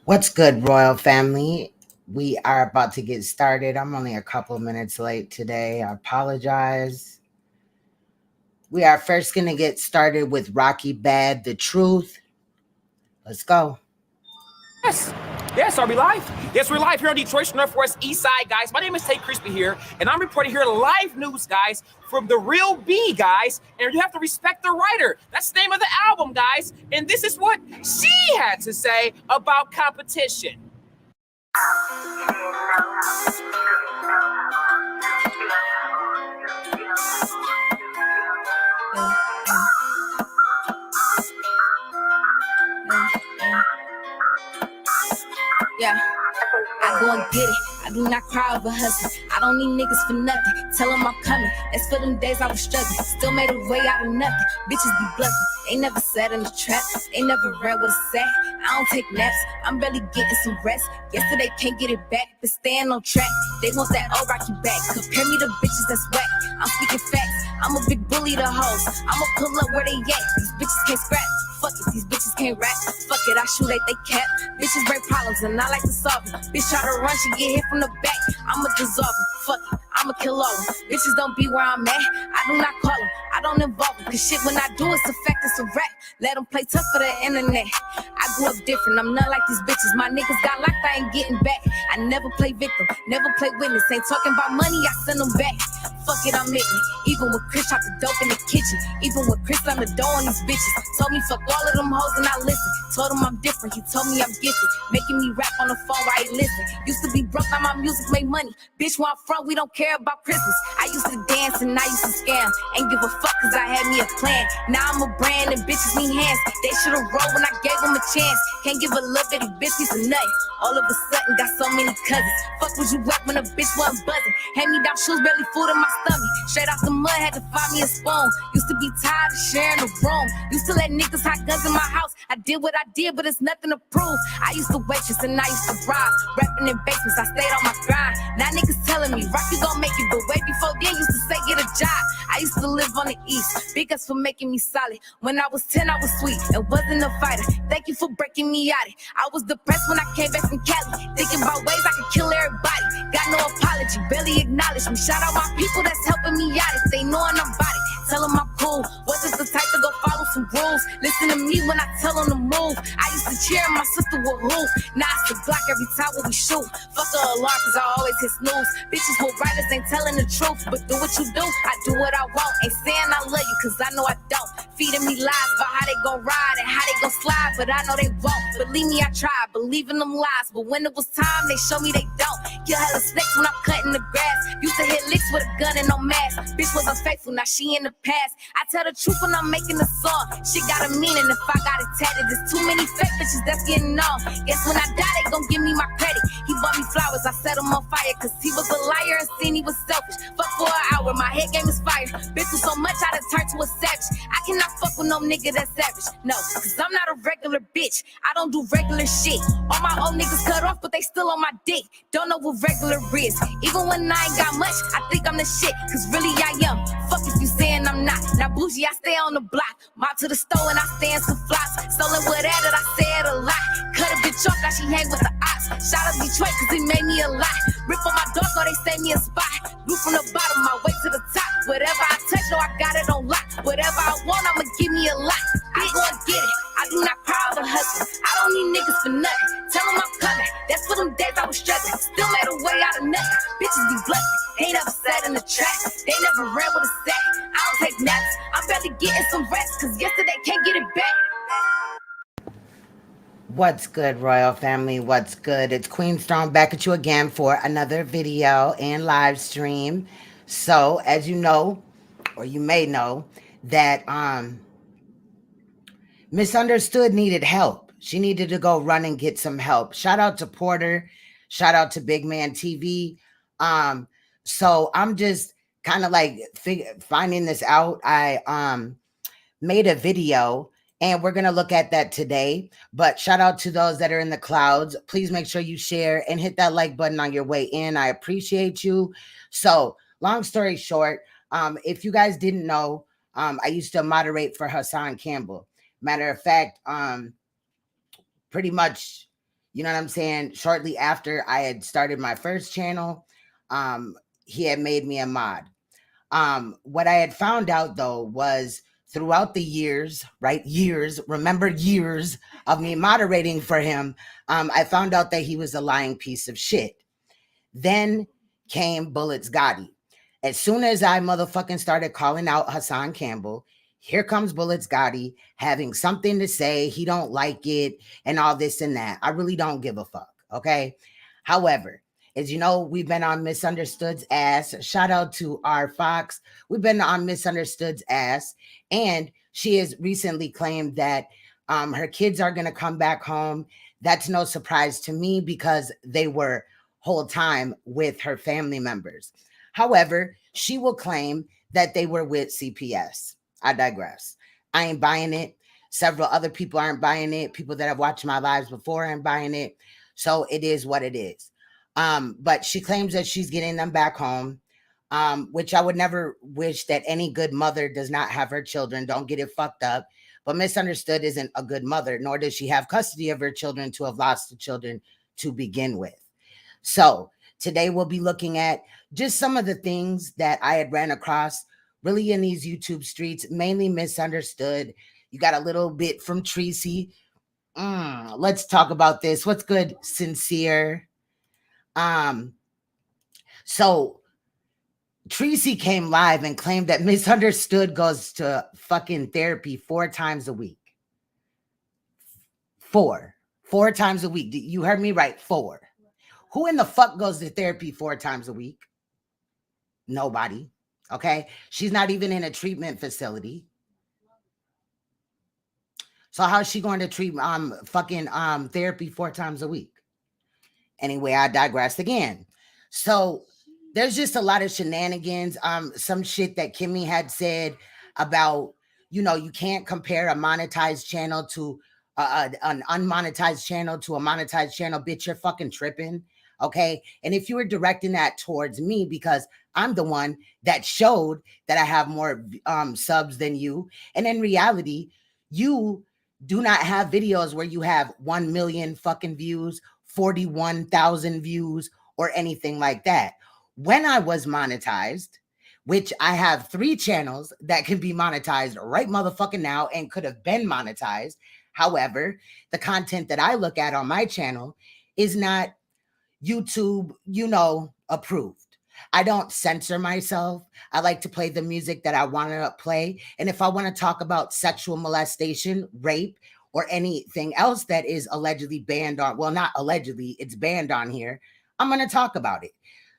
What's good, royal family? We are about to get started. I'm only a couple minutes late today. I apologize. We are first going to get started with Rocky Bad, The Truth. Let's go. Yes, are we live? Yes, we're live here on Detroit's Northwest East Side, guys. My name is Tay Crispy here, and I'm reporting here live news, guys, from The Real B, guys. And you have to respect the writer. That's the name of the album, guys. And this is what she had to say about competition. Yeah, I go and get it. I do not cry over hustling. I don't need niggas for nothing. Tell them I'm coming. That's for them days I was struggling. Still made a way out of nothing. Bitches be bluffing. They never sat in the trap. They never read what it said. I don't take naps. I'm barely getting some rest. Yesterday can't get it back, but staying on track. They want that old Rocky back. Compare me to bitches that's whack. I'm speaking facts. I'm a big bully to hoes. I'ma pull up where they at. These bitches can't scrap. Fuck it, these bitches can't rap. Fuck it, I shoot at they cap. Bitches bring problems and I like to solve them. Bitch try to run, she get hit from the back. I'ma dissolve them. Fuck it, I'ma kill all them. Bitches don't be where I'm at. I do not call them. I don't involve them. Cause shit when I do it's a fact, it's a rap. Let them play tough for the internet. I grew up different, I'm not like these bitches. My niggas got locked, I ain't getting back. I never play victim, never play witness. Ain't talking about money, I send them back. Fuck it, I'm ignorant. Even with Chris shot the dope in the kitchen. Even with Chris on the door on these bitches. Told me fuck all of them hoes and I listen. Told him I'm different, he told me I'm gifted. Making me rap on the phone while he listen. Used to be broke, now my music made money. Bitch, where I'm from, we don't care about Christmas. I used to dance and I used to scam. Ain't give a fuck cause I had me a plan. Now I'm a brand and bitches need hands. They should've rolled when I gave them a chance. Can't give a little bitty bitch piece of nut. All of a sudden got so many cousins. Fuck was you at when a bitch wasn't buzzing. Hand me down shoes, barely food in my stomach. Straight off the mud, had to find me a spoon. Used to be tired of sharing a room. Used to let niggas hide guns in my house. I did what I did, but it's nothing to prove. I used to waitress and I used to rob. Rapping in basements, I stayed on my grind. Now niggas telling me, Rock, you gon' make it. But way before then, used to say get a job. I used to live on the east. Big ups for making me solid. When I was 10, I was sweet and wasn't a fighter. Thank you for breaking me out. I was depressed when I came back from Cali. Thinking about ways I could kill everybody. Got no apology, barely acknowledge me. Shout out my people that's helping me out. If they knowing I'm about it, tell them I'm cool. Wasn't the type to go follow some rules. Listen to me when I tell them to move. I used to cheer my sister would hoop. Now it's the block every time when we shoot. Fuck the alarm cause I always hit snooze. Bitches who writers ain't telling the truth. But do what you do, I do what I want. Ain't saying I love you cause I know I don't. Feeding me lies about how they gon' ride and how they gon' slide. But I know they won't. Believe me, I tried. Believe in them lies. But when it was time, they show me they don't. Kill hella snakes when I'm cutting the grass. Used to hit licks with a gun and no mask. Bitch was unfaithful, now she in the past. I tell the truth when I'm making a song. Shit got a meaning if I got it tatted. There's too many fake bitches that's getting on. Guess when I die, they gon' give me my credit. He bought me flowers, I set him on fire. Cause he was a liar and seen he was selfish. Fuck for an hour, my head game is fire. Been through so much, I done turned to a savage. I cannot fuck with no nigga that's savage. No, cause I'm not a regular bitch. I don't do regular shit. All my old niggas cut off, but they still on my dick. Don't know what regular is. Even when I ain't got much, I think I'm the shit. Cause really I am. Fuck if you saying I'm not. Now bougie, I stay on the block. Mop to the store and I stand some flops. Stolen what added, I said a lot. Cut a bitch off, now she hang with the ops. Shout out Detroit cause it made me a lot. Rip on my door so they save me a spot. Blue from the bottom, my way to the top. Whatever I touch, no, I got it on lock. Whatever I want, I'ma give me a lot. I go and get it. I do not cry over hustling. I don't need niggas for nothing. Tell them I'm coming. That's for them days I was struggling. Still made a way out of nothing. Bitches be bluffing. Ain't never sat in the track. They never read what it said. I don't take naps. I'm barely getting some rest. Cause yesterday can't get it back. What's good, royal family? What's good? It's Queen Strong back at you again for another video and live stream. So, as you know, or you may know, that Misunderstood needed help. She needed to go run and get some help. Shout out to Porter. Shout out to Big Man TV. So I'm just kind of like finding this out. I made a video and we're going to look at that today. But shout out to those that are in the clouds. Please make sure you share and hit that like button on your way in. I appreciate you. So long story short, if you guys didn't know, I used to moderate for Hassan Campbell. Matter of fact, pretty much You know what I'm saying? Shortly after I had started my first channel, he had made me a mod. What I had found out though was throughout the years, right? Years, remember years of me moderating for him, I found out that he was a lying piece of shit. Then came BULLETZ Gotti. As soon as I motherfucking started calling out Hassan Campbell, here comes BULLETZ Gotti having something to say. He don't like it and all this and that. I really don't give a fuck. Okay. However, as you know, we've been on Misunderstood's ass. Shout out to R Fox. We've been on Misunderstood's ass. And she has recently claimed that her kids are going to come back home. That's no surprise to me because they were whole time with her family members. However, she will claim that they were with CPS. I digress. I ain't buying it. Several other people aren't buying it. People that have watched my lives before aren't buying it. So it is what it is. But she claims that she's getting them back home, which I would never wish that any good mother does not have her children. Don't get it fucked up. But Misunderstood isn't a good mother, nor does she have custody of her children to have lost the children to begin with. So today we'll be looking at just some of the things that I had ran across really in these YouTube streets, mainly Misunderstood. You got a little bit from Tracy. Let's talk about this. What's good, Sincere? So Tracy came live and claimed that Misunderstood goes to fucking therapy 4 times a week. 4 times a week. You heard me right. 4. Who in the fuck goes to therapy 4 times a week? Nobody. Okay. She's not even in a treatment facility. So how's she going to treat fucking therapy 4 times a week? Anyway, I digressed again. So there's just a lot of shenanigans. Some shit that Kimmy had said about, you know, you can't compare a monetized channel to an unmonetized channel to a monetized channel. Bitch, you're fucking tripping. Okay. And if you were directing that towards me, because I'm the one that showed that I have more subs than you. And in reality, you do not have videos where you have 1 million fucking views, 41,000 views, or anything like that. When I was monetized, which I have 3 channels that can be monetized right motherfucking now and could have been monetized. However, the content that I look at on my channel is not YouTube, you know, approved. I don't censor myself. I like to play the music that I want to play. And if I want to talk about sexual molestation, rape, or anything else that is allegedly banned on, well, not allegedly, it's banned on here, I'm going to talk about it.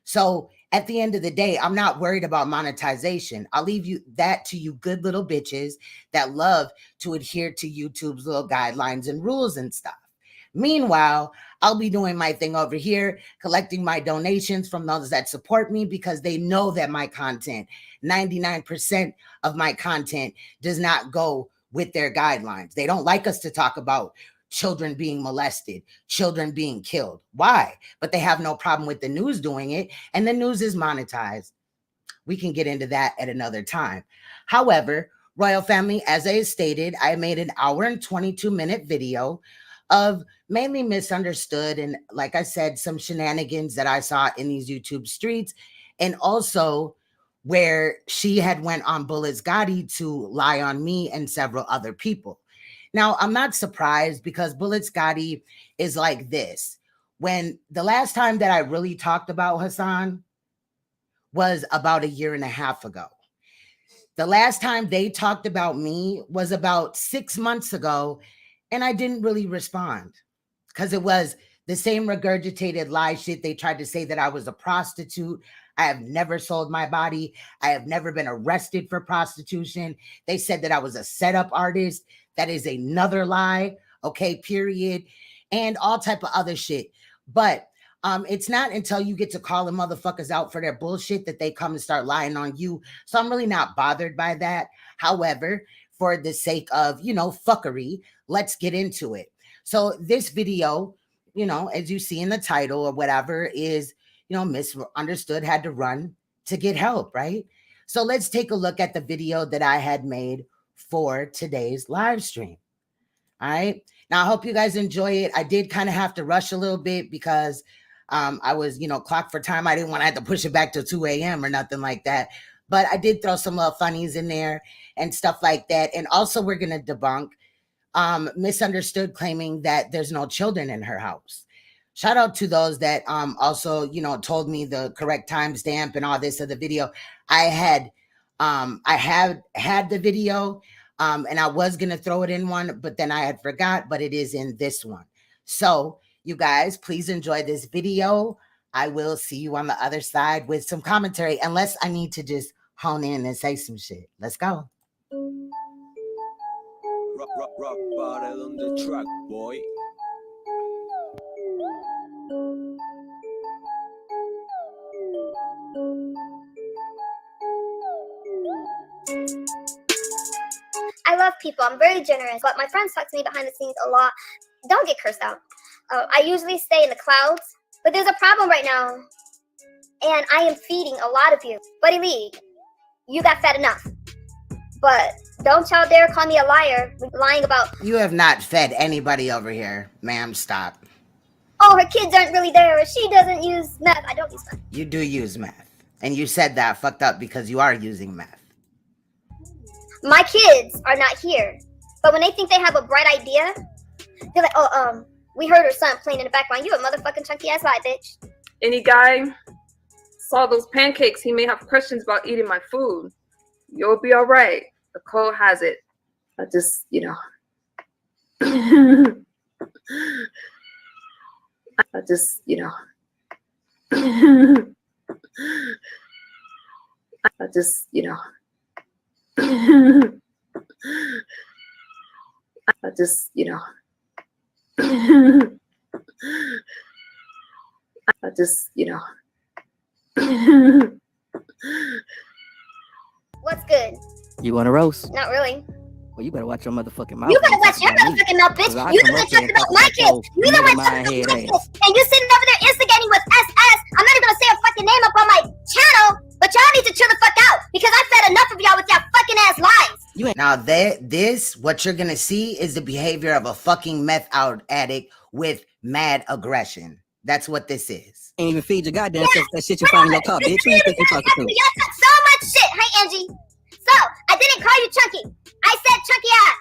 So at the end of the day, I'm not worried about monetization. I'll leave you that to you good little bitches that love to adhere to YouTube's little guidelines and rules and stuff. Meanwhile, I'll be doing my thing over here, collecting my donations from those that support me because they know that my content, 99% of my content does not go with their guidelines. They don't like us to talk about children being molested, children being killed. Why? But they have no problem with the news doing it, and the news is monetized. We can get into that at another time. However, Royal Family, as I stated, I made an hour and 22-minute video of mainly Misunderstood and, like I said, some shenanigans that I saw in these YouTube streets, and also where she had went on BULLETZ Gotti to lie on me and several other people. Now, I'm not surprised because BULLETZ Gotti is like this. When the last time that I really talked about Hassan was about 1.5 years ago. The last time they talked about me was about 6 months ago, and I didn't really respond because it was the same regurgitated lie shit. They tried to say that I was a prostitute. I have never sold my body. I have never been arrested for prostitution. They said that I was a setup artist. That is another lie. Okay, period. And all type of other shit. But it's not until you get to call the motherfuckers out for their bullshit that they come and start lying on you. So I'm really not bothered by that. However, for the sake of, you know, fuckery, let's get into it. So this video, you know, as you see in the title or whatever, is, you know, Misunderstood had to run to get help, right? So let's take a look at the video that I had made for today's live stream. All right. Now I hope you guys enjoy it. I did kind of have to rush a little bit because I was, clocked for time. I didn't want to have to push it back to 2 a.m. or nothing like that. But I did throw some little funnies in there and stuff like that. And also we're going to debunk misunderstood claiming that there's no children in her house. Shout out to those that also, told me the correct timestamp and all this of the video. I have had the video and I was going to throw it in one, but then I had forgot, but it is in this one. So you guys, please enjoy this video. I will see you on the other side with some commentary, unless I need to just hone in and say some shit. Let's go. Rock bottle on the track, boy. I love people. I'm very generous, but my friends talk to me behind the scenes a lot. Don't get cursed out. I usually stay in the clouds, but there's a problem right now, and I am feeding a lot of you. Buddy Lee, you got fed enough. But don't y'all dare call me a liar, lying about... You have not fed anybody over here, ma'am. Stop. Oh, her kids aren't really there. She doesn't use meth. I don't use meth. You do use meth. And you said that fucked up because you are using meth. My kids are not here. But when they think they have a bright idea, they're like, oh, we heard her son playing in the background. You a motherfucking chunky ass lie, bitch. Any guy saw those pancakes, he may have questions about eating my food. You'll be all right. The code has it. I just, I just, I just, I just, I just, What's good? You want a roast? Not really. Well, you better watch your motherfucking mouth. You better watch your motherfucking mouth, bitch. You the one talking about my kids. You the one talking about my kids. And you sitting over there instigating with SS. I'm not even gonna say a fucking name up on my channel, but y'all need to chill the fuck out because I fed enough of y'all with y'all fucking ass lies. Now what you're gonna see is the behavior of a fucking meth out addict with mad aggression. That's what this is. Ain't even feed your goddamn self that shit you find in your car, bitch. Who you think you're talking to? Y'all talk so much shit. Hey, Angie. So, I didn't call you chunky. I said chunky ass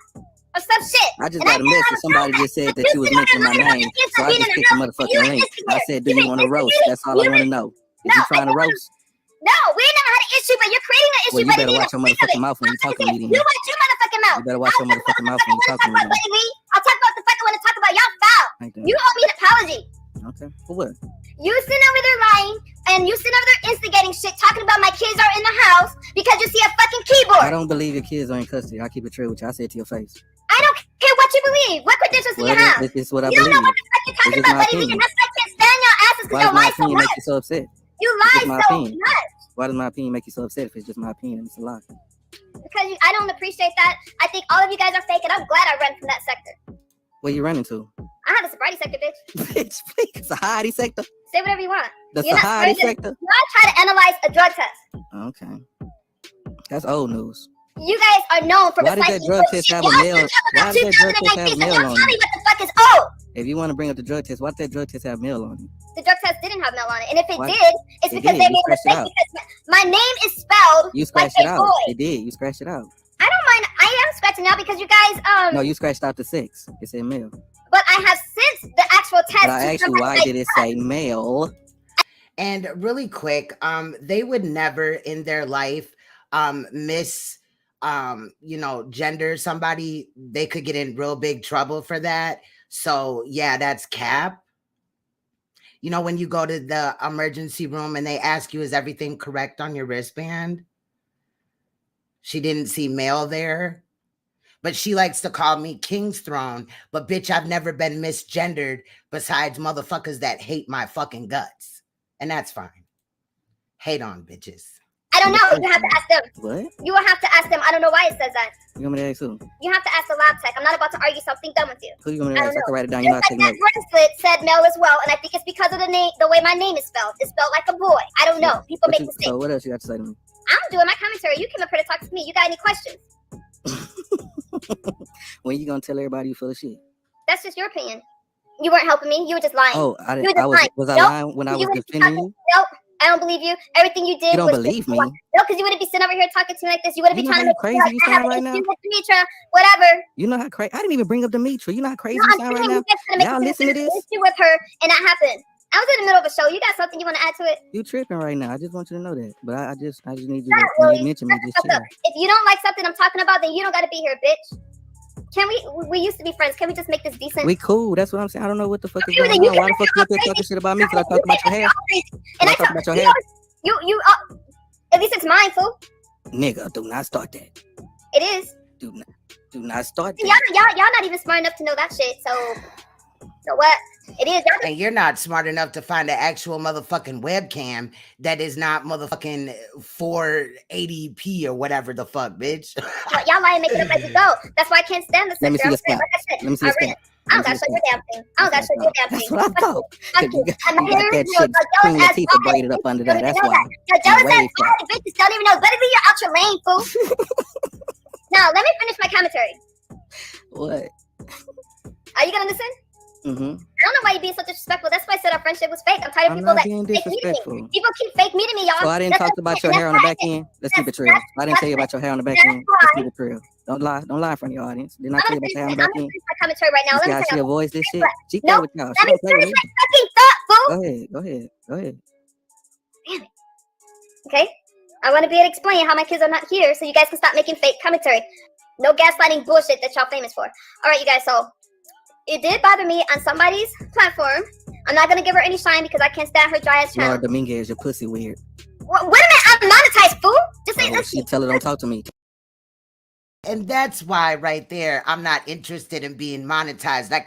or some shit. I just got a message. Somebody just said that you was mentioning my name. So I just picked the motherfucking link. I said, do you want to roast? That's all I want to know. Is you trying to roast? No, we ain't never had an issue, but you're creating an issue. Well, you better watch your motherfucking mouth when you talking to me. You watch your motherfucking mouth. You better watch your motherfucking mouth when you talking to me. I'll talk about the fuck I want to talk about. Y'all foul. You owe me an apology. Okay, for what? You sitting over there lying, and you sitting over there instigating shit, talking about my kids are in the house because you see a fucking keyboard. I don't believe your kids are in custody. I'll keep it true with you. I say it to your face. I don't care what you believe. What credentials do you have? This is what I you believe. You don't know what the fuck you're talking about, buddy. And that's why I can't stand your asses because you lie so much. Make you so upset? You lie so much. Why does my opinion make you so upset if it's just my opinion and it's a lie? Because I don't appreciate that. I think all of you guys are fake, and I'm glad I ran from that sector. Where you running to? I have a sobriety sector, bitch. Bitch, please. Sobriety sector? Say whatever you want. The sobriety sector? You want to try to analyze a drug test. Okay. That's old news. You guys are known for why did that drug test have a mail? Why did that drug test have mail on it? Tell me what the fuck is old. If you want to bring up the drug test, why did that drug test have mail on it? The drug test didn't have mail on it. And if it did, it's because they made a mistake because my name is spelled you scratched like it out. boy. It did. You scratched it out. I don't mind. I am scratching out because you guys No, you scratched out the 6. It said mail. But I have since the actual test. But I asked you, why did it say mail? And really quick, they would never in their life gender somebody. They could get in real big trouble for that. So yeah, that's cap. You know, when you go to the emergency room and they ask you, is everything correct on your wristband? She didn't see mail there. But she likes to call me King's Throne. But bitch, I've never been misgendered besides motherfuckers that hate my fucking guts. And that's fine. Hate on bitches. I don't know. You have to ask them. What? You will have to ask them. I don't know why it says that. You want me to ask who? You have to ask the lab tech. I'm not about to argue something done with you. Who you want me to ask? I can write it down. You're not taking notes. That bracelet said male as well, and I think it's because of the way my name is spelled. It's spelled like a boy. I don't know. People make mistakes. So what else you got to say to me? I'm doing my commentary. You came up here to talk to me. You got any questions? When you gonna tell everybody you full of shit? That's just your opinion. You weren't helping me. You were just lying. Oh, I You didn't. were I just was. lying. Was I Nope. lying when I was You wouldn't be defending talking. you? Nope. I don't believe you. Everything you did. You don't was believe me? No, because you wouldn't be sitting over here talking to me like this. You wouldn't You be know trying how to make crazy me you feel like I sound have right an now? issue with Demetra, whatever. You know how crazy. I didn't even bring up Demetra. You know how crazy No, you I'm sound saying right you now. guys gonna make Y'all me listen to feel this? an issue with her, and that happened. I was in the middle of a show. You got something you want to add to it? You tripping right now. I just want you to know that. But I just need you Shut to, up, when Willie. you mention me, Shut the just fuck chill. up. If you don't like something I'm talking about, then you don't got to be here, bitch. Can we used to be friends. Can we just make this decent? We cool. That's what I'm saying. I don't know what the fuck is Okay, going then you on. Why the can fuck you up here talking shit about me? Cause I talk about your hair? And I I talk talk about your hair? you at least it's mine, fool. Nigga, do not start that. It is. Do not start Y'all that. not even smart enough to know that shit. So what? It is. Y'all And you're not smart enough to find an actual motherfucking webcam that is not motherfucking 480p or whatever the fuck, bitch. y'all lie and make it up as you go. That's why I can't stand this. Let me see your scalp. Like I said, Let me see your scalp. I don't gotta show your damn thing. I don't gotta show your damn thing. That's what I thought. Fuck You got And my hair, that you know, shit like Queen jealous ass Latifah bald braided up bitches under don't that. even That's know why. that. Your jealous ass Wave that. bald bitches don't even know. Better leave your out your lane, fool. Now let me finish my commentary. What? Are you gonna listen? Mm-hmm. I don't know why you're being so disrespectful. That's why I said our friendship was fake. I'm tired of I'm people not that being fake meeting disrespectful. me. People keep fake meeting me, y'all. So I didn't talk about your hair on the back end. Let's keep it real. I didn't tell you about your hair on the back end. Let's keep it real. Don't lie in front of your audience. Didn't I tell you about your hair on the I'm back gonna end? finish my commentary right now. You see Let how me she tell you. avoids this shit? She play No, with y'all. let She me don't play with finish me. my fucking thought, fool. Go ahead. Damn it. Okay? I want to be able to explain how my kids are not here so you guys can stop making fake commentary. No gaslighting bullshit that y'all famous for. All right, you guys, so it did bother me on somebody's platform. I'm not going to give her any shine because I can't stand her dry ass channel. Laura Dominguez, your pussy weird. Wait a minute, I'm monetized, fool. Just say, She tell her don't talk to me. And that's why right there, I'm not interested in being monetized. I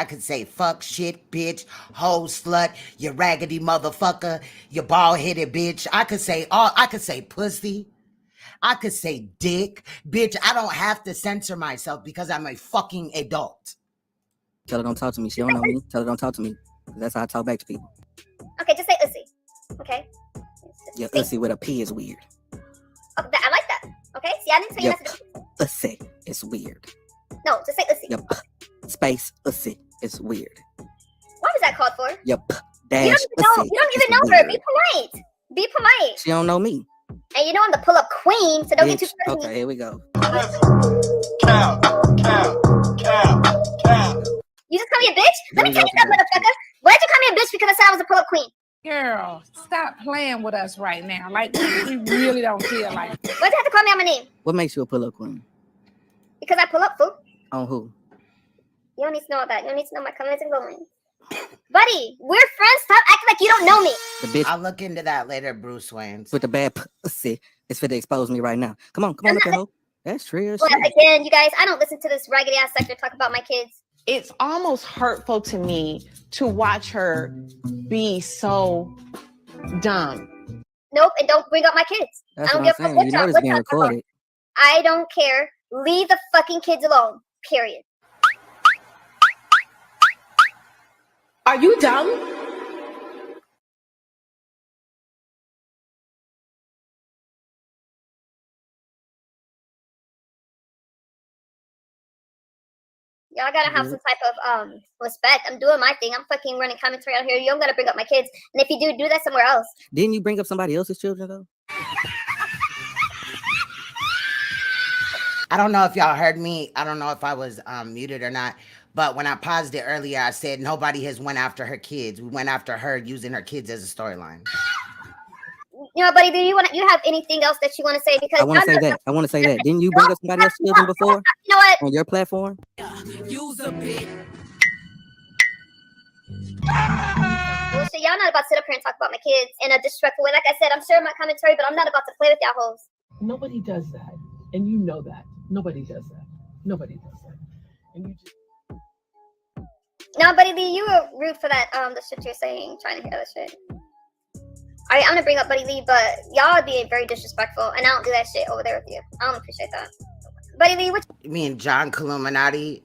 could say fuck, shit, bitch, hoe, slut, you raggedy motherfucker, you bald-headed bitch. I could say pussy. I could say dick. Bitch, I don't have to censor myself because I'm a fucking adult. Tell her don't talk to me. She don't know me. Tell her don't talk to me. That's how I talk back to people. Okay, just say ussy. Okay? Yeah, ussy with a P is weird. Oh, I like that. Okay? See, I didn't tell you Yep. not to do Ussy is weird. No, just say ussy. Yep. Space ussy is weird. What was that called for? Yep. You Dash don't even know her. Be polite. Be polite. She don't know me. And you know I'm the pull-up queen, so don't get too Bitch. crazy. Okay, here we go. You just call me a bitch? Let me tell you something, motherfucker. Why'd you call me a bitch because I said I was a pull-up queen? Girl, stop playing with us right now. Like, we really don't feel like it. Why'd you have to call me on my name? What makes you a pull-up queen? Because I pull up, fool. On who? You don't need to know all that. You don't need to know my comments and goings. Buddy, we're friends. Stop acting like you don't know me. The bitch I'll look into that later, Bruce Wayne. with the bad pussy is fit to expose me right now. Come on up here, ho. That's true. Well, again, you guys, I don't listen to this raggedy ass sector talk about my kids. It's almost hurtful to me to watch her be so dumb. Nope, and don't bring up my kids. That's I don't what I'm give a fuck saying. what You know y'all- this what being y'all talk about. recorded. I don't care. Leave the fucking kids alone. Period. Are you dumb? Y'all gotta have some type of respect. I'm doing my thing. I'm fucking running commentary out here. You don't gotta bring up my kids. And if you do that somewhere else. Didn't you bring up somebody else's children though? I don't know if y'all heard me. I don't know if I was muted or not. But when I paused it earlier, I said nobody has went after her kids. We went after her using her kids as a storyline. You know, buddy, do you have anything else that you want to say? Because I want to say that. Didn't you bring up somebody else's children before? You know what? On your platform? Bullshit, y'all not about to sit up here and talk about my kids in a disrespectful way. Like I said, I'm sharing my commentary, but I'm not about to play with y'all hoes. Nobody does that. And you know that. Nobody does that. Nobody does that. And you just... No, buddy Lee, you were rude for that, the shit you're saying, trying to hear that shit. Alright, I'm gonna bring up Buddy Lee, but y'all are being very disrespectful, and I don't do that shit over there with you. I don't appreciate that. Buddy Lee, what You mean John Illuminati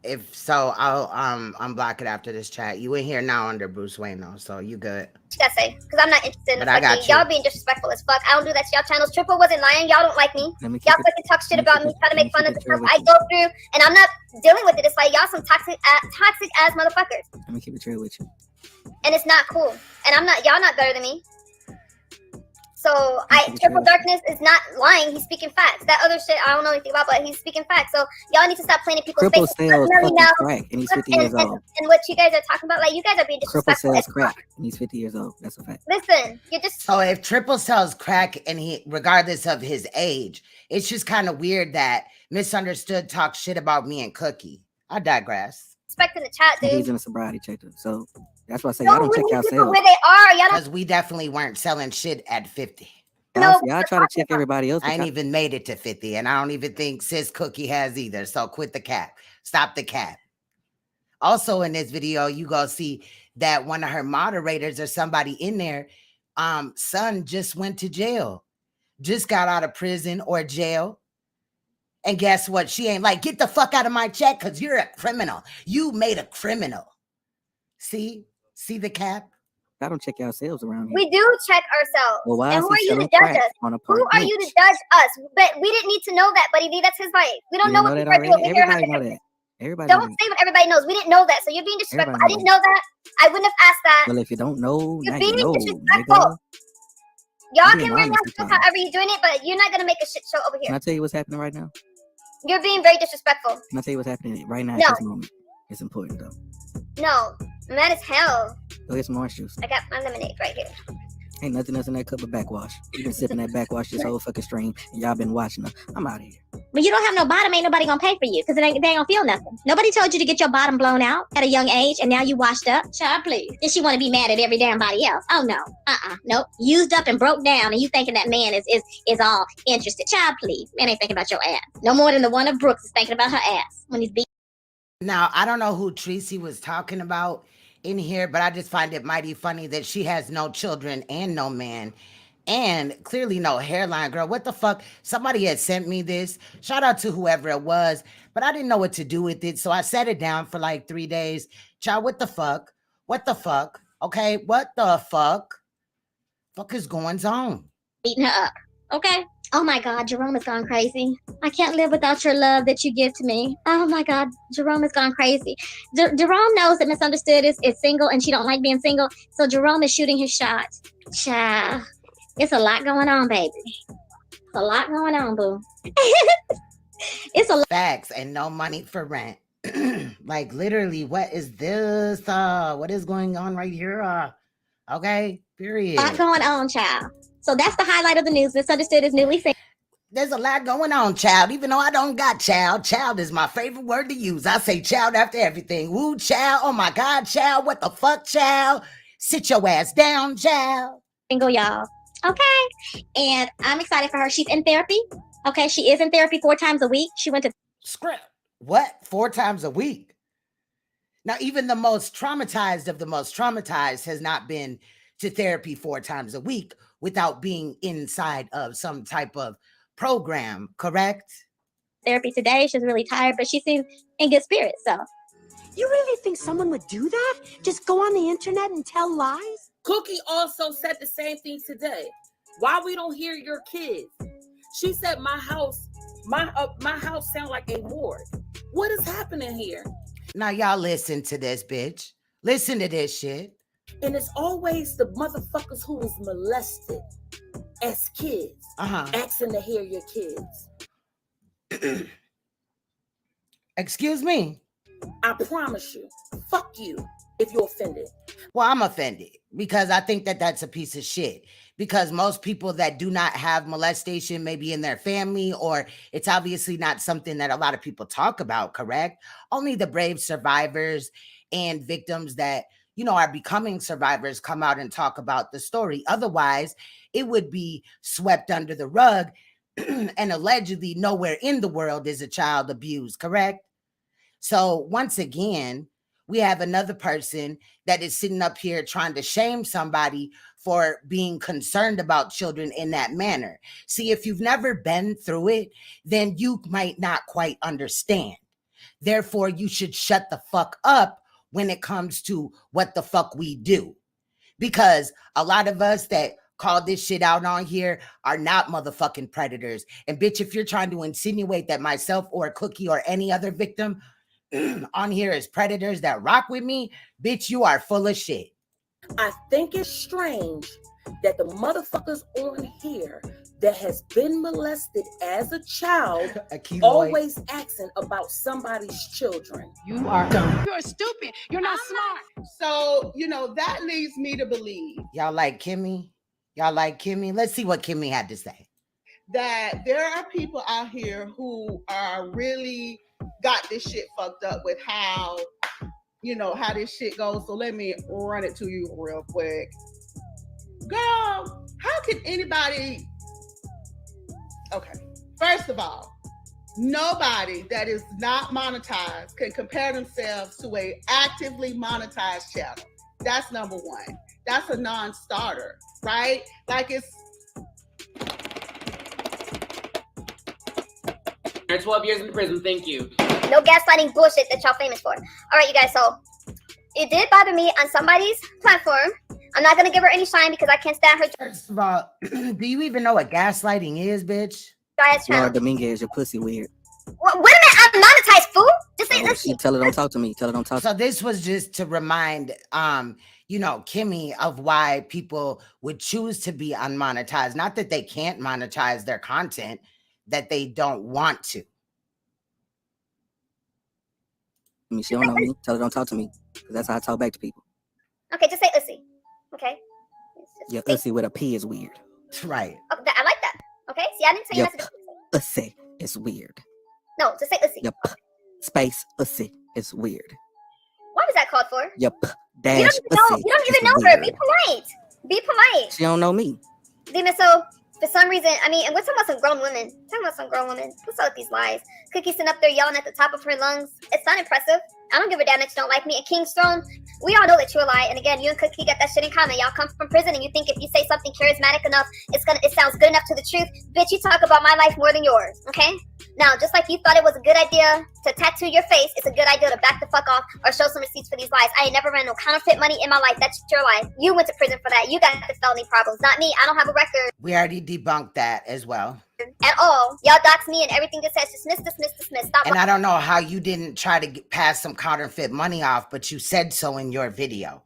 If so, I'll unblock it after this chat. You in here now under Bruce Wayne though, so you good. That's it, because I'm not interested in But I got y'all you. being disrespectful as fuck. I don't do that to y'all channels. Triple wasn't lying. Y'all don't like me. Y'all fucking talk shit about me, trying to make fun of the stuff I go through, and I'm not dealing with it. It's like y'all some toxic ass motherfuckers. Let me keep it real with you. And it's not cool. And I'm not. Y'all not better than me. So Triple Darkness is not lying. He's speaking facts. That other shit I don't know anything about, but he's speaking facts. So y'all need to stop playing in people's Triple faces. sells fucking Now, crack, and he's 50 years old. and what you guys are talking about, like you guys are being Triple disrespectful. sells crack, and he's 50 years old. That's a fact. Listen, you're just. So if Triple sells crack and he, regardless of his age, it's just kind of weird that Misunderstood talks shit about me and Cookie. I digress. Respect in the chat, dude. He's in a sobriety check, so that's why I say y'all don't check y'all sales. Where they are, y'all don't. Because we definitely weren't selling shit at 50. Y'all try to check everybody else. I ain't even made it to 50, and I don't even think Sis Cookie has either. So quit the cap. Stop the cap. Also in this video, you go see that one of her moderators or somebody in there, son just went to jail. Just got out of prison or jail. And guess what? She ain't like, get the fuck out of my chat because you're a criminal. You made a criminal. See the cap? I don't check y'all sales around here. We do check ourselves. Well, why and is who are he you to selling judge crack us? on a Who park are you to judge us? But we didn't need to know that, Buddy D. That's his life. We don't know what that the person already? over here Everybody has. know that. Everybody Don't know that. say what everybody knows. We didn't know that, so you're being disrespectful. Everybody I didn't know that. I wouldn't have asked that. Well, if you don't know, You're now being you know, disrespectful. nigga. Y'all I'm being can wear honest masks sometimes. however you're doing it, but you're not gonna make a shit show over Can here. I tell you what's happening right now? You're being very disrespectful. Can I tell you what's happening right now No. at this moment? It's important though. No, I'm mad as hell. Go get some orange juice. I got my lemonade right here. Ain't nothing else in that cup but backwash. You been sipping that backwash this whole fucking stream, and y'all been watching her. I'm out of here. But you don't have no bottom, ain't nobody gonna pay for you because they ain't gonna feel nothing. Nobody told you to get your bottom blown out at a young age, and now you washed up. Child, please. Then she want to be mad at every damn body else. Oh no, nope. Used up and broke down, and you thinking that man is all interested. Child, please. Man ain't thinking about your ass. No more than the one of Brooks is thinking about her ass when he's being. Now, I don't know who Tracy was talking about in here, but I just find it mighty funny that she has no children and no man and clearly no hairline. Girl, what the fuck? Somebody had sent me this. Shout out to whoever it was, but I didn't know what to do with it, so I set it down for like 3 days. Child, what the fuck? What the fuck? Okay, what the fuck? Fuck is going on? Beating her up. Okay? Oh my God, Jerome has gone crazy. I can't live without your love that you give to me. Oh my God, Jerome has gone crazy. Jerome knows that Misunderstood is single and she don't like being single. So Jerome is shooting his shot. Child, it's a lot going on, baby. It's a lot going on, boo. It's a lot. Facts and no money for rent. Like literally, what is this? What is going on right here? Okay, period. A lot going on, child. So that's the highlight of the news. Misunderstood is newly single. There's a lot going on, child. Even though I don't got child. Child is my favorite word to use. I say child after everything. Woo, child. Oh my God, child. What the fuck, child? Sit your ass down, child. Single, y'all. Okay. And I'm excited for her. She's in therapy. Okay. She is in therapy 4 times a week. She went to Script. What? 4 times a week? Now, even the most traumatized of the most traumatized has not been to therapy 4 times a week without being inside of some type of program, correct? Therapy today. She's really tired, but she seems in good spirits. So you really think someone would do that? Just go on the internet and tell lies? Cookie also said the same thing today. Why we don't hear your kids? She said my house sound like a ward. What is happening here? Now y'all listen to this, bitch. Listen to this shit. And it's always the motherfuckers who was molested as kids asking to hear your kids. Excuse me? I promise you. Fuck you if you're offended. Well, I'm offended because I think that that's a piece of shit. Because most people that do not have molestation maybe in their family, or it's obviously not something that a lot of people talk about, correct? Only the brave survivors and victims that, you know, are becoming survivors come out and talk about the story. Otherwise, it would be swept under the rug and allegedly nowhere in the world is a child abused, correct? So once again, we have another person that is sitting up here trying to shame somebody for being concerned about children in that manner. See, if you've never been through it, then you might not quite understand. Therefore, you should shut the fuck up when it comes to what the fuck we do. Because a lot of us that call this shit out on here are not motherfucking predators. And bitch, if you're trying to insinuate that myself or Cookie or any other victim on here is predators that rock with me, bitch, you are full of shit. I think it's strange that the motherfuckers on here that has been molested as a child always asking about somebody's children. You are dumb. You're stupid. You're not smart. So, that leads me to believe Y'all like Kimmy? Y'all like Kimmy? Let's see what Kimmy had to say. that there are people out here who are really got this shit fucked up with how, how this shit goes. So let me run it to you real quick. Girl, how can anybody... Okay, first of all, nobody that is not monetized can compare themselves to a actively monetized channel. That's number one. That's a non-starter, right? Like it's... 12 years in prison, thank you. No gaslighting bullshit that y'all famous for. All right, you guys, so it did bother me on somebody's platform. I'm not gonna give her any shine because I can't stand her. First of all, do you even know what gaslighting is, bitch? Laura Dominguez, your pussy weird. Wait a minute, I'm monetized, fool. Just say this. Tell her don't talk to me. Tell her don't talk to me. So this was just to remind Kimmy of why people would choose to be unmonetized. Not that they can't monetize their content, that they don't want to. I mean, she don't know me. Tell her don't talk to me. Because that's how I talk back to people. Okay, just say ussy. Okay. Your ussy with a P is weird. Right. Oh, I like that. Okay. See, I didn't say Your message. ussy is weird. No, just say ussy. Your space ussy is weird. What was that called for? Your You dash don't even know her. Be polite. Be polite. She don't know me. Demon, so for some reason, and we're talking about some grown women. What's up with these lies? Cookie sitting up there yelling at the top of her lungs. It's not impressive. I don't give a damn that you don't like me. At King's Throne, we all know that you're a lie. And again, you and Cookie got that shit in common. Y'all come from prison and you think if you say something charismatic enough, it sounds good enough to the truth. Bitch, you talk about my life more than yours, okay? Now, just like you thought it was a good idea to tattoo your face, it's a good idea to back the fuck off or show some receipts for these lies. I ain't never ran no counterfeit money in my life. That's your lie. You went to prison for that. You got the felony problems, not me. I don't have a record. We already debunked that as well. At all. Y'all dox me and everything that says dismiss. Stop. And I don't know how you didn't try to pass some counterfeit money off, but you said so in your video.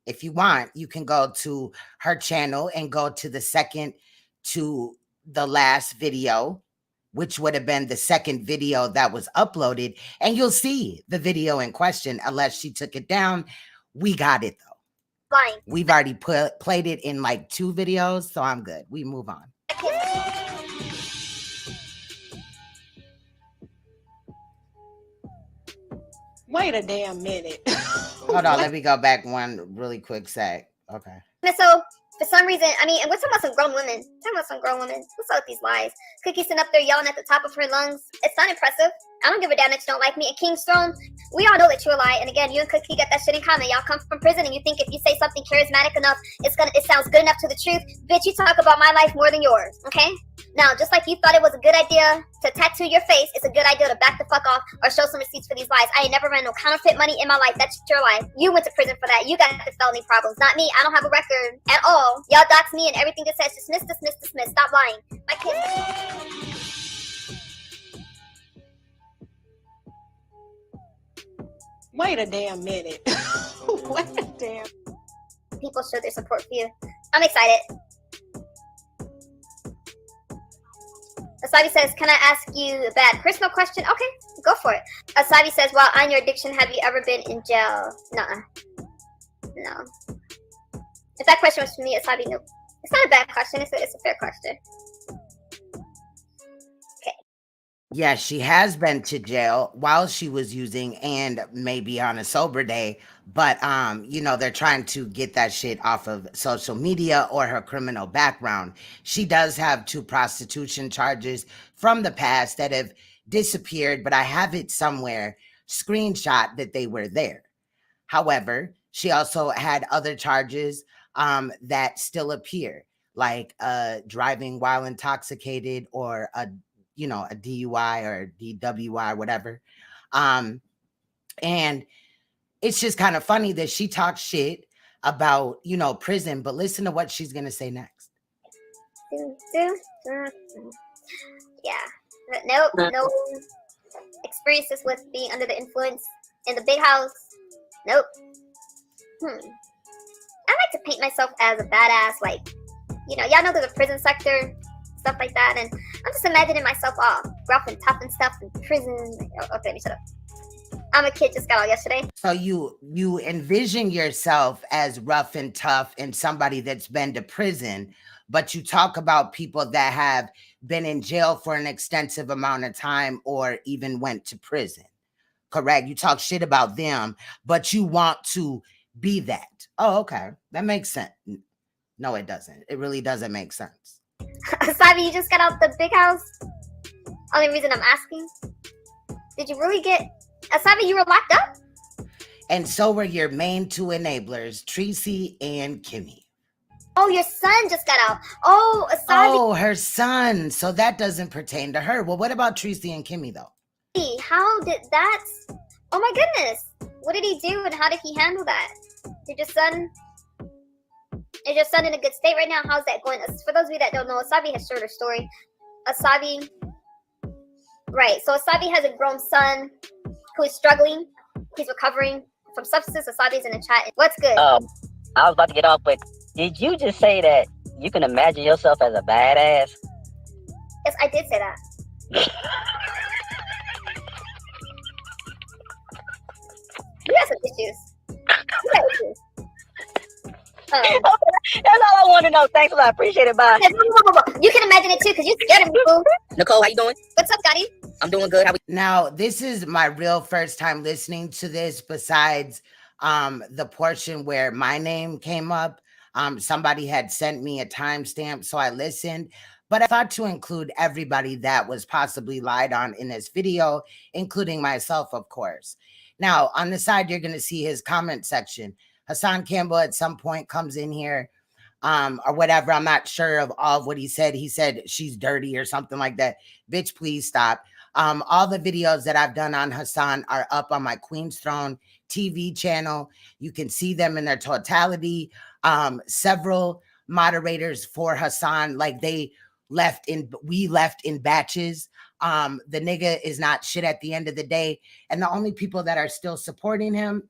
If you want, you can go to her channel and go to the second to the last video, which would have been the second video that was uploaded, and you'll see the video in question. Unless she took it down, we got it though. Lying. We've already played it in like 2 videos, so I'm good. We move on. Wait a damn minute. Hold on, let me go back one really quick sec. Okay. So for some reason, and we're talking about some grown women. What's up with these lies? Cookie sitting up there yelling at the top of her lungs. It's not impressive. I don't give a damn that you don't like me. At King's Throne, we all know that you're a lie. And again, you and Cookie got that shit in common. Y'all come from prison and you think if you say something charismatic enough, it sounds good enough to the truth. Bitch, you talk about my life more than yours, okay? Now, just like you thought it was a good idea to tattoo your face, it's a good idea to back the fuck off or show some receipts for these lies. I ain't never ran no counterfeit money in my life. That's your lie. You went to prison for that. You got the felony problems, not me. I don't have a record at all. Y'all dox me and everything that says dismiss. Stop lying. My kids. Wait a damn minute. Wait a damn. People show their support for you. I'm excited. Asabi says, can I ask you a bad personal question? Okay, go for it. Asabi says, while on your addiction, have you ever been in jail? Nuh-uh. No. If that question was for me, Asabi, no. It's not a bad question. It's a fair question. Yeah, she has been to jail while she was using and maybe on a sober day. But, they're trying to get that shit off of social media or her criminal background. She does have 2 prostitution charges from the past that have disappeared, but I have it somewhere screenshot that they were there. However, she also had other charges that still appear, like driving while intoxicated or a DUI or DWI, whatever. And it's just kind of funny that she talks shit about, you know, prison, but listen to what she's going to say next. Yeah. Nope. No experiences with being under the influence in the big house. Nope. I like to paint myself as a badass, like, you know, y'all know there's a prison sector, stuff like that, and I'm just imagining myself all rough and tough and stuff in prison. Okay, let me shut up. I'm a kid, just got out yesterday. So you envision yourself as rough and tough and somebody that's been to prison, but you talk about people that have been in jail for an extensive amount of time or even went to prison. Correct? You talk shit about them, but you want to be that. Oh, okay. That makes sense. No, it doesn't. It really doesn't make sense. Sabi, you just got out the big house? Only reason I'm asking. Did you really get... Sabi, you were locked up? And so were your main two enablers, Tracy and Kimmy. Oh, your son just got out. Oh, Sabi. Oh, her son. So that doesn't pertain to her. Well, what about Tracy and Kimmy, though? How did that... Oh, my goodness. What did he do and how did he handle that? Is your son in a good state right now? How's that going? For those of you that don't know, Asabi has shared her story. Asabi, right, so Asabi has a grown son who is struggling. He's recovering from substances. Asabi's in the chat. What's good? I was about to get off, but did you just say that you can imagine yourself as a badass? Yes, I did say that. You have some issues. You have issues. That's all I want to know. Thanks a lot. Appreciate it. Bye. You can imagine it too, because you're scared of me, boo. Nicole, how you doing? What's up, Gotti? I'm doing good. Now, this is my real first time listening to this, besides the portion where my name came up. Somebody had sent me a timestamp, so I listened. But I thought to include everybody that was possibly lied on in this video, including myself, of course. Now, on the side, you're going to see his comment section. Hassan Campbell at some point comes in here or whatever. I'm not sure of all of what he said. He said she's dirty or something like that. Bitch, please stop. All the videos that I've done on Hassan are up on my Queen's Throne TV channel. You can see them in their totality. Several moderators for Hassan, like we left in batches. The nigga is not shit at the end of the day. And the only people that are still supporting him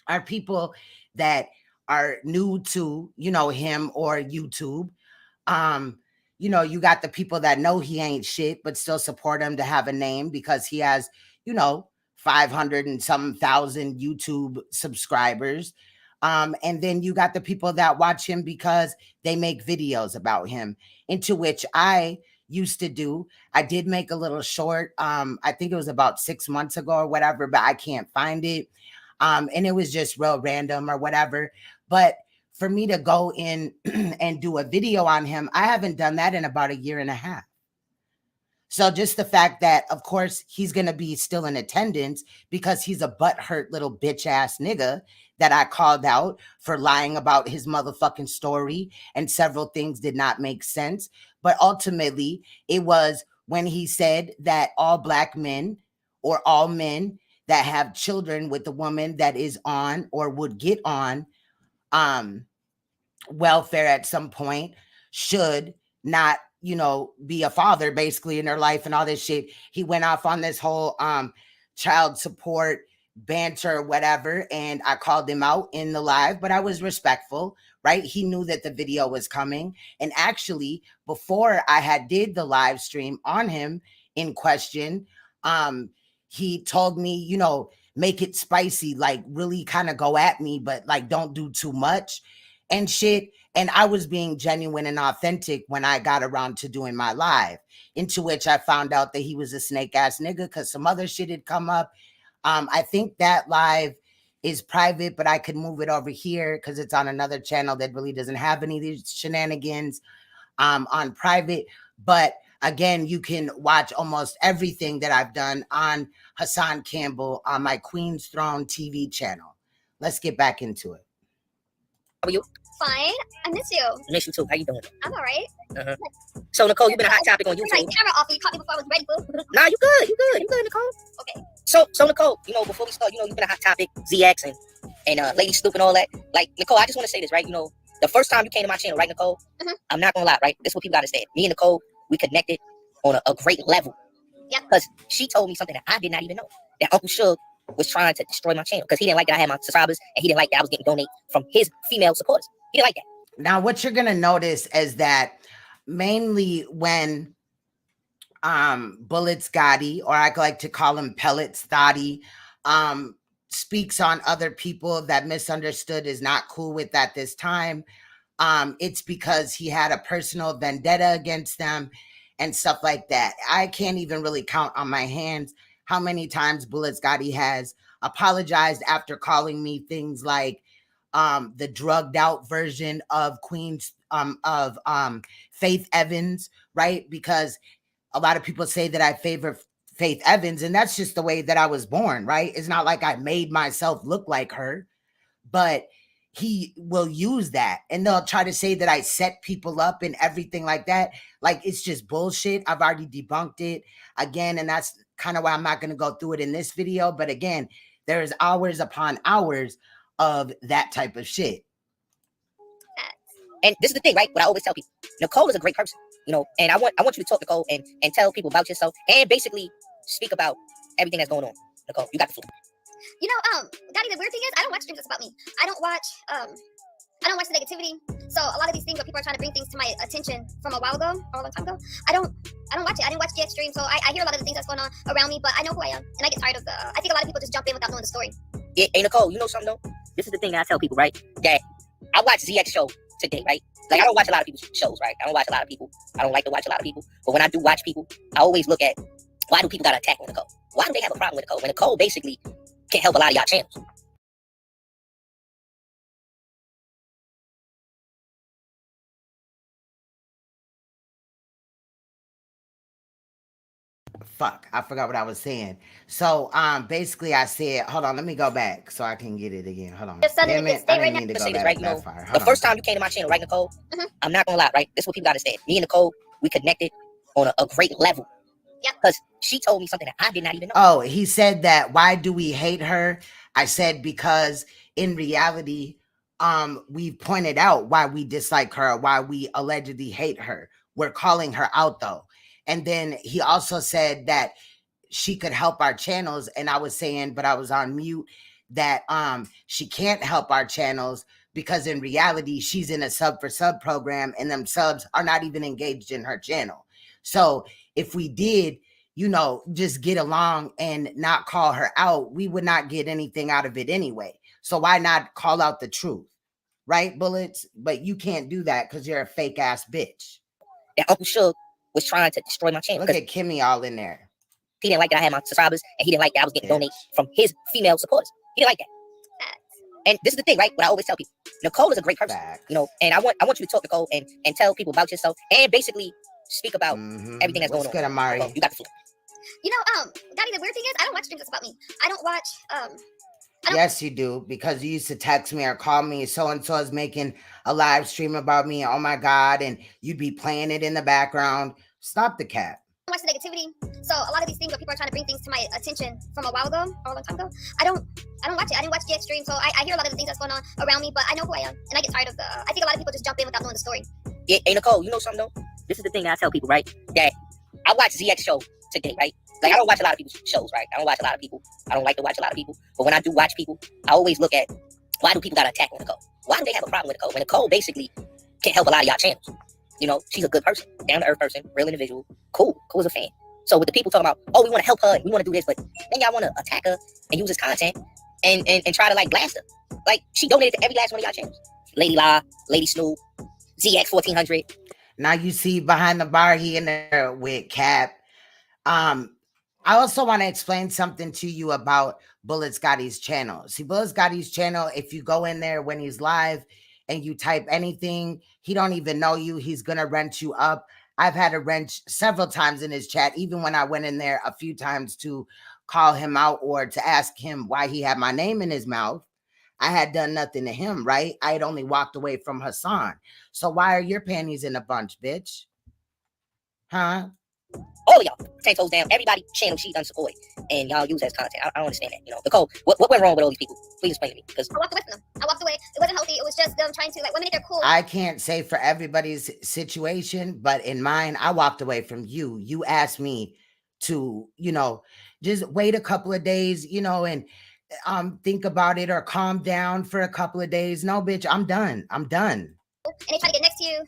are people that are new to, you know, him or YouTube. You know, you got the people that know he ain't shit, but still support him to have a name because he has, you know, 500 and some thousand YouTube subscribers. And then you got the people that watch him because they make videos about him, into which I used to do. I did make a little short. I think it was about 6 months ago or whatever, but I can't find it. And it was just real random or whatever. But for me to go in and do a video on him, I haven't done that in about 1.5 years. So just the fact that, of course, he's going to be still in attendance because he's a butthurt little bitch ass nigga that I called out for lying about his motherfucking story, and several things did not make sense. But ultimately, it was when he said that all Black men or all men that have children with a woman that is on or would get on welfare at some point should not, you know, be a father basically in their life and all this shit. He went off on this whole child support banter or whatever, and I called him out in the live, but I was respectful, right? He knew that the video was coming. And actually, before I had did the live stream on him in question, he told me, you know, make it spicy, like really kind of go at me, but like don't do too much and shit. And I was being genuine and authentic when I got around to doing my live, into which I found out that he was a snake ass nigga because some other shit had come up. I think that live is private, but I could move it over here because it's on another channel that really doesn't have any of these shenanigans on private. But again, you can watch almost everything that I've done on Hassan Campbell on my Queen's Throne TV channel. Let's get back into it. are you? Fine. I miss you. I miss you too. How you doing? I'm all right. So Nicole, you've been a hot topic on Turn my YouTube. camera off. You caught me before I was ready, boo. Nah, you good. You good, Nicole. Okay. So Nicole, you know, before we start, you know, you've been a hot topic, ZX and Lady Snoop and all that. Like, Nicole, I just want to say this, right? You know, the first time you came to my channel, right, Nicole? I'm not gonna lie, right? This is what people understand. Me and Nicole, we connected on a great level. Yeah. Because she told me something that I did not even know. That Uncle Suge was trying to destroy my channel because he didn't like that I had my subscribers and he didn't like that I was getting donate from his female supporters. He didn't like that. Now, what you're gonna notice is that mainly when BULLETZ Gotti, or I like to call him Pellets Gotti, speaks on other people that misunderstood is not cool with at this time, it's because he had a personal vendetta against them and stuff like that. I can't even really count on my hands how many times BULLETZ Gotti has apologized after calling me things like the drugged out version of Faith Evans, right? Because a lot of people say that I favor Faith Evans, and that's just the way that I was born, right? It's not like I made myself look like her, but he will use that and they'll try to say that I set people up and everything like that. Like, it's just bullshit. I've already debunked it again, and that's kind of why I'm not going to go through it in this video. But again, there's hours upon hours of that type of shit. And this is the thing, right? What I always tell people, Nicole is a great person, you know, and I want you to talk, Nicole, and tell people about yourself and basically speak about everything that's going on. Nicole, you got the floor. You know, Gotti, the weird thing is I don't watch streams that's about me. I don't watch the negativity. So a lot of these things where people are trying to bring things to my attention from a while ago or a long time ago, I don't watch it. I didn't watch GX stream, so I hear a lot of the things that's going on around me, but I know who I am, and I get tired of I think a lot of people just jump in without knowing the story. Yeah, hey, Nicole, you know something though? This is the thing that I tell people, right? That I watch ZX show today, right? Like, I don't watch a lot of people's shows, right? I don't watch a lot of people. I don't like to watch a lot of people. But when I do watch people, I always look at, why do people got to attack on Nicole? Why do they have a problem with Nicole? When Nicole basically can help a lot of y'all channels. Fuck, I forgot what I was saying. So basically I said, hold on, let me go back so I can get it again. Hold on. Damn it, I didn't mean to go back that far. The first time you came to my channel, right, Nicole? I'm not gonna lie, right? This is what people gotta understand. Me and Nicole, we connected on a great level. Yeah. Because she told me something that I did not even know. Oh, he said that, why do we hate her? I said, because in reality, we've pointed out why we dislike her, why we allegedly hate her. We're calling her out though. And then he also said that she could help our channels. And I was saying, but I was on mute, that she can't help our channels because in reality, she's in a sub for sub program and them subs are not even engaged in her channel. So if we did, you know, just get along and not call her out, we would not get anything out of it anyway. So why not call out the truth? Right, BULLETZ? But you can't do that because you're a fake ass bitch. That Uncle Suge was trying to destroy my channel. Look at Kimmy all in there. He didn't like that I had my subscribers and he didn't like that I was getting donate from his female supporters. He didn't like that. And this is the thing, right? What I always tell people, Nicole is a great person, you know, and I want you to talk, Nicole, and tell people about yourself and basically speak about everything that's going on. Good, Amari? Nicole, you got the floor. You know, Gotti, the weird thing is I don't watch streams that's about me. I don't watch Yes, you do, because you used to text me or call me, so-and-so is making a live stream about me. Oh my God. And you'd be playing it in the background. Stop the cat. I don't watch the negativity. So a lot of these things where people are trying to bring things to my attention from a while ago or a long time ago, I don't watch it. I didn't watch GX stream, so I hear a lot of the things that's going on around me, but I know who I am, and I get tired of I think a lot of people just jump in without knowing the story. Yeah, hey, Nicole, you know something though? This is the thing that I tell people, right? That I watch ZX show today, right? Like, I don't watch a lot of people's shows, right? I don't watch a lot of people. I don't like to watch a lot of people. But when I do watch people, I always look at, why do people got to attack on Nicole? Why do they have a problem with Nicole? When Nicole basically can help a lot of y'all channels. You know, she's a good person, down-to-earth person, real individual, cool as a fan. So with the people talking about, oh, we want to help her, and we want to do this, but then y'all want to attack her and use this content and try to, like, blast her. Like, she donated to every last one of y'all channels. Lady La, Lady Snoop, ZX 1400. Now you see behind the bar, he in there with Cap. I also want to explain something to you about BULLETZ Gotti's channel. See, BULLETZ Gotti's channel, if you go in there when he's live and you type anything, he don't even know you. He's going to wrench you up. I've had to wrench several times in his chat, even when I went in there a few times to call him out or to ask him why he had my name in his mouth. I had done nothing to him, right? I had only walked away from Hassan. So why are your panties in a bunch, bitch? Huh? All of y'all, 10 toes down, everybody channel she unsupported, and y'all use as content. I don't understand that. You know, Nicole, what went wrong with all these people? Please explain to me. Because I walked away from them. I walked away. It wasn't healthy. It was just them trying to, like, women think they're cool. I can't say for everybody's situation, but in mine, I walked away from you. You asked me to, you know, just wait a couple of days, you know, and think about it or calm down for a couple of days. No, bitch, I'm done. I'm done. And they try to get next to you.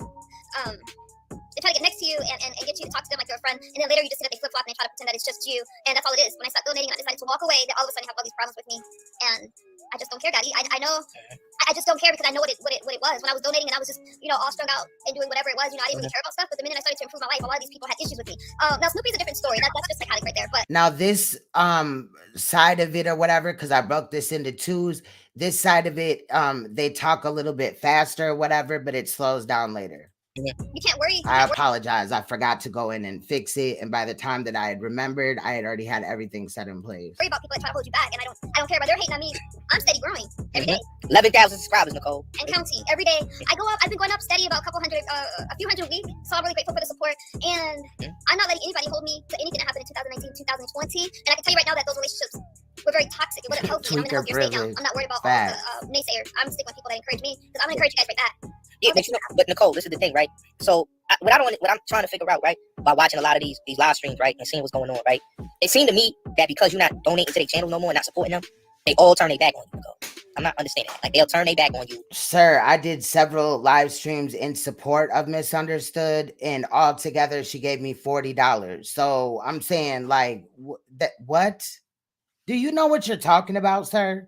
They try to get next to you and get you to talk to them like you're a friend. And then later you just see that they flip-flop and they try to pretend that it's just you. And that's all it is. When I stopped donating, I decided to walk away. They all of a sudden have all these problems with me. And I just don't care, Gotti. I know. I just don't care because I know what it was. When I was donating and I was just, you know, all strung out and doing whatever it was, you know, I didn't really care about stuff. But the minute I started to improve my life, a lot of these people had issues with me. Now Snoopy's a different story. That's just psychotic right there. But now this side of it or whatever, because I broke this into twos. This side of it, they talk a little bit faster or whatever, but it slows down later. you can't worry. I apologize. I forgot to go in and fix it. And by the time that I had remembered, I had already had everything set in place. Worry about people that try to hold you back. And I don't care about their hating on me. I'm steady growing every day. 11,000 subscribers, Nicole. And counting every day. I go up. I've been going up steady about a few hundred a week. So I'm really grateful for the support. And I'm not letting anybody hold me to anything that happened in 2019, 2020. And I can tell you right now that those relationships were very toxic. It wasn't healthy. And I'm in a healthier state now. I'm not worried about all the naysayers. I'm sticking with people that encourage me because I'm gonna encourage you guys right back. Yeah, but, you know, but Nicole, this is the thing, right? So what I'm trying to figure out, right, by watching a lot of these live streams, right, and seeing what's going on, right, it seemed to me that because you're not donating to their channel no more and not supporting them, they all turn their back on you, Nicole. I'm not understanding that. Like, they'll turn their back on you. Sir, I did several live streams in support of Misunderstood, and altogether she gave me $40. So I'm saying, like, what? Do you know what you're talking about, sir?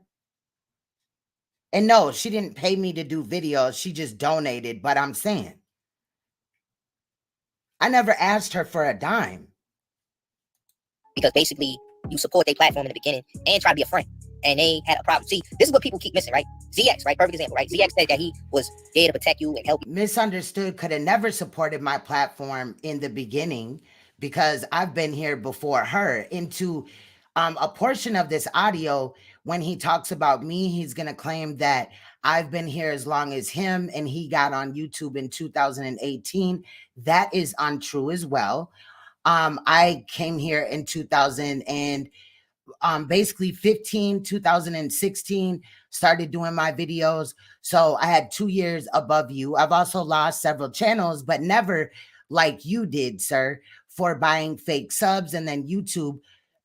And no, she didn't pay me to do videos. She just donated. But I'm saying, I never asked her for a dime. Because basically, you support their platform in the beginning and try to be a friend. And they had a problem. See, this is what people keep missing, right? ZX, right? Perfect example, right? ZX said that he was there to protect you and help you. Misunderstood could have never supported my platform in the beginning because I've been here before her. Into a portion of this audio, when he talks about me, he's going to claim that I've been here as long as him and he got on YouTube in 2018. That is untrue as well. I came here in 2000 and basically 2016, started doing my videos. So I had 2 years above you. I've also lost several channels, but never like you did, sir, for buying fake subs. And then YouTube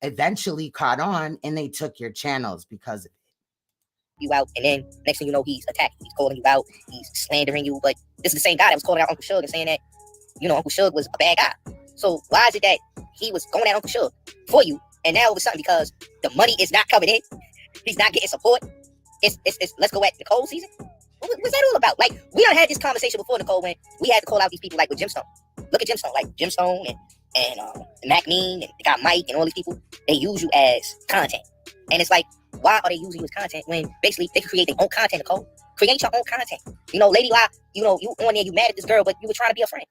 eventually caught on and they took your channels because of it. You out, and then next thing you know, he's attacking you, he's calling you out, he's slandering you. But this is the same guy that was calling out Uncle Suge and saying that, you know, Uncle Suge was a bad guy. So why is it that he was going at Uncle Suge for you, and now all of a sudden because the money is not coming in, he's not getting support? It's let's go at Nicole season. What's that all about? Like, we done had this conversation before, Nicole, when we had to call out these people like with Gemstone. Look at Gemstone, like Gemstone and Mac Mean, and they got Mike and all these people. They use you as content, and it's like, why are they using you as content when basically they can create their own content, Nicole? Create your own content. You know, Lady Lie, you know, you on there, you mad at this girl, but you were trying to be a friend.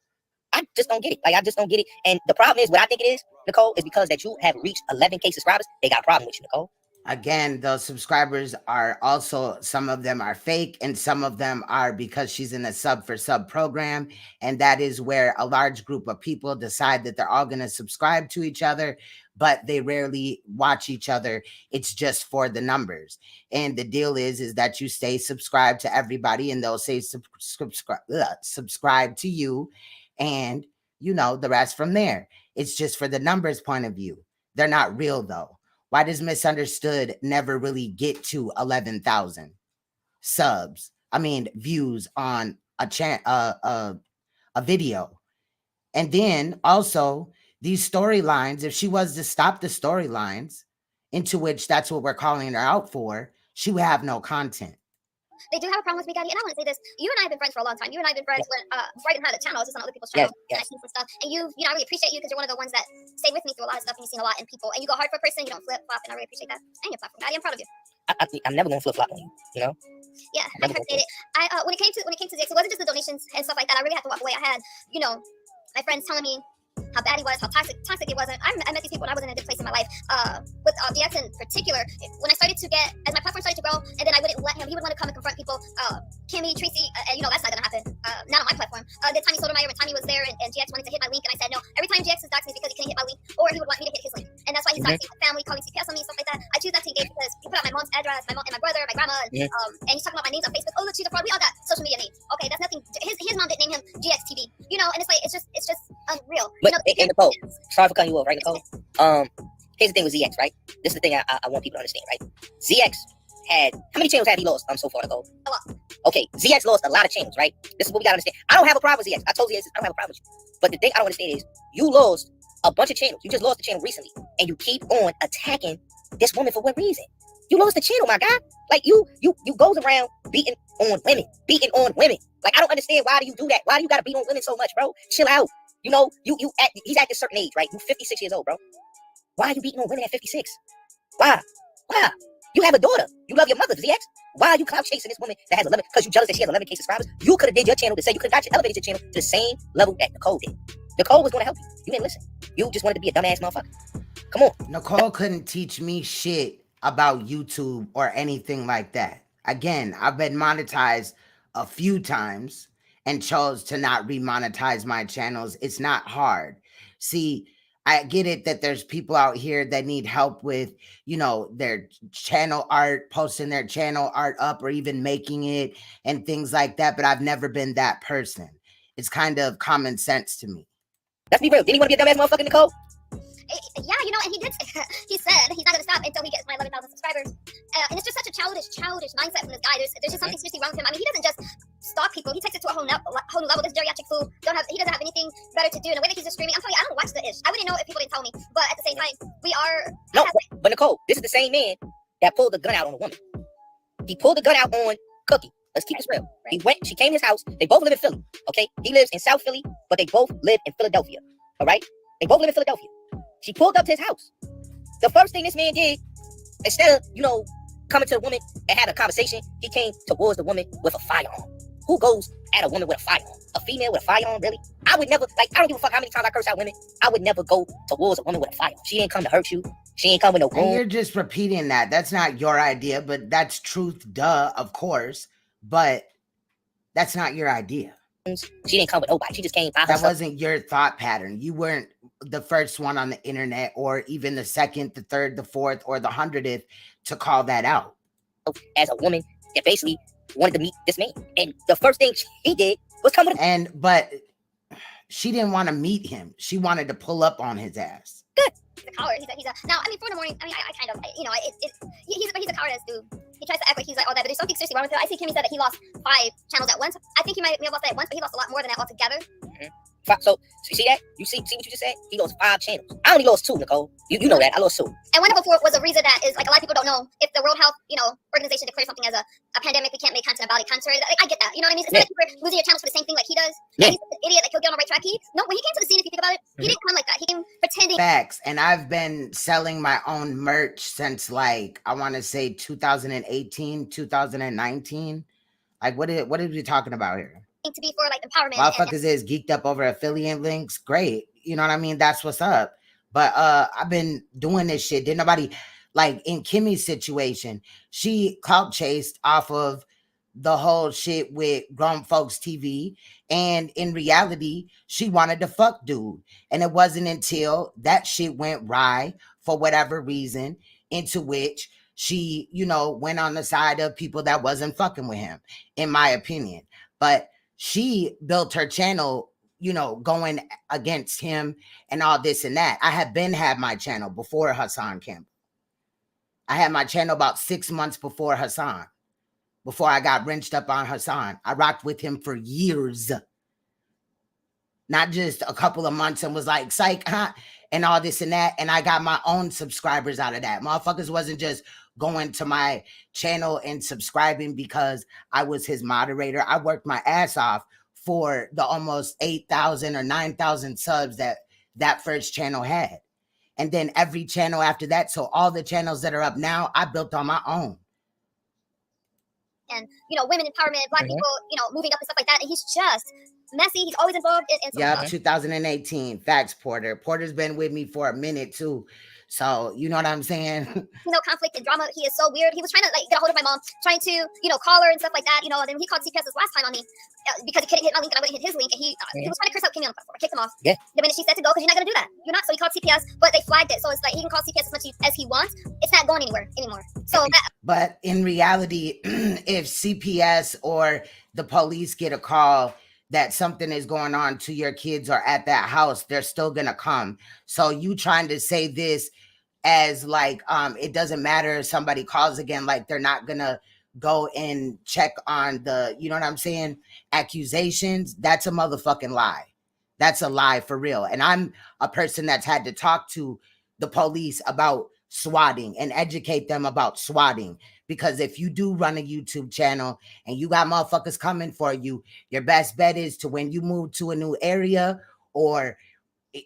I just don't get it. Like, I just don't get it. And the problem is, what I think it is, Nicole, is because that you have reached 11K subscribers, they got a problem with you, Nicole. Again, those subscribers are also, some of them are fake and some of them are because she's in a sub for sub program. And that is where a large group of people decide that they're all going to subscribe to each other, but they rarely watch each other. It's just for the numbers. And the deal is that you stay subscribed to everybody and they'll say subscribe to you. And you know, the rest from there. It's just for the numbers point of view. They're not real though. Why does Misunderstood never really get to 11,000 subs? I mean, views on a video. And then also these storylines, if she was to stop the storylines, into which that's what we're calling her out for, she would have no content. They do have a problem with me, Gotti, and I want to say this. You and I have been friends for a long time. You and I have been friends when, before I didn't have the channel, I was just on other people's channels, and I seen some stuff. And you know, I really appreciate you because you're one of the ones that stay with me through a lot of stuff, and you've seen a lot in people. And you go hard for a person, you don't flip-flop, and I really appreciate that. And your platform, Gotti, I'm proud of you. I'm never gonna flip-flop on you, you know? Yeah, I appreciate it. When it came to Zix, it wasn't just the donations and stuff like that. I really had to walk away. I had, you know, my friends telling me how bad he was, how toxic it was. And I met these people when I was in a good place in my life. With DX in particular, when I started to get, as my platform started to grow, and then I wouldn't let him, he would want to come and confront people. Kimmy, Tracy, and you know that's not gonna happen. Not on my platform. The Tommy Sotomayor, when Tommy was there and GX wanted to hit my link, and I said no. Every time GX is doxing me because he couldn't hit my link, or he would want me to hit his link, and that's why he's doxing my family, calling CPS on me, stuff like that. I choose not to engage because he put out my mom's address, my mom and my brother, my grandma, and he's talking about my names on Facebook. Oh look, she's a fraud. We all got social media names. Okay, that's nothing. His mom didn't name him GXTV. You know, and it's like it's just unreal. But you know, Nicole, sorry for cutting you off, right, Nicole? Here's the thing with ZX, right? This is the thing I want people to understand, right? ZX had, how many channels had he lost so far, Nicole? A lot. Okay, ZX lost a lot of channels, right? This is what we gotta understand. I don't have a problem with ZX. I told ZX I don't have a problem with you. But the thing I don't understand is you lost a bunch of channels. You just lost the channel recently, and you keep on attacking this woman for what reason? You lost the channel, my guy. Like you goes around beating on women. Like I don't understand, why do you do that? Why do you gotta beat on women so much, bro? Chill out. You know, he's at this certain age, right? You 56 years old, bro. Why are you beating on women at 56? Why? You have a daughter. You love your mother, ZX. Why are you clout chasing this woman that has 11? Because you jealous that she has 11K subscribers? You could have did your channel to say you could have elevated your channel to the same level that Nicole did. Nicole was going to help you. You didn't listen. You just wanted to be a dumbass motherfucker. Come on. Nicole couldn't teach me shit about YouTube or anything like that. Again, I've been monetized a few times and chose to not remonetize my channels. It's not hard. See, I get it that there's people out here that need help with, you know, their channel art, posting their channel art up or even making it and things like that. But I've never been that person. It's kind of common sense to me. Let's be real. Didn't he want to be a dumbass motherfucker, Nicole? Yeah, you know, and he did. He said he's not going to stop until he gets my 11,000 subscribers. And it's just such a childish mindset from this guy. There's just something seriously wrong with him. I mean, he doesn't just stalk people. He takes it to a whole new level. This geriatric fool he doesn't have anything better to do. And the way that he's just streaming, I'm telling you, I don't watch the ish. I wouldn't know if people didn't tell me. But at the same time, we are. No, but Nicole, this is the same man that pulled the gun out on a woman. He pulled the gun out on Cookie. Let's keep this real. Right. She came to his house. They both live in Philly. Okay, he lives in South Philly, but they both live in Philadelphia. All right, they both live in Philadelphia. She pulled up to his house. The first thing this man did, instead of, you know, coming to the woman and having a conversation, he came towards the woman with a firearm. Who goes at a woman with a firearm? A female with a firearm, really? I would never, like, I don't give a fuck how many times I curse out women. I would never go towards a woman with a firearm. She ain't come to hurt you. She ain't come with no wound. And you're just repeating that. That's not your idea, but that's truth, duh, of course. But that's not your idea. She didn't come with nobody. She just came by herself. That wasn't your thought pattern. You weren't the first one on the internet, or even the second, the third, the fourth, or the 100th to call that out. As a woman that basically wanted to meet this man, and the first thing he did was come with him. But she didn't want to meet him. She wanted to pull up on his ass. Good. He's a coward. He's a now. I mean, 4 in the morning. I mean, I kind of, you know, he's a coward ass dude. He tries to act like he's like all that, but there's something seriously wrong with him. I see Kimmy said that he lost 5 channels at once. I think he might have lost that at once, but he lost a lot more than that altogether. So you see that? You see what you just said? He lost 5 channels. I only lost 2, Nicole. You know that. I lost 2. And one of them was a reason that is like a lot of people don't know if the World Health, you know, organization declares something as a pandemic, we can't make content about it. Cancer. I get that. You know what I mean? It's not like you're losing your channels for the same thing like he does. Yeah. He's an idiot. Like he'll get on the right track. When he came to the scene, if you think about it, he didn't come like that. He came pretending. Facts. And I've been selling my own merch since like I want to say 2018, 2019. Like what are we talking about here? To be for like empowerment. Motherfuckers is geeked up over affiliate links. Great. You know what I mean? That's what's up. But I've been doing this shit. Did nobody, like in Kimmy's situation, she clout chased off of the whole shit with Grown Folks TV. And in reality, she wanted to fuck dude. And it wasn't until that shit went awry for whatever reason, into which she, you know, went on the side of people that wasn't fucking with him, in my opinion. But she built her channel, you know, going against him and all this and that. I had my channel before Hassan Campbell. I had my channel about 6 months before Hassan, before I got wrenched up on Hassan. I rocked with him for years, not just a couple of months, and was like, psych, huh? And all this and that. And I got my own subscribers out of that. Motherfuckers wasn't just going to my channel and subscribing because I was his moderator. I worked my ass off for the almost 8,000 or 9,000 subs that first channel had. And then every channel after that. So all the channels that are up now, I built on my own. And, you know, women empowerment, Black people, you know, moving up and stuff like that. And he's just messy. He's always involved in yeah, 2018. Facts, Porter. Porter's been with me for a minute too. So you know what I'm saying? Conflict and drama. He is so weird. He was trying to like get a hold of my mom, trying to, call her and stuff like that. And then he called CPS this last time on me because he couldn't hit my link and I wouldn't hit his link. And he was trying to curse out Kimmy on the platform. I kicked him off. Yeah. The minute she said to go, because you're not gonna do that. You're not. So he called CPS, but they flagged it. So it's like he can call CPS as much as he wants. It's not going anywhere anymore. So but in reality, if CPS or the police get a call that something is going on to your kids or at that house, they're still gonna come. So you trying to say this as like it doesn't matter if somebody calls again, like they're not gonna go and check on the, you know what I'm saying, accusations. That's a motherfucking lie. That's a lie for real. And I'm a person that's had to talk to the police about swatting and educate them about swatting, because if you do run a YouTube channel and you got motherfuckers coming for you, your best bet is to, when you move to a new area or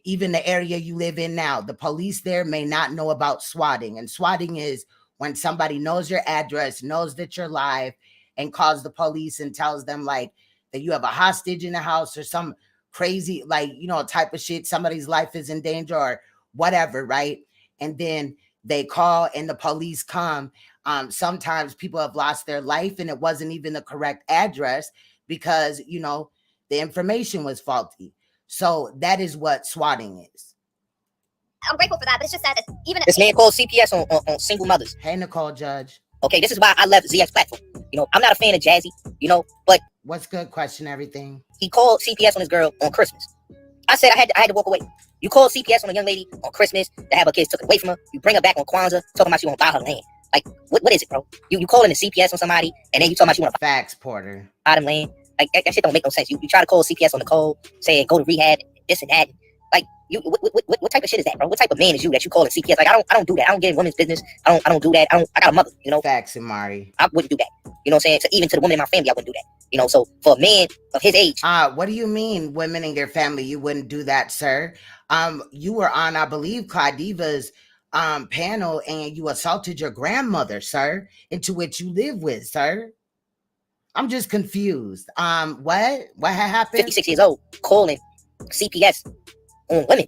even the area you live in now, the police there may not know about swatting. And swatting is when somebody knows your address, knows that you're live, and calls the police and tells them like that you have a hostage in the house or some crazy, like, type of shit. Somebody's life is in danger or whatever, right? And then they call and the police come. Sometimes people have lost their life and it wasn't even the correct address because, the information was faulty. So that is what swatting is. I'm grateful for that, but it's just that even this man called CPS on single mothers. Hey, Nicole Judge. Okay, this is why I left ZX platform. I'm not a fan of Jazzy, but what's good? Question everything. He called CPS on his girl on Christmas. I said I had to walk away. You call CPS on a young lady on Christmas to have her kids took away from her. You bring her back on Kwanzaa, talking about you want to buy her land. Like, what is it, bro? You calling the CPS on somebody and then you talking about you want to buy facts, Porter. Buy them land. Like that shit don't make no sense. You try to call CPS on Nicole, saying go to rehab, this and that. Like what type of shit is that, bro? What type of man is you that you calling CPS? Like I don't do that. I don't get in women's business. I don't do that. I got a mother, Facts, and Mari. I wouldn't do that. You know what I'm saying? So even to the women in my family, I wouldn't do that. So for a man of his age. What do you mean women in your family? You wouldn't do that, sir? You were on, I believe, Claudiva's panel and you assaulted your grandmother, sir, into which you live with, sir. I'm just confused. What happened? 56 years old, calling CPS on women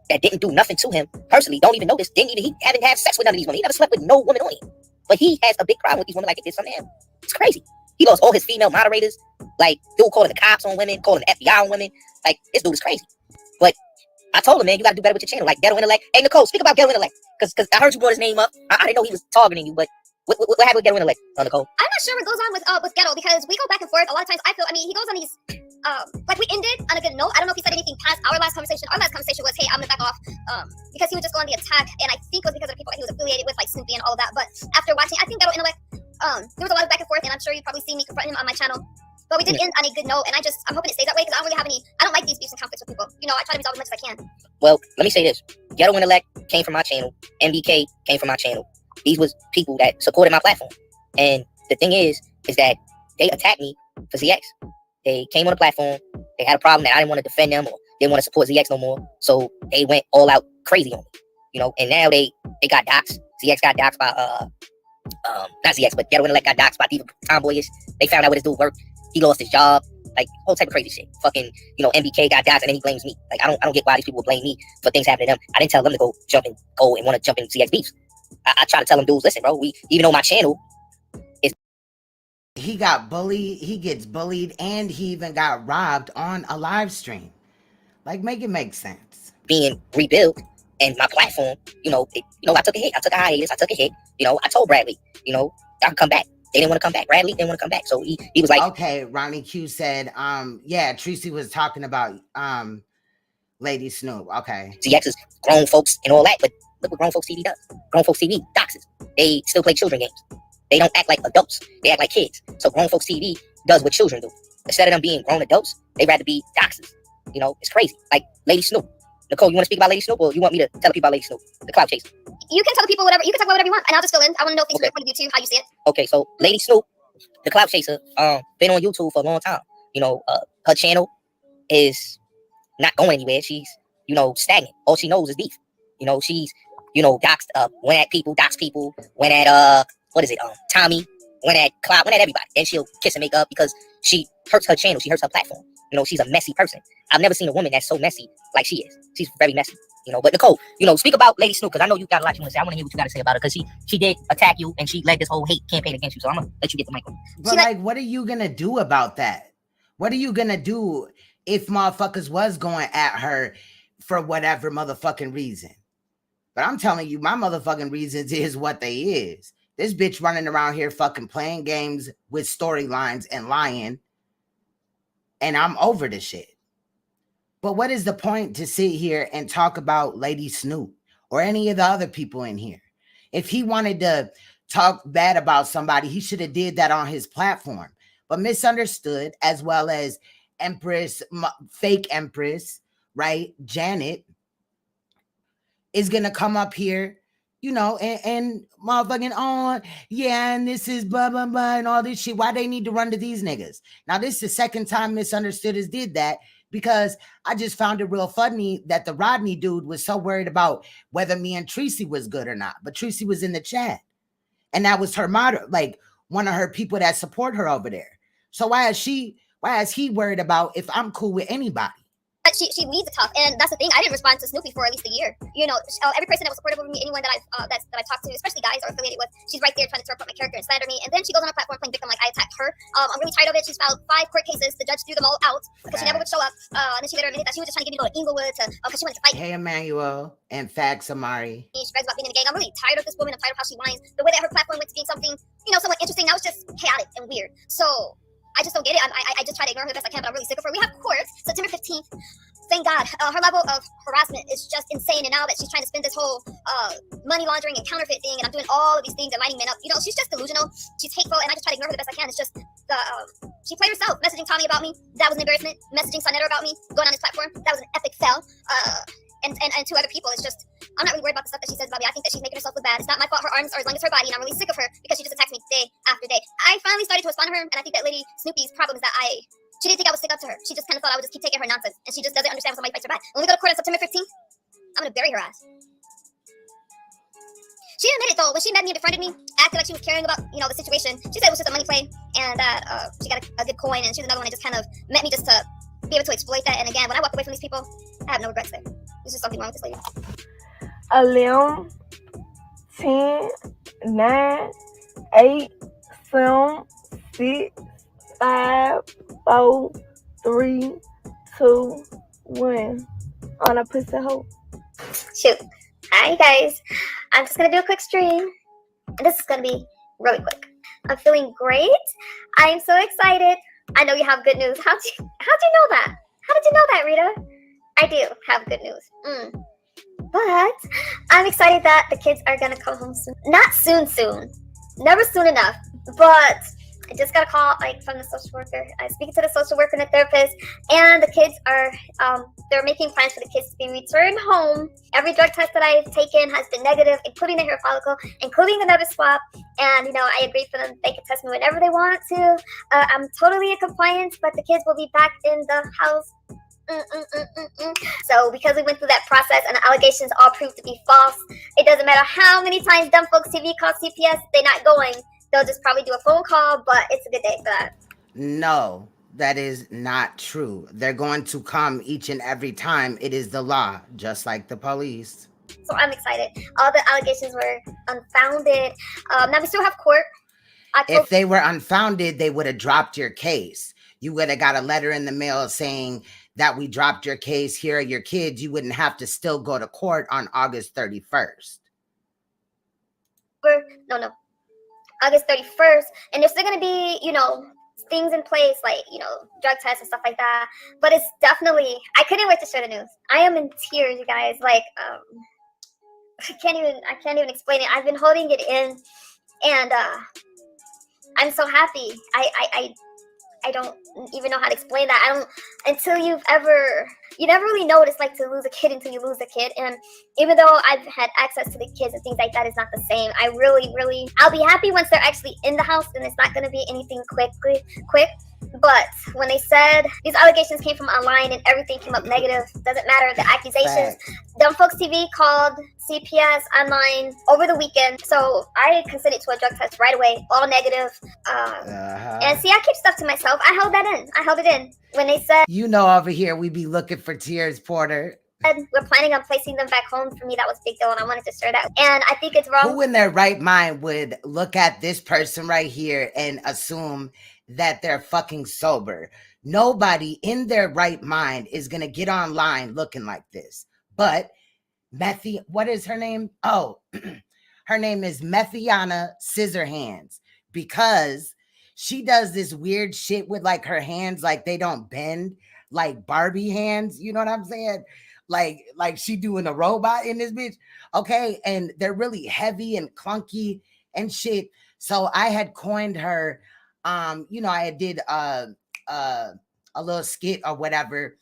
that didn't do nothing to him personally, don't even know this, he haven't had sex with none of these women. He never slept with no woman on him. But he has a big problem with these women like it did something to him. It's crazy. He lost all his female moderators. Like, dude calling the cops on women, calling the FBI on women. Like, this dude is crazy. But I told him, man, you gotta do better with your channel. Like, ghetto intellect. Hey, Nicole, speak about ghetto intellect. Because I heard you brought his name up. I didn't know he was targeting you, but what happened with ghetto intellect, Nicole? I'm not sure what goes on with ghetto because we go back and forth. A lot of times he goes on these like we ended on a good note. I don't know if he said anything past our last conversation. Our last conversation was, hey, I'm gonna back off because he would just go on the attack, and I think it was because of the people that he was affiliated with, like Snoopy and all of that. But after watching, I think ghetto intellect, there was a lot of back and forth, and I'm sure you've probably seen me confront him on my channel. But we did end on a good note, and I'm hoping it stays that way because I don't really have any. I don't like these beefs and conflicts with people. I try to resolve as much as I can. Well, let me say this: ghetto intellect came from my channel. MBK came from my channel. These was people that supported my platform. And the thing is that they attacked me for ZX. They came on the platform. They had a problem that I didn't want to defend them or didn't want to support ZX no more. So they went all out crazy on me, and now they got doxxed. ZX got doxxed by not ZX, but Ghetto Intellect got doxxed by Diva Tomboyish. They found out what this dude worked. He lost his job. Like, whole type of crazy shit. Fucking, MBK got doxxed and then he blames me. Like, I don't get why these people would blame me for things happening to them. I didn't tell them to go and want to jump in ZX beefs. I try to tell them dudes, listen, bro, even though my channel is. He got bullied, he gets bullied, and he even got robbed on a live stream. Like, make it make sense. Being rebuilt and my platform, I took a hit. I took a hiatus. I took a hit. I told Bradley, I could come back. They didn't want to come back. Bradley didn't want to come back. So he was like, okay, Ronnie Q said, yeah, Tracy was talking about Lady Snoop. Okay. ZX is grown folks and all that, but look what Grown Folks TV does. Grown Folks TV doxes. They still play children games. They don't act like adults. They act like kids. So Grown Folks TV does what children do. Instead of them being grown adults, they'd rather be doxes. It's crazy. Like Lady Snoop. Nicole, you want to speak about Lady Snoop, or you want me to tell people about Lady Snoop, the clout chaser? You can tell the people whatever. You can talk about whatever you want, and I'll just fill in. I want to know things from your point of view too, how you see it. Okay, so Lady Snoop, the clout chaser, been on YouTube for a long time. Her channel is not going anywhere. She's, stagnant. All she knows is beef. She's, doxed, went at people, doxed people, went at Tommy, went at CLOUT, went at everybody. And she'll kiss and make up because she hurts her channel. She hurts her platform. You know, she's a messy person. I've never seen a woman that's so messy like she is. She's very messy. You know, but Nicole, you know, speak about Lady Snoop, because I know you got a lot you want to say. I want to hear what you got to say about her, because she did attack you and she led this whole hate campaign against you. So I'm gonna let you get the mic on. But like, what are you gonna do about that? What are you gonna do if motherfuckers was going at her for whatever motherfucking reason? But I'm telling you, my motherfucking reasons is what they is. This bitch running around here fucking playing games with storylines and lying. And I'm over this shit. But what is the point to sit here and talk about Lady Snoop or any of the other people in here? If he wanted to talk bad about somebody, he should have did that on his platform. But Misunderstood, as well as Empress, fake Empress, right? Janet is going to come up here, you know, and motherfucking on, yeah, and this is blah, blah, blah, and all this shit. Why they need to run to these niggas? Now, this is the second time Misunderstood has did that, because I just found it real funny that the Rodney dude was so worried about whether me and Tracy was good or not. But Tracy was in the chat. And that was her motto, like one of her people that support her over there. So why is he worried about if I'm cool with anybody? But she leads it tough, and that's the thing. I didn't respond to Snoopy for at least a year. You know, every person that was supportive of me, anyone that I've talked to, especially guys or affiliated with, she's right there trying to throw up my character and slander me. And then she goes on her platform playing victim like I attacked her. I'm really tired of it. She's filed 5 court cases. The judge threw them all out because she never would show up. And then she later admitted that she was just trying to get me to go to Inglewood because she wanted to fight. Hey, Emmanuel and Fax Amari. She brags about being in the gang. I'm really tired of this woman. I'm tired of how she whines. The way that her platform went to being something, you know, somewhat interesting. Now it's just chaotic and weird. So I just don't get it. I just try to ignore her the best I can, but I'm really sick of her. We have court September 15th. Thank God. Her level of harassment is just insane. And now that she's trying to spin this whole money laundering and counterfeit thing, and I'm doing all of these things and lining men up, you know, she's just delusional. She's hateful, and I just try to ignore her the best I can. It's just she played herself. Messaging Tommy about me, that was an embarrassment. Messaging Sonetta about me, going on his platform, that was an epic fail. And 2 other people, it's just, I'm not really worried about the stuff that she says about me. I think that she's making herself look bad. It's not my fault her arms are as long as her body, and I'm really sick of her because she just attacks me day after day. I finally started to respond to her, and I think that Lady Snoopy's problem is that she didn't think I would stick up to her. She just kind of thought I would just keep taking her nonsense, and she just doesn't understand when somebody fights her back. When we go to court on September 15th, I'm gonna bury her ass. She admitted though, when she met me and befriended me, acted like she was caring about, you know, the situation. She said it was just a money play, and that she got a good coin, and she was another one that just kind of met me just to be able to exploit that. And again, when I walk away from these people, I have no regrets there. There's just something wrong with this lady. 11, 10, 9, 8, 7, 6, 5, 4, 3, 2, 1. On a pussy hole. Shoot. Hi guys. I'm just gonna do a quick stream. And this is gonna be really quick. I'm feeling great. I am so excited. I know you have good news. How'd you know that? How did you know that, Rita? I do have good news. But I'm excited that the kids are gonna come home soon. Not soon. Never soon enough. But I just got a call from the social worker. I'm speaking to the social worker and the therapist, and the kids are they're making plans for the kids to be returned home. Every drug test that I've taken has been negative, including the hair follicle, including another swab. And you know, I agreed for them. They can test me whenever they want to. I'm totally in compliance, but the kids will be back in the house. So because we went through that process and the allegations all proved to be false, it doesn't matter how many times dumb folks TV calls CPS, they're not going. They'll just probably do a phone call, but it's a good day for that. No, that is not true. They're going to come each and every time. It is the law, just like the police. So I'm excited. All the allegations were unfounded. Now we still have court. If they were unfounded, they would have dropped your case. You would have got a letter in the mail saying that we dropped your case. Here are your kids. You wouldn't have to still go to court on August 31st. No. August 31st, and there's still going to be, you know, things in place like, you know, drug tests and stuff like that. But it's definitely, I couldn't wait to share the news. I am in tears, you guys. Like, I can't even explain it. I've been holding it in, and I'm so happy. I don't even know how to explain that. You never really know what it's like to lose a kid until you lose a kid. And even though I've had access to the kids and things like that, it's not the same. I'll be happy once they're actually in the house and it's not going to be anything quick. But when they said these allegations came from online and everything came up negative, doesn't matter the accusations. Dumb Folks TV called CPS online over the weekend, so I consented to a drug test right away, all negative. And see, I keep stuff to myself. I held that in. I held it in when they said, you know, over here we be looking for tears, Porter. We're planning on placing them back home. For me, that was a big deal, and I wanted to share that. And I think it's wrong. Who in their right mind would look at this person right here and assume that they're fucking sober? Nobody in their right mind is gonna get online looking like this. But what is her name? Oh, her name is Methiana Scissor Hands, because she does this weird shit with like her hands, like they don't bend, like Barbie hands. You know what I'm saying? Like she doing a robot in this bitch. Okay. And they're really heavy and clunky and shit. So I had coined her, you know, I did a little skit or whatever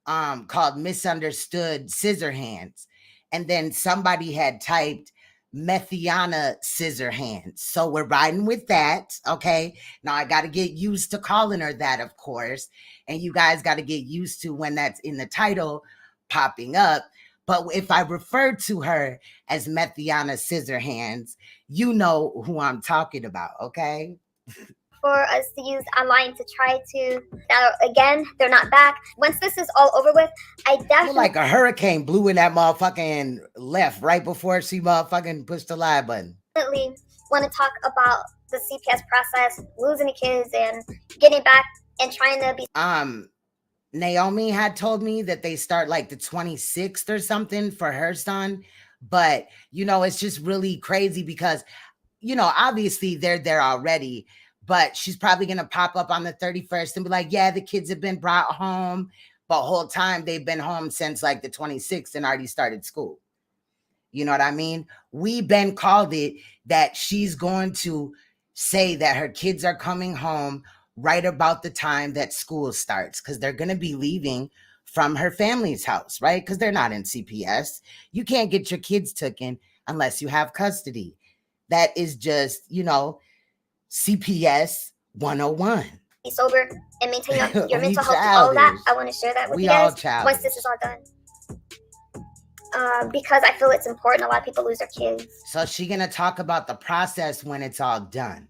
called Misunderstood Scissor Hands. And then somebody had typed Methiana Scissor Hands. So we're riding with that. Okay. Now I got to get used to calling her that, of course. And you guys got to get used to when that's in the title popping up. But if I refer to her as Methiana Scissor Hands, you know who I'm talking about, okay? For us to use online to try to, now again, they're not back. Once this is all over with, I definitely... Like a hurricane blew in that motherfucking left right before she motherfucking pushed the live button. Definitely want to talk about the CPS process, losing the kids and getting back and trying to be... Naomi had told me that they start like the 26th or something for her son. But, you know, it's just really crazy because, you know, obviously they're there already, but she's probably going to pop up on the 31st and be like, yeah, the kids have been brought home. But whole time they've been home since like the 26th and already started school. You know what I mean? We been called it that she's going to say that her kids are coming home right about the time that school starts, because they're going to be leaving from her family's house, right? Because they're not in CPS. You can't get your kids taken unless you have custody. That is just, you know, CPS 101. Be sober and maintain your mental health and all of that. I want to share that with you guys once this is all done. Because I feel it's important. A lot of people lose their kids. So she's going to talk about the process when it's all done.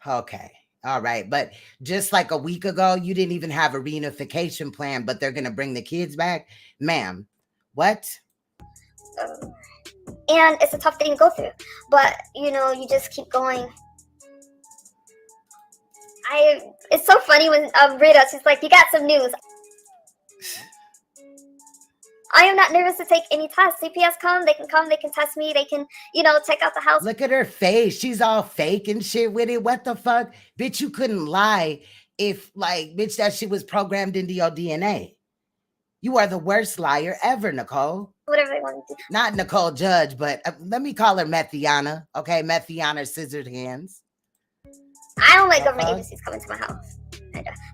Okay. All right. But just like a week ago, you didn't even have a reunification plan, but they're going to bring the kids back. Ma'am, what? And it's a tough thing to go through, but you know, you just keep going. It's so funny when Rita, she's like, you got some news. I am not nervous to take any tests. CPS come, they can test me, they can, you know, check out the house. Look at her face. She's all fake and shit with it. What the fuck? Bitch, you couldn't lie if, like, bitch, that shit was programmed into your DNA. You are the worst liar ever, Nicole. Whatever they want to do. Not Nicole Judge, but let me call her Methiana. Okay, Methiana Scissor Hands. I don't like government agencies coming to my house.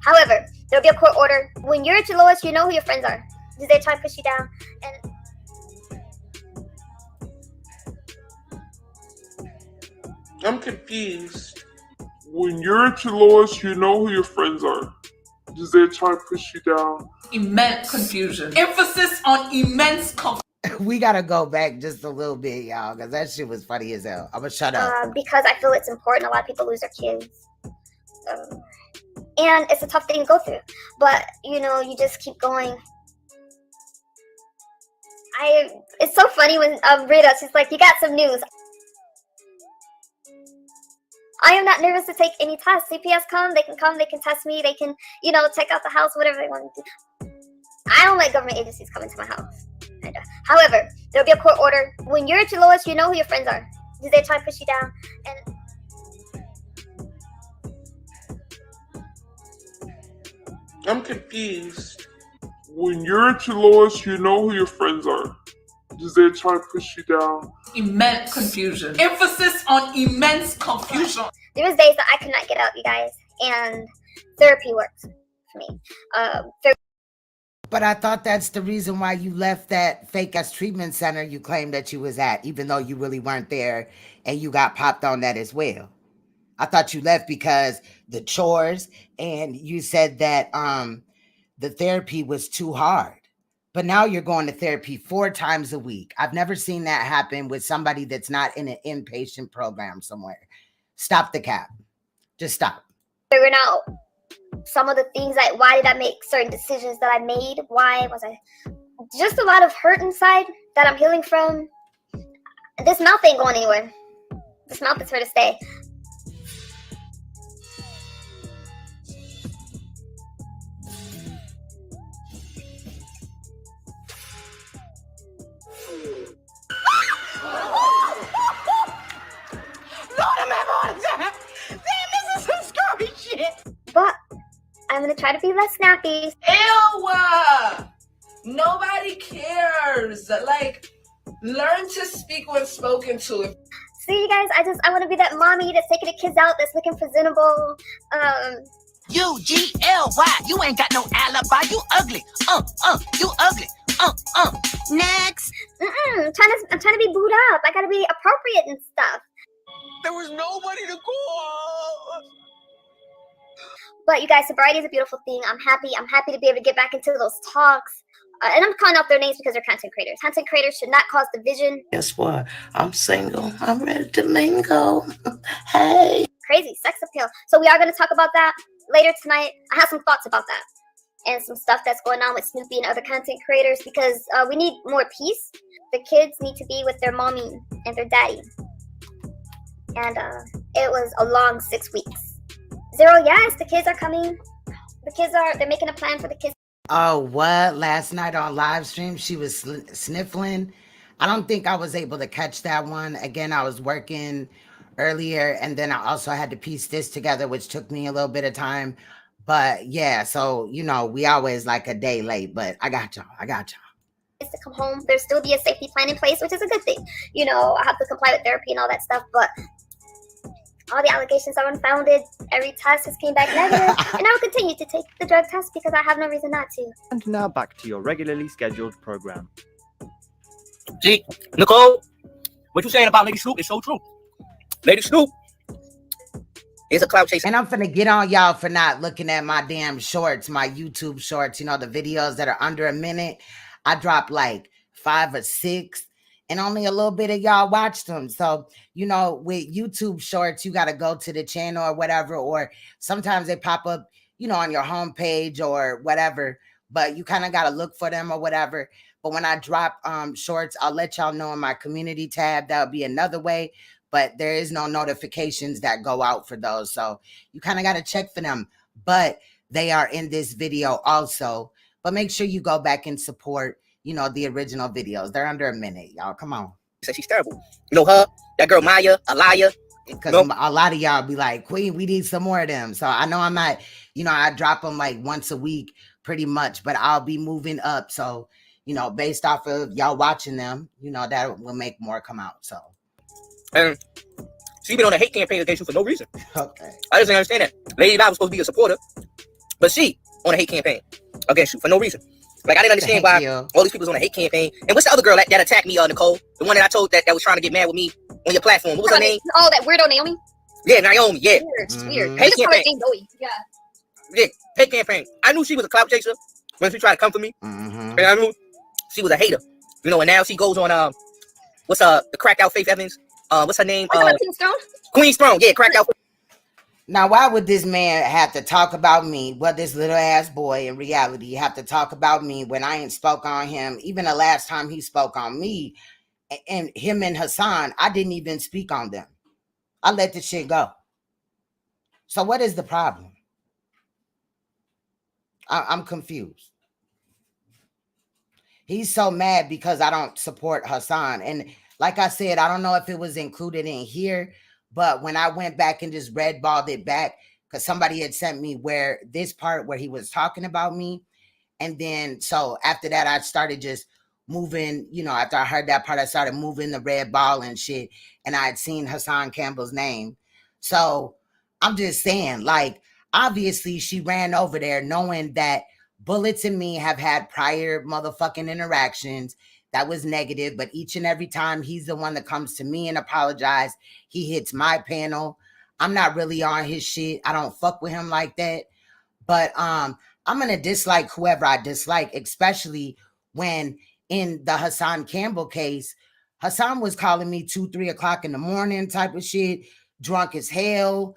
However, there'll be a court order. When you're at your lowest, you know who your friends are. Do they try to push you down? And I'm confused. When you're at your lowest, you know who your friends are. Does they try to push you down? Immense confusion. Emphasis on immense confusion. We gotta go back just a little bit, y'all, because that shit was funny as hell. I'm gonna shut up. Because I feel it's important. A lot of people lose their kids. And it's a tough thing to go through. But, you know, you just keep going. It's so funny when Rita, she's like, you got some news. I am not nervous to take any tests. CPS come, they can test me, they can, you know, check out the house, whatever they want to do. I don't like government agencies coming to my house. However, there'll be a court order. When you're at your lowest, you know who your friends are. Do they try to push you down? And I'm confused. When you're at your lowest, you know who your friends are. Does they try to push you down? Immense confusion. Emphasis on immense confusion. There was days that I could not get out, you guys, and therapy works for me. But I thought that's the reason why you left that fake ass treatment center you claimed that you was at, even though you really weren't there, and you got popped on that as well. I thought you left because the chores, and you said that the therapy was too hard. But now you're going to therapy 4 times a week. I've never seen that happen with somebody that's not in an inpatient program somewhere. Stop the cap. Just stop. Figuring out some of the things, like why did I make certain decisions that I made? Why was I just a lot of hurt inside that I'm healing from? This mouth ain't going anywhere. This mouth is here to stay. But I'm gonna try to be less snappy. Ew! Nobody cares. Like, learn to speak when spoken to. See, you guys, I want to be that mommy that's taking the kids out, that's looking presentable. U-G-L-Y, you ain't got no alibi, you ugly. You ugly. Next. I'm trying to be booed up. I gotta be appropriate and stuff. There was nobody to call. But you guys, sobriety is a beautiful thing. I'm happy to be able to get back into those talks. And I'm calling out their names because they're content creators. Content creators should not cause division. Guess what? I'm single. I'm ready to mingle. Hey. Crazy sex appeal. So we are going to talk about that later tonight. I have some thoughts about that. And some stuff that's going on with Snoopy and other content creators because we need more peace. The kids need to be with their mommy and their daddy. And it was a long 6 weeks. Zero, yes, the kids are coming. They're making a plan for the kids. Oh, what? Last night on live stream, she was sniffling. I don't think I was able to catch that one. Again, I was working earlier, and then I also had to piece this together, which took me a little bit of time. But yeah, so, you know, we always like a day late, but I got y'all. To come home, there'll still be a safety plan in place, which is a good thing. You know, I have to comply with therapy and all that stuff, but all the allegations are unfounded. Every test has came back negative, and I will continue to take the drug test because I have no reason not to. And now back to your regularly scheduled program. See, Nicole, what you saying about Lady Snoop is so true. Lady Snoop is a clout chaser. And I'm finna get on y'all for not looking at my damn shorts, my YouTube shorts, you know, the videos that are under a minute. I dropped like 5 or 6. And only a little bit of y'all watched them. So, you know, with YouTube shorts, you got to go to the channel or whatever, or sometimes they pop up, you know, on your homepage or whatever, but you kind of got to look for them or whatever. But when I drop shorts, I'll let y'all know in my community tab. That'll be another way, but there is no notifications that go out for those. So you kind of got to check for them, but they are in this video also. But make sure you go back and support, you know, the original videos. They're under a minute, y'all. Come on. Said she's terrible. You know her, that girl Maya, a liar. Because a lot of y'all be like, Queen, we need some more of them. So I know I'm not, you know, I drop them like once a week pretty much, but I'll be moving up. So, you know, based off of y'all watching them, you know, that will make more come out. So. And she been on a hate campaign against you for no reason. Okay. I just didn't understand that. Lady Di was supposed to be a supporter, but she on a hate campaign against you for no reason. Like, I didn't understand why all these people was on a hate campaign. And what's the other girl that attacked me, Nicole? The one that I told that was trying to get mad with me on your platform. What was her name? Oh, that weirdo Naomi? Yeah, Naomi, yeah. Weird. Hate campaign. Yeah. Yeah, hate campaign. I knew she was a clout chaser when she tried to come for me. And I knew she was a hater. You know, and now she goes on, what's the cracked out Faith Evans? What's her name? Queen Strong? Queen Strong, yeah, cracked out. Now, why would this man have to talk about me? Well, this little ass boy in reality have to talk about me when I ain't spoke on him. Even the last time he spoke on me and him and Hassan, I didn't even speak on them. I let the shit go. So what is the problem? I'm confused. He's so mad because I don't support Hassan. And like I said, I don't know if it was included in here, but when I went back and just redballed it back, because somebody had sent me where this part where he was talking about me. And then, so after that, I started just moving, you know, after I heard that part, I started moving the red ball and shit. And I had seen Hassan Campbell's name. So I'm just saying, like, obviously she ran over there knowing that Bullets and me have had prior motherfucking interactions that was negative, but each and every time he's the one that comes to me and apologize, he hits my panel. I'm not really on his shit. I don't fuck with him like that. But I'm gonna dislike whoever I dislike, especially when in the Hassan Campbell case, Hassan was calling me 2, 3 o'clock in the morning type of shit, drunk as hell,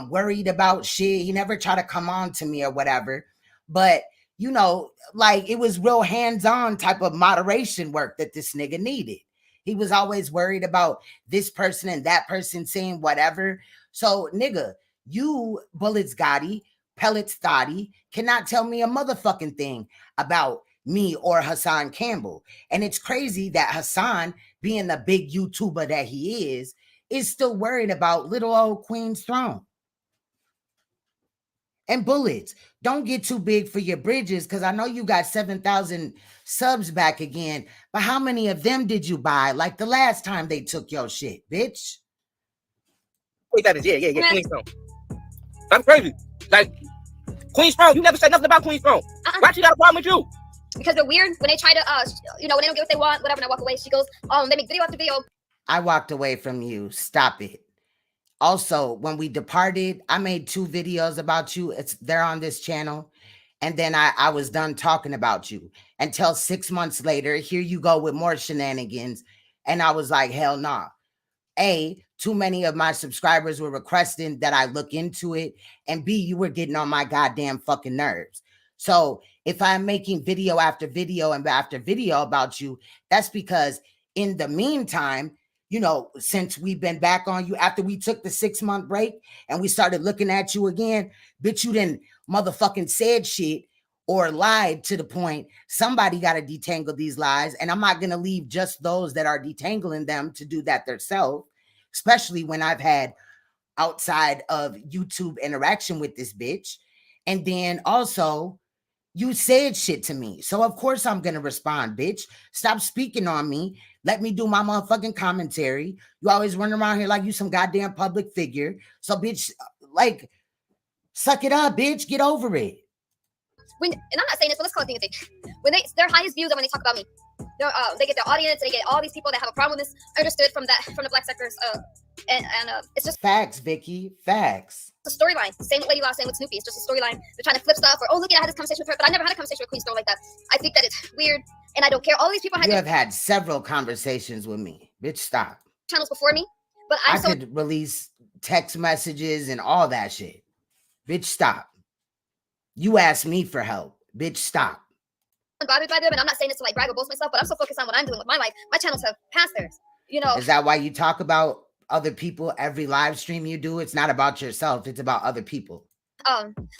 worried about shit. He never tried to come on to me or whatever. But you know, like it was real hands-on type of moderation work that this nigga needed. He was always worried about this person and that person saying whatever. So, nigga, you, Bullets Gotti, Pellets Thotty, cannot tell me a motherfucking thing about me or Hassan Campbell. And it's crazy that Hassan, being the big YouTuber that he is still worried about little old Queen's throne. And Bullets, don't get too big for your bridges, because I know you got 7,000 subs back again, but how many of them did you buy like the last time they took your shit, bitch? Wait, that is, yeah, Queen's Throne. I'm crazy. Like, Queen's Throne, you never said nothing about Queen's Throne. Why she got a problem with you? Because they're weird when they try to, you know, when they don't get what they want, whatever, and I walk away. She goes, they make video after video. I walked away from you. Stop it. Also, when we departed, I made 2 videos about you. They're on this channel. And then I was done talking about you until 6 months later. Here you go with more shenanigans. And I was like, hell nah. A, too many of my subscribers were requesting that I look into it. And B, you were getting on my goddamn fucking nerves. So if I'm making video after video and after video about you, that's because in the meantime, you know, since we've been back on you after we took the 6-month break and we started looking at you again, bitch, you didn't motherfucking said shit or lied to the point somebody got to detangle these lies. And I'm not going to leave just those that are detangling them to do that themselves, especially when I've had outside of YouTube interaction with this bitch. And then also, you said shit to me. So of course I'm going to respond, bitch. Stop speaking on me. Let me do my motherfucking commentary. You always run around here like you some goddamn public figure. So bitch, like, suck it up, bitch. Get over it. And I'm not saying this, but let's call it the thing. When their highest views are when they talk about me. They get their audience, they get all these people that have a problem with this, understood from the black sectors. And it's just facts, Vicky. Facts. It's a storyline. Same with Lady Law, same with Snoopy. It's just a storyline. They're trying to flip stuff, or look at, I had this conversation with her, but I never had a conversation with Queen Stone like that. I think that it's weird, and I don't care. All these people you have had several conversations with me. Bitch, stop. Channels before me, but I could release text messages and all that shit. Bitch, stop. You asked me for help. Bitch, stop. I'm bothered by them, and I'm not saying this to like brag or boast myself, but I'm so focused on what I'm doing with my life. My channels have passed theirs. You know. Is that why you talk about other people every live stream you do? It's not about yourself. It's about other people.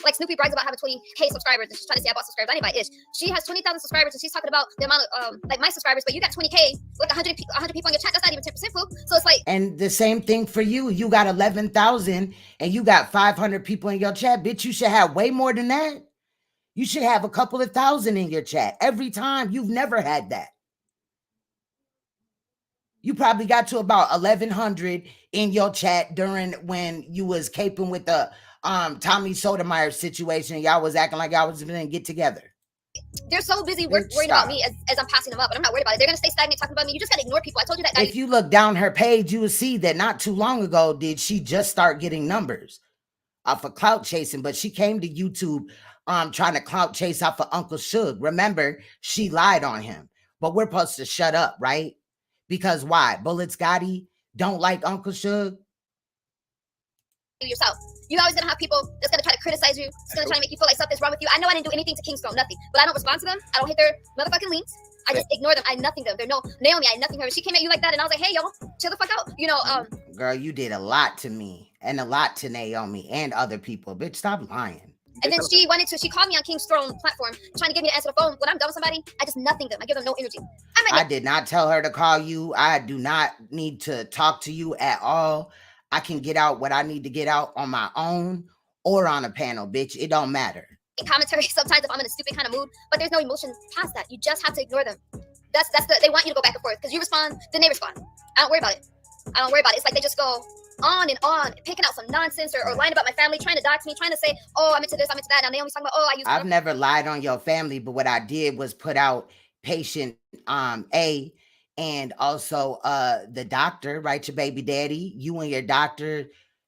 Like Snoopy brags about having 20K subscribers, and she's trying to say I bought subscribers. I didn't buy ish. She has 20,000 subscribers, and she's talking about the amount of like my subscribers, but you got 20K, like 100 people on your chat. That's not even 10% full. So it's like. And the same thing for you. You got 11,000, and you got 500 people in your chat. Bitch, you should have way more than that. You should have a couple of thousand in your chat every time. You've never had that. You probably got to about 1,100 in your chat during when you was caping with the Tommy Sotomayor situation. Y'all was acting like y'all was going to get together. They're so busy worried about me as I'm passing them up, but I'm not worried about it. They're going to stay stagnant talking about me. You just got to ignore people. I told you that. If you look down her page, you will see that not too long ago did she just start getting numbers off of clout chasing, but she came to YouTube trying to clout chase off of Uncle Suge. Remember, she lied on him, but we're supposed to shut up, right? Because why? Bullets Gotti don't like Uncle Suge? Yourself. You always gonna have people that's gonna try to criticize you. It's gonna try to make you feel like something's wrong with you. I know I didn't do anything to Kingstone, nothing. But I don't respond to them. I don't hit their motherfucking links. I just ignore them. I nothing them. They're no Naomi. I nothing her. She came at you like that, and I was like, hey, yo, chill the fuck out. You know, girl, you did a lot to me and a lot to Naomi and other people. Bitch, stop lying. And then she called me on King's Throne platform, trying to get me to answer the phone. When I'm done with somebody, I just nothing them. I give them no energy. I did not tell her to call you. I do not need to talk to you at all. I can get out what I need to get out on my own or on a panel, bitch. It don't matter. In commentary, sometimes if I'm in a stupid kind of mood, but there's no emotion past that. You just have to ignore them. They want you to go back and forth because you respond, then they respond. I don't worry about it. I don't worry about it. It's like they just go on and on, picking out some nonsense or lying about my family, trying to dox me, trying to say, oh, I'm into this, I'm into that. Now Naomi's talking about, I've never lied on your family, but what I did was put out patient A and also the doctor, right? Your baby daddy, you and your doctor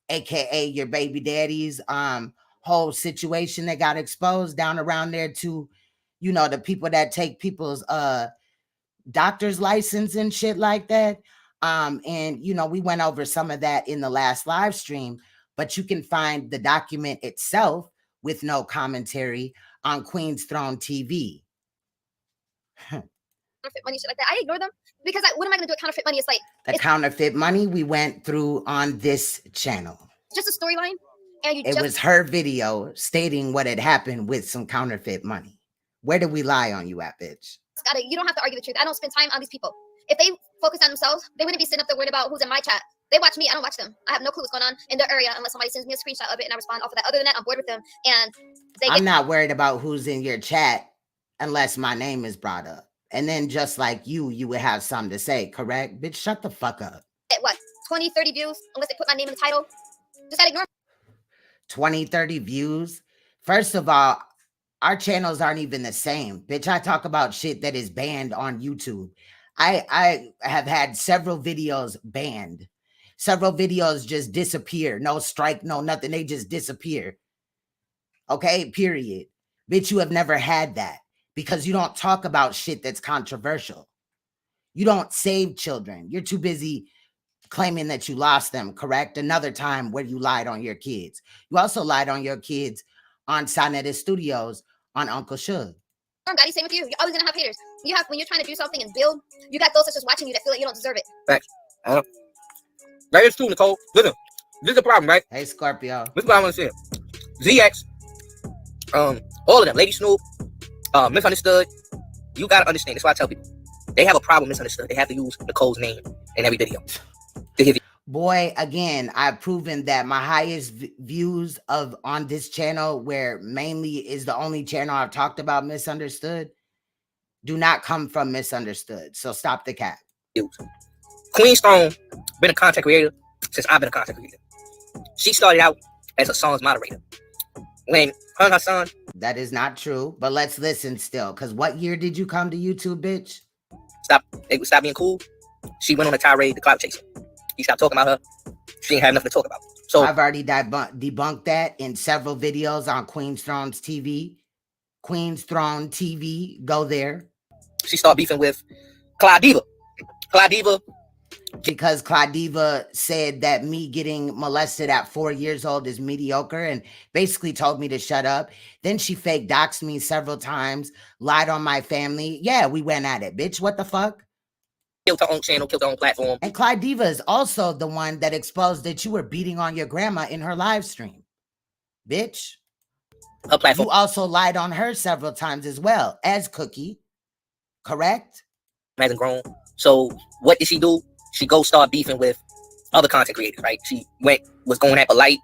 aka your baby daddy's whole situation that got exposed down around there to, you know, the people that take people's doctor's license and shit like that. And you know, we went over some of that in the last live stream, but you can find the document itself with no commentary on Queen's Throne TV. Counterfeit money, shit like that. I ignore them because what am I gonna do with counterfeit money? It's like The counterfeit money we went through on this channel. just a storyline, and It was her video stating what had happened with some counterfeit money. Where did we lie on you at, bitch? you don't have to argue the truth. I don't spend time on these people. If they focus on themselves, they wouldn't be sitting up there worried about who's in my chat. They watch me, I don't watch them. I have no clue what's going on in their area unless somebody sends me a screenshot of it and I respond off of that. Other than that, I'm bored with them. And I'm not worried about who's in your chat unless my name is brought up. And then just like you would have something to say, correct? Bitch, shut the fuck up. What, 20, 30 views unless they put my name in the title? Just gotta ignore 20, 30 views. First of all, our channels aren't even the same. Bitch, I talk about shit that is banned on YouTube. I have had several videos banned. Several videos just disappear. No strike, no nothing. They just disappear. Okay, period. Bitch, you have never had that because you don't talk about shit that's controversial. You don't save children. You're too busy claiming that you lost them, correct? Another time where you lied on your kids. You also lied on your kids on Sonetta Studios on Uncle Suge. Gotti, same with you. You're always gonna have haters. You have, when you're trying to do something and build, you got those that's just watching you that feel like you don't deserve it. Facts. That is true, Nicole. Listen, this is the problem, right? Hey, Scorpio. This is what I want to say. ZX, all of them, Lady Snoop, Misunderstood. You gotta understand. That's why I tell people they have a problem. Misunderstood. They have to use Nicole's name in every video. Boy, again, I've proven that my highest views on this channel, where mainly is the only channel I've talked about Misunderstood, do not come from Misunderstood. So stop the cap. Queen Stone been a content creator since I've been a content creator. She started out as a songs moderator. When her and her son. That is not true, but let's listen still. Because what year did you come to YouTube, bitch? They would stop being cool. She went on a tirade to Clout Chaser. He stopped talking about her. She didn't have nothing to talk about. So I've already debunked that in several videos on Queen's Throne TV. Queen's Throne TV, go there. She started beefing with Cloud Diva. Cloud Diva. Because Cloud Diva said that me getting molested at 4 years old is mediocre and basically told me to shut up. Then she fake doxed me several times, lied on my family. Yeah, we went at it, bitch. What the fuck? Killed her own channel, killed her own platform. And Clyde Diva is also the one that exposed that you were beating on your grandma in her live stream. Bitch. Her platform. You also lied on her several times as well as Cookie. Correct? Hasn't grown. So what did she do? She go start beefing with other content creators, right? She was going at Polite.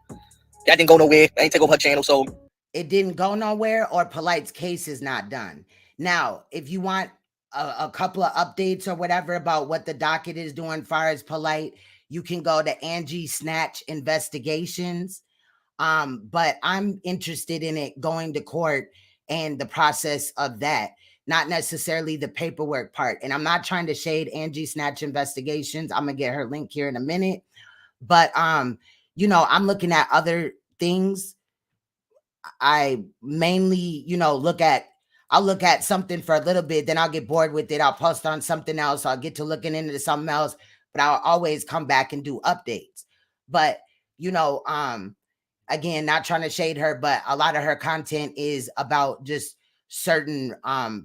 That didn't go nowhere. I didn't take over her channel, so. It didn't go nowhere, or Polite's case is not done. Now, if you want a couple of updates or whatever about what the docket is doing as far as Polite, you can go to Angie Snatch Investigations. But I'm interested in it going to court and the process of that, not necessarily the paperwork part. And I'm not trying to shade Angie Snatch Investigations. I'm gonna get her link here in a minute. But you know, I'm looking at other things. I mainly, you know, I'll look at something for a little bit, then I'll get bored with it. I'll post on something else. I'll get to looking into something else, but I'll always come back and do updates. But, you know, again, not trying to shade her, but a lot of her content is about just certain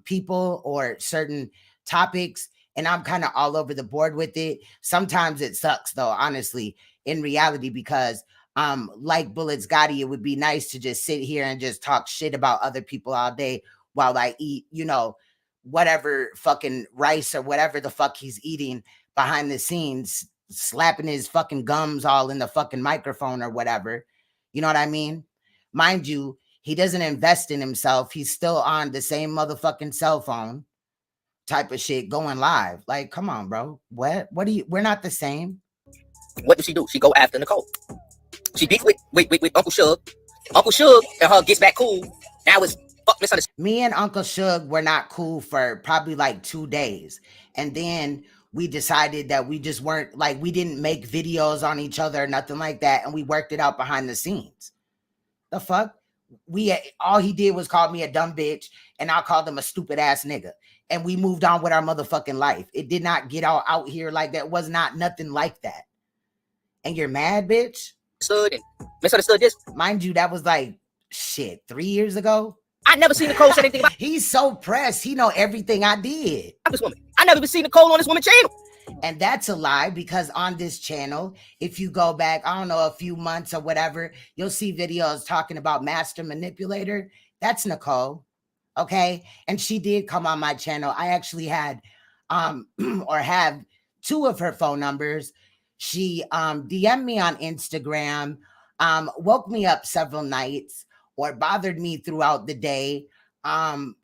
people or certain topics. And I'm kind of all over the board with it. Sometimes it sucks, though, honestly, in reality, because like BULLETZ GOTTI, it would be nice to just sit here and just talk shit about other people all day while I eat, you know, whatever fucking rice or whatever the fuck he's eating behind the scenes, slapping his fucking gums all in the fucking microphone or whatever. You know what I mean? Mind you, he doesn't invest in himself. He's still on the same motherfucking cell phone type of shit going live. Like, come on, bro. What do you, we're not the same. What does she do? She go after Nicole. She beat with Uncle Suge. Uncle Suge and her gets back cool. Now it's fuck misunderstood. Me and Uncle Suge were not cool for probably like 2 days. And then we decided that we just weren't like, we didn't make videos on each other or nothing like that. And we worked it out behind the scenes. The fuck? All he did was call me a dumb bitch and I called him a stupid ass nigga. And we moved on with our motherfucking life. It did not get all out here like that. It was not nothing like that. And you're mad, bitch? Misunderstood this. Mind you, that was like, shit, 3 years ago? I never seen Nicole say anything about. He's so pressed. He know everything I did. This woman. I never even seen Nicole on this woman's channel. And that's a lie, because on this channel, if you go back, I don't know, a few months or whatever, you'll see videos talking about Master Manipulator. That's Nicole. Okay. And she did come on my channel. I actually had or have 2 of her phone numbers. She DM'd me on Instagram, woke me up several nights, or bothered me throughout the day,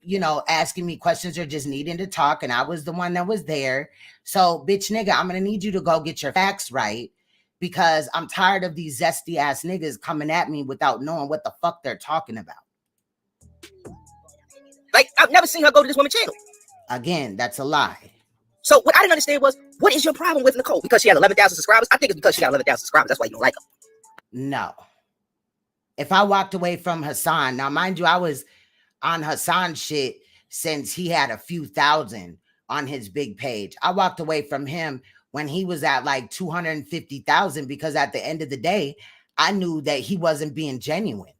you know, asking me questions or just needing to talk. And I was the one that was there. So, bitch nigga, I'm going to need you to go get your facts right, because I'm tired of these zesty ass niggas coming at me without knowing what the fuck they're talking about. Like, I've never seen her go to this woman's channel. Again, that's a lie. So what I didn't understand was, what is your problem with Nicole? Because she has 11,000 subscribers? I think it's because she got 11,000 subscribers. That's why you don't like her. No. If I walked away from Hassan, now mind you, I was on Hassan shit since he had a few thousand on his big page. I walked away from him when he was at like 250,000, because at the end of the day, I knew that he wasn't being genuine.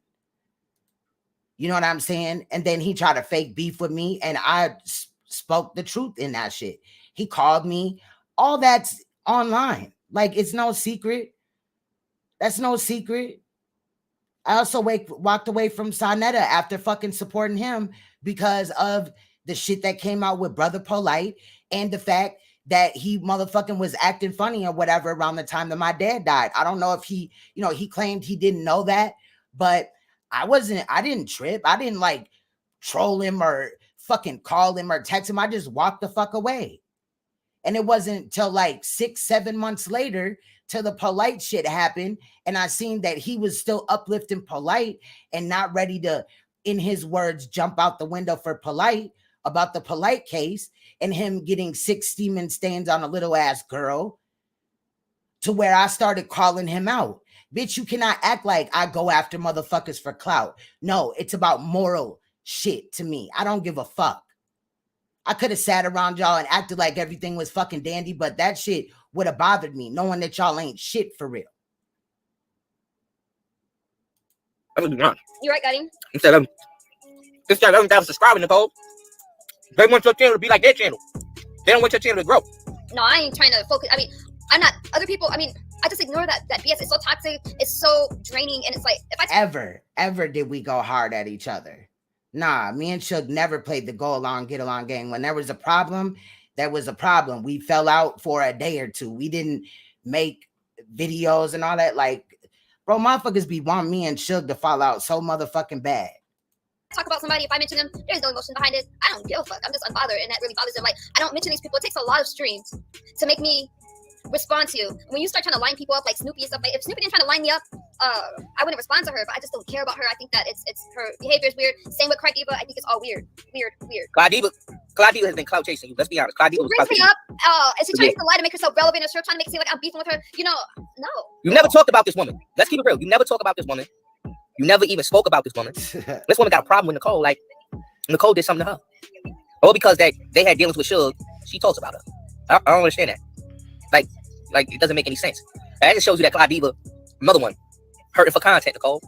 You know what I'm saying? And then he tried to fake beef with me, and I spoke the truth in that shit. He called me. All that's online. Like, it's no secret. That's no secret. I also walked away from Sonetta after fucking supporting him because of the shit that came out with Brother Polite and the fact that he motherfucking was acting funny or whatever around the time that my dad died. I don't know if he, you know, he claimed he didn't know that, but I didn't trip. I didn't like troll him or fucking call him or text him. I just walked the fuck away. And it wasn't till like 6-7 months later till the Polite shit happened, and I seen that he was still uplifting Polite and not ready to, in his words, jump out the window for Polite about the Polite case and him getting 6 semen stains on a little ass girl, to where I started calling him out. Bitch, you cannot act like I go after motherfuckers for clout. No, it's about moral shit to me. I don't give a fuck. I could have sat around y'all and acted like everything was fucking dandy, but that shit would have bothered me, knowing that y'all ain't shit for real. You're right, Gotti. Instead of 11,000 subscribers, Nicole, they want your channel to be like their channel. They don't want your channel to grow. No, I ain't trying to focus. I mean, I'm not, other people, I mean, I just ignore that BS. It's so toxic. It's so draining. And it's like, if I ever did we go hard at each other? Nah, me and Suge never played the go along, get along game. When there was a problem, there was a problem. We fell out for a day or two. We didn't make videos and all that. Like, bro, motherfuckers be wanting me and Suge to fall out so motherfucking bad. Talk about somebody, if I mention them, there's no emotion behind it. I don't give a fuck. I'm just unbothered, and that really bothers them. Like, I don't mention these people. It takes a lot of streams to make me respond to you. When you start trying to line people up like Snoopy and stuff, like if Snoopy didn't try to line me up, I wouldn't respond to her, but I just don't care about her. I think that it's her behavior is weird. Same with Cry Diva. I think it's all weird. Cloud Diva has been clout chasing you. Let's be honest. Cloud Diva was brings me up. Is she trying to lie to make herself relevant? Is she trying to make it seem like I'm beefing with her? You know, no. You never talked about this woman. Let's keep it real. You never talk about this woman. You never even spoke about this woman. This woman got a problem with Nicole. Like, Nicole did something to her. Or because they had dealings with Suge, she talks about her. I don't understand that. Like, it doesn't make any sense. That just shows you that Cloud Diva, another one, hurting for content, Nicole.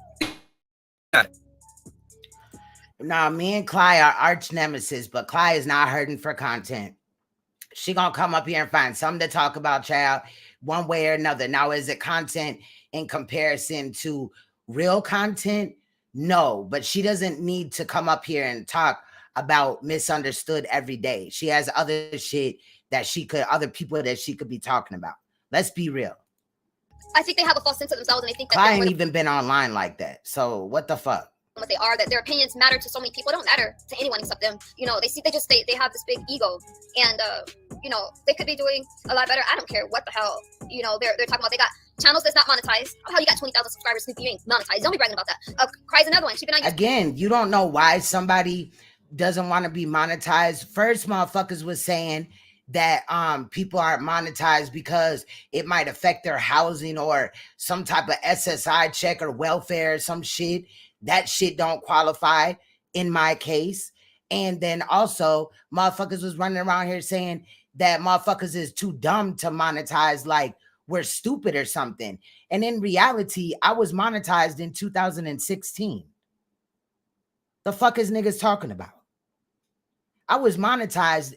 Nah, me and Cly are arch nemesis, but Cly is not hurting for content. She gonna come up here and find something to talk about, child, one way or another. Now, is it content in comparison to real content? No, but she doesn't need to come up here and talk about Misunderstood every day. She has other shit that other people that she could be talking about. Let's be real. I think they have a false sense of themselves, and they think that I ain't even been online like that. So what the fuck? What they are, that their opinions matter to so many people. It don't matter to anyone except them. You know, they have this big ego, and you know, they could be doing a lot better. I don't care what the hell, you know, they're talking about. They got channels that's not monetized. How the hell you got 20,000 subscribers, Snoopy? You ain't monetized. Don't be bragging about that. Cry's another one. She been on Again, you don't know why somebody doesn't want to be monetized. First, motherfuckers was saying that people aren't monetized because it might affect their housing or some type of SSI check or welfare or some shit. That shit don't qualify in my case. And then also motherfuckers was running around here saying that motherfuckers is too dumb to monetize, like we're stupid or something. And in reality, I was monetized in 2016. The fuck is niggas talking about? I was monetized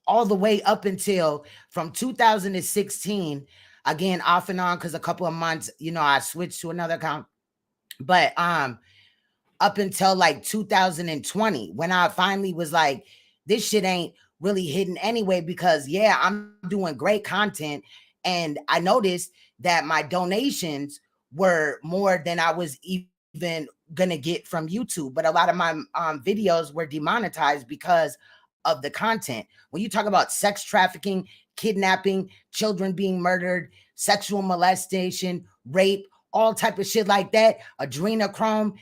all the way up until from 2016, again, off and on, because a couple of months, you know, I switched to another account. But up until like 2020, when I finally was like, this shit ain't really hitting anyway, because yeah, I'm doing great content. And I noticed that my donations were more than I was even gonna get from YouTube. But a lot of my videos were demonetized because of the content. When you talk about sex trafficking, kidnapping, children being murdered, sexual molestation, rape, all type of shit like that, adrenochrome,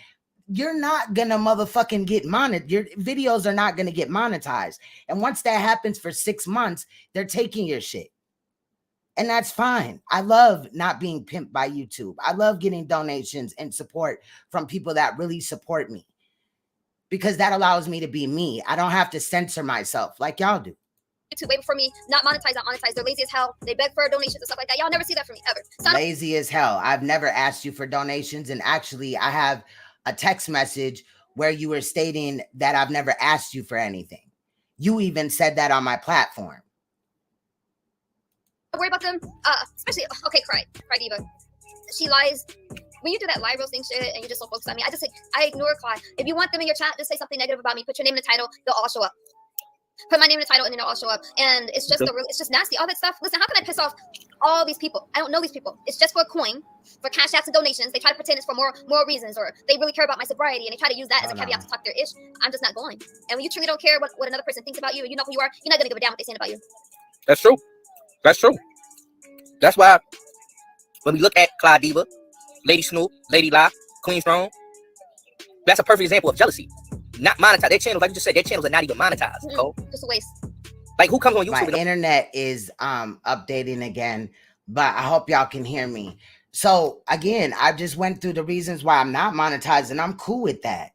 you're not gonna motherfucking get monetized. Your videos are not gonna get monetized. And once that happens for 6 months, they're taking your shit. And that's fine. I love not being pimped by YouTube. I love getting donations and support from people that really support me, because that allows me to be me. I don't have to censor myself like y'all do. YouTube way before me, not monetized. They're lazy as hell. They beg for donations and stuff like that. Y'all never see that from me ever. So lazy as hell. I've never asked you for donations. And actually, I have a text message where you were stating that I've never asked you for anything. You even said that on my platform. don't worry about them. Especially, okay, Cry Diva. She lies. When you do that live roasting shit and you just don't focus on me, I ignore Cly. If you want them in your chat, just say something negative about me. Put your name in the title. They'll all show up. Put my name in the title and then they'll all show up. And it's just it's just nasty. All that stuff. Listen, how can I piss off all these people? I don't know these people. It's just for a coin, for cash apps and donations. They try to pretend it's for more reasons, or they really care about my sobriety and they try to use that as a caveat to talk their ish. I'm just not going. And when you truly don't care what another person thinks about you, and you know who you are, you're not gonna give a damn what they're saying about you. That's true. That's true. That's why when we look at Clyde Diva, Lady Snoop, Lady La, Queen Strong, that's a perfect example of jealousy. Not monetized. Their channels, like you just said, their channels are not even monetized. Just a waste. Like, who comes on YouTube? My internet is updating again, but I hope y'all can hear me. So again, I just went through the reasons why I'm not monetized, and I'm cool with that.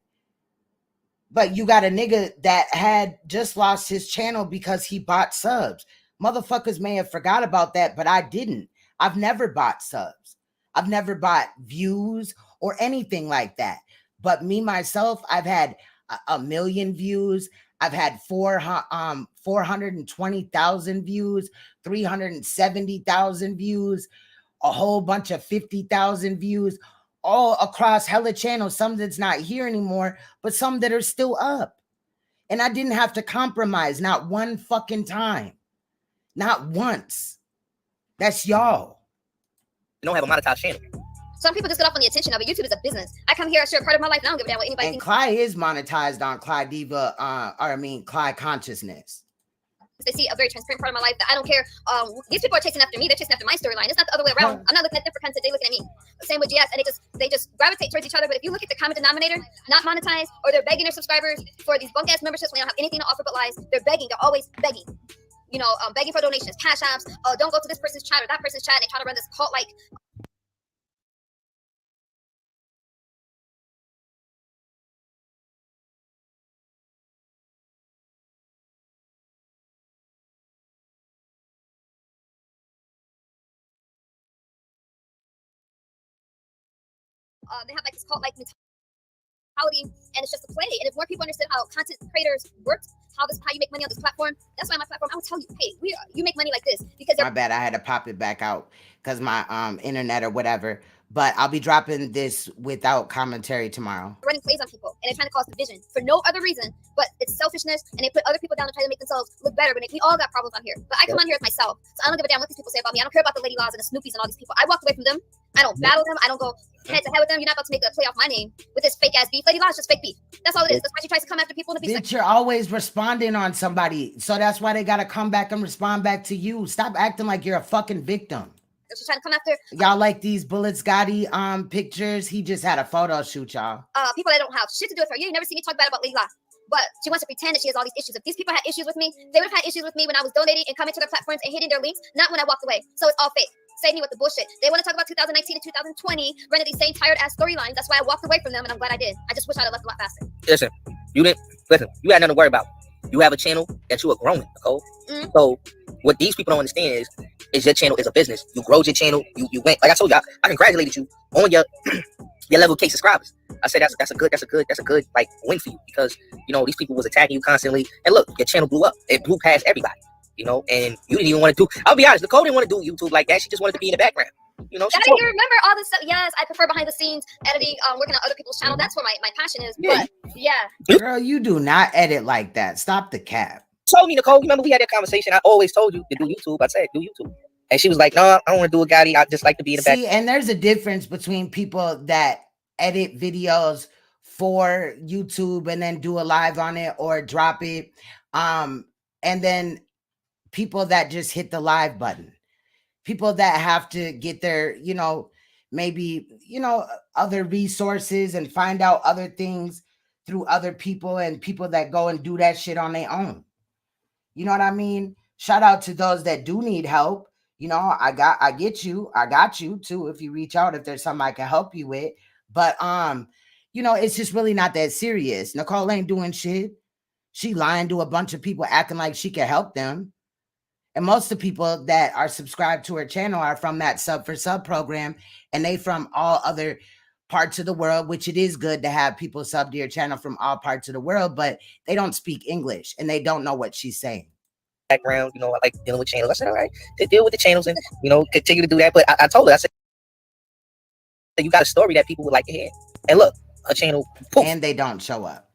But you got a nigga that had just lost his channel because he bought subs. Motherfuckers may have forgot about that, but I didn't. I've never bought subs. I've never bought views or anything like that. But me, myself, I've had 1 million views. I've had 420,000 views, 370,000 views, a whole bunch of 50,000 views, all across hella channels. Some that's not here anymore, but some that are still up. And I didn't have to compromise, not one fucking time. Not once. That's y'all. You don't have a monetized channel. Some people just get off on the attention of it. YouTube is a business. I come here, I share part of my life, and I don't give a damn what anybody thinks. And Clyde is monetized on Clyde Diva, Clyde Consciousness. They see a very transparent part of my life that I don't care. These people are chasing after me. They're chasing after my storyline. It's not the other way around. I'm not looking at them for content. They're looking at me. The same with GS, and they just gravitate towards each other. But if you look at the common denominator, not monetized, or they're begging their subscribers for these bunk ass memberships when they don't have anything to offer but lies. They're begging. They're always begging. You know, begging for donations, cash apps. Oh, don't go to this person's chat or that person's chat. And they try to run this cult-like. They have like this cult-like mentality, and it's just a play. And if more people understood how content creators work, how you make money on this platform, that's why my platform, I will tell you, hey, you make money like this because my bad, I had to pop it back out because my internet or whatever. But I'll be dropping this without commentary tomorrow. Running plays on people, and they're trying to cause division for no other reason, but it's selfishness, and they put other people down to try to make themselves look better. But we all got problems on here. But I come on here with myself, so I don't give a damn what these people say about me. I don't care about the Lady Laws and the Snoopies and all these people. I walked away from them. I don't battle them. I don't go head to head with them. You're not about to make a play off my name with this fake ass beef. Lady Laws is just fake beef. That's all it is. That's why she tries to come after people. Bitch, you're always responding on somebody, so that's why they gotta come back and respond back to you. Stop acting like you're a fucking victim. She's trying to come after y'all like these BULLETZ GOTTI pictures. He just had a photo shoot, y'all. People that don't have shit to do with her. You never see me talk bad about Lady La. but she wants to pretend that she has all these issues. If these people had issues with me, they would have had issues with me when I was donating and coming to their platforms and hitting their links, not when I walked away. So it's all fake. Save me with the bullshit. They want to talk about 2019 and 2020, running these same tired ass storylines. That's why I walked away from them, and I'm glad I did. I just wish I'd have left a lot faster. Listen, you had nothing to worry about. You have a channel that you are growing, Nicole. So what these people don't understand is your channel is a business. You grow your channel. You went, like I told you, I congratulated you on your level K subscribers. I said that's a good like win for you, because you know these people was attacking you constantly, and look, your channel blew up. It blew past everybody, you know, and you didn't even want to do. I'll be honest, Nicole didn't want to do YouTube like that. She just wanted to be in the background. You know, you remember all this stuff. Yes, I prefer behind the scenes editing, working on other people's channel. That's where my passion is. Yeah. But yeah, girl, you do not edit like that. Stop the cap. Told me, Nicole, you remember we had that conversation? I always told you to do YouTube. I said do YouTube, and she was like, "No, I don't want to do a Gotti. I just like to be in the back." See, and there's a difference between people that edit videos for YouTube and then do a live on it or drop it, and then people that just hit the live button. People that have to get their, you know, maybe, you know, other resources and find out other things through other people, and people that go and do that shit on their own. You know what I mean? Shout out to those that do need help. You know, I got you too. If you reach out, if there's something I can help you with. But, you know, it's just really not that serious. Nicole ain't doing shit. She lying to a bunch of people acting like she can help them. And most of the people that are subscribed to her channel are from that sub for sub program, and they from all other parts of the world, which it is good to have people sub to your channel from all parts of the world, but they don't speak English and they don't know what she's saying. Background, you know, I like dealing with channels. I said, all right, to deal with the channels and, you know, continue to do that. But I told her, I said, you got a story that people would like to hear. And look, her channel, poof, and they don't show up.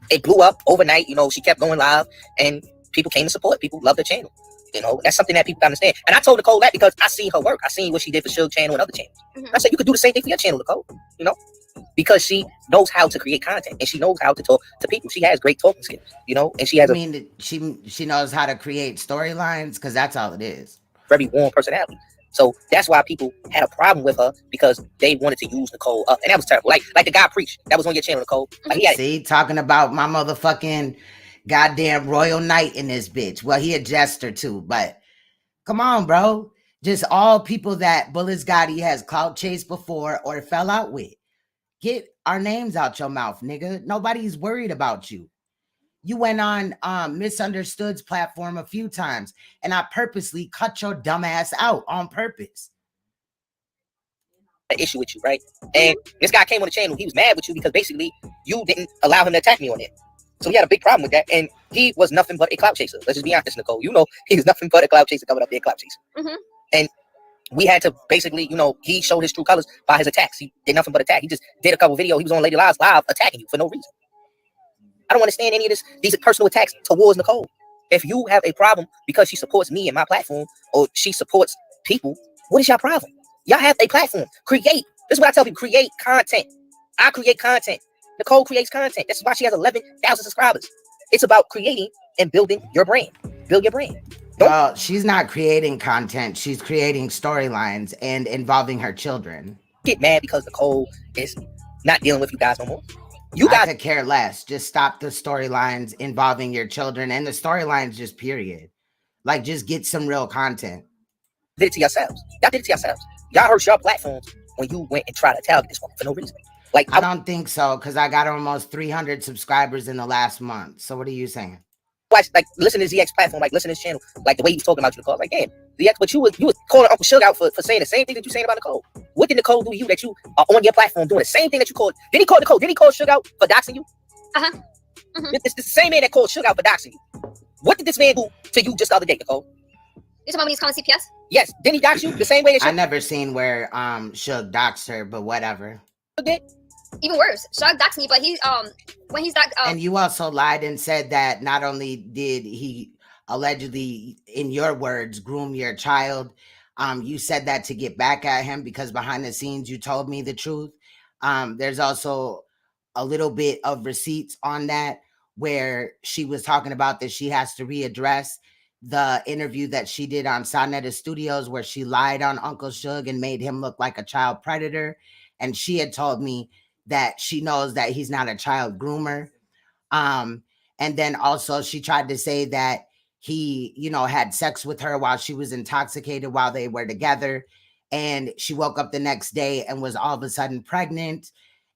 It blew up overnight. You know, she kept going live and people came to support. People love the channel. You know, that's something that people understand. And I told Nicole that because I seen her work. I seen what she did for Suge channel and other channels. I said, you could do the same thing for your channel, Nicole. You know, because she knows how to create content and she knows how to talk to people. She has great talking skills, you know, and she has she knows how to create storylines, because that's all it is. Very warm personality. So that's why people had a problem with her, because they wanted to use Nicole up, and that was terrible. Like the guy preached that was on your channel, Nicole. Like, he had See, talking about my motherfucking goddamn royal knight in this bitch. Well, he a jester too, but come on, bro. Just all people that BULLETZ Gotti has clout chased before or fell out with. Get our names out your mouth, nigga. Nobody's worried about you. You went on Misunderstood's platform a few times, and I purposely cut your dumb ass out on purpose. an issue with you, right? And this guy came on the channel. He was mad with you because basically you didn't allow him to attack me on it. So he had a big problem with that. And he was nothing but a clout chaser. Let's just be honest, Nicole. You know, he was nothing but a clout chaser coming up there, clout chaser. And we had to basically, you know, he showed his true colors by his attacks. He did nothing but attack. He just did a couple videos. He was on Lady Lives live attacking you for no reason. I don't understand any of these personal attacks towards Nicole. If you have a problem because she supports me and my platform, or she supports people, what is your problem? Y'all have a platform. Create. This is what I tell people. Create content. I create content. Nicole creates content. That's why she has 11,000 subscribers. It's about creating and building your brand. Build your brand. Well, she's not creating content. She's creating storylines and involving her children. Get mad because Nicole is not dealing with you guys no more. I could care less. Just stop the storylines involving your children and the storylines, just period. Like, just get some real content. Did it to yourselves. Y'all did it to yourselves. Y'all hurt your platforms when you went and tried to target this woman for no reason. Like, I don't think so, because I got almost 300 subscribers in the last month. So what are you saying? Watch, like, listen to ZX platform, like, listen to his channel, like the way he's talking about you, Nicole. Like, damn, ZX, but you was calling Uncle Suge out for saying the same thing that you saying about Nicole. What did Nicole do to you that you are on your platform doing the same thing that you called? Did he call Nicole? Did he call Suge out for doxing you? It's the same man that called Suge out for doxing you. What did this man do to you just the other day, Nicole? You talking about when he's calling CPS? Yes. Didn't he dox you the same way that I never seen where Suge doxed her, but whatever. Even worse, Suge doxed me, but he when he's doxed and you also lied and said that not only did he allegedly, in your words, groom your child, you said that to get back at him because behind the scenes you told me the truth. There's also a little bit of receipts on that where she was talking about that she has to readdress the interview that she did on Sonetta Studios where she lied on Uncle Suge and made him look like a child predator. And she had told me that she knows that he's not a child groomer. And then also she tried to say that he, you know, had sex with her while she was intoxicated while they were together. And she woke up the next day and was all of a sudden pregnant.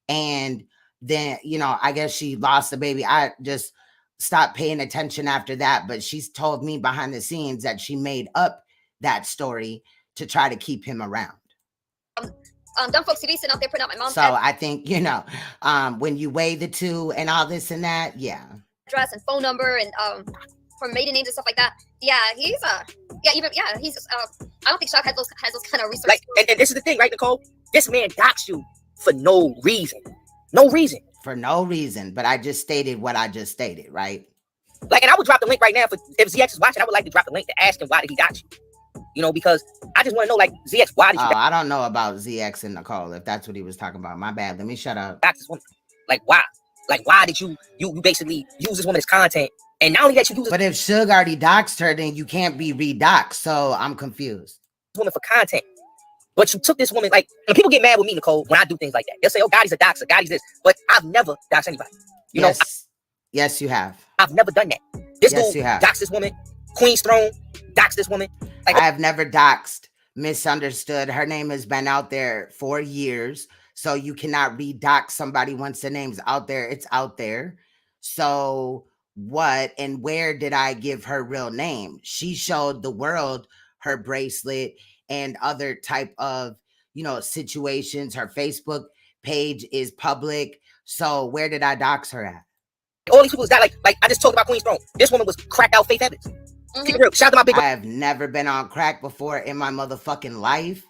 And then, you know, I guess she lost the baby. I just stopped paying attention after that. But she's told me behind the scenes that she made up that story to try to keep him around. Dumb folks sitting out there putting out my mom's So I think, you know, when you weigh the two and all this and that, yeah. address and phone number and her maiden names and stuff like that. Yeah, he's he's I don't think Shock has those kind of research. Like, and this is the thing, right, Nicole? This man doxed you for no reason. No reason. For no reason. But I just stated what I just stated, right? Like, and I would drop the link right now for if ZX is watching. I would like to drop the link to ask him why did he dox you. You know, because I just want to know, like, ZX, why did you? I don't know about ZX and Nicole, if that's what he was talking about. My bad. Let me shut up. Dox this woman. Like, why? Like, why did you basically use this woman's content? And not only that, you use this. But if Suge already doxed her, then you can't be re-doxed. So I'm confused. Woman for content. But you took this woman, like, and people get mad with me, Nicole, when I do things like that. They'll say, oh, Gotti's a doxer, Gotti's this. But I've never doxed anybody. You know, yes, you have. I've never done that. This yes, dude you have. doxed this woman. Queen's Throne doxed this woman. Like, I have never doxed, misunderstood. Her name has been out there for years. So you cannot re-dox somebody once the name's out there. It's out there. So what and where did I give her real name? She showed the world her bracelet and other type of, you know, situations. Her Facebook page is public. So where did I dox her at? All these people got like I just talked about Queen's Throne. This woman was cracked out Faith Evans. Shout out to my big. I have never been on crack before in my motherfucking life,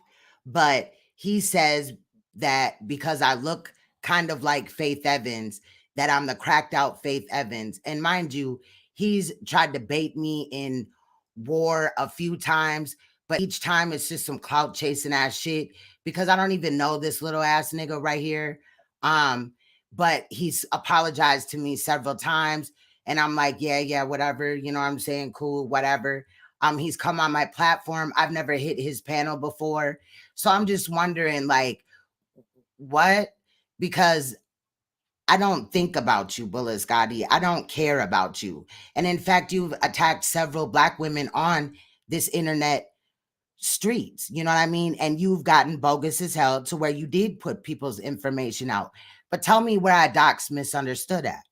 but he says that because I look kind of like Faith Evans, that I'm the cracked out Faith Evans. And mind you, he's tried to bait me in war a few times, but each time it's just some clout chasing ass shit because I don't even know this little ass nigga right here. But he's apologized to me several times. And I'm like, yeah, whatever. You know what I'm saying? Cool, whatever. He's come on my platform. I've never hit his panel before. So I'm just wondering, like, what? Because I don't think about you, BULLETZ Gotti. I don't care about you. And in fact, you've attacked several Black women on this internet streets. You know what I mean? And you've gotten bogus as hell to where you did put people's information out. But tell me where I doxed misunderstood at.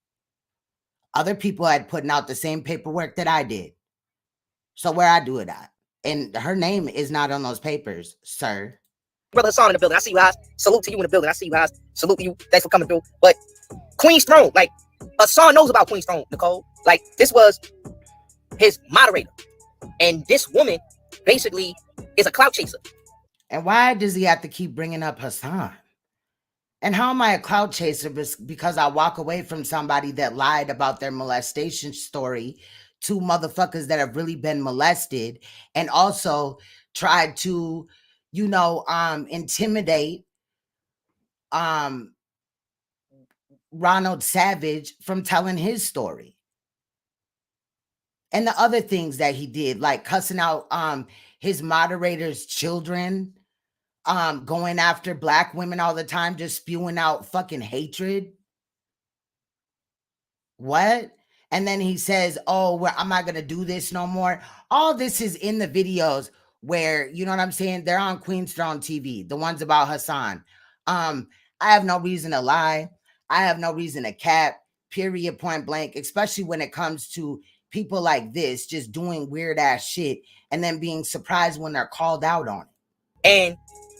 Other people had putting out the same paperwork that I did. So where I do it at? And her name is not on those papers, sir. Brother Hassan in the building. I see you guys. Salute to you in the building. I see you guys. Salute to you. Thanks for coming through. But Queen's Throne, like, Hassan knows about Queen's Throne, Nicole. Like, this was his moderator. And this woman basically is a clout chaser. And why does he have to keep bringing up Hassan? And how am I a clout chaser? Because I walk away from somebody that lied about their molestation story to motherfuckers that have really been molested and also tried to, you know, intimidate Ronald Savage from telling his story. And the other things that he did, like cussing out his moderator's children, going after Black women all the time, just spewing out fucking hatred. What? And then he says, oh, well, I'm not going to do this no more. All this is in the videos where, you know what I'm saying? They're on Queen's Throne TV, the ones about Hassan. I have no reason to lie. I have no reason to cap, period, point blank, especially when it comes to people like this, just doing weird ass shit and then being surprised when they're called out on it. And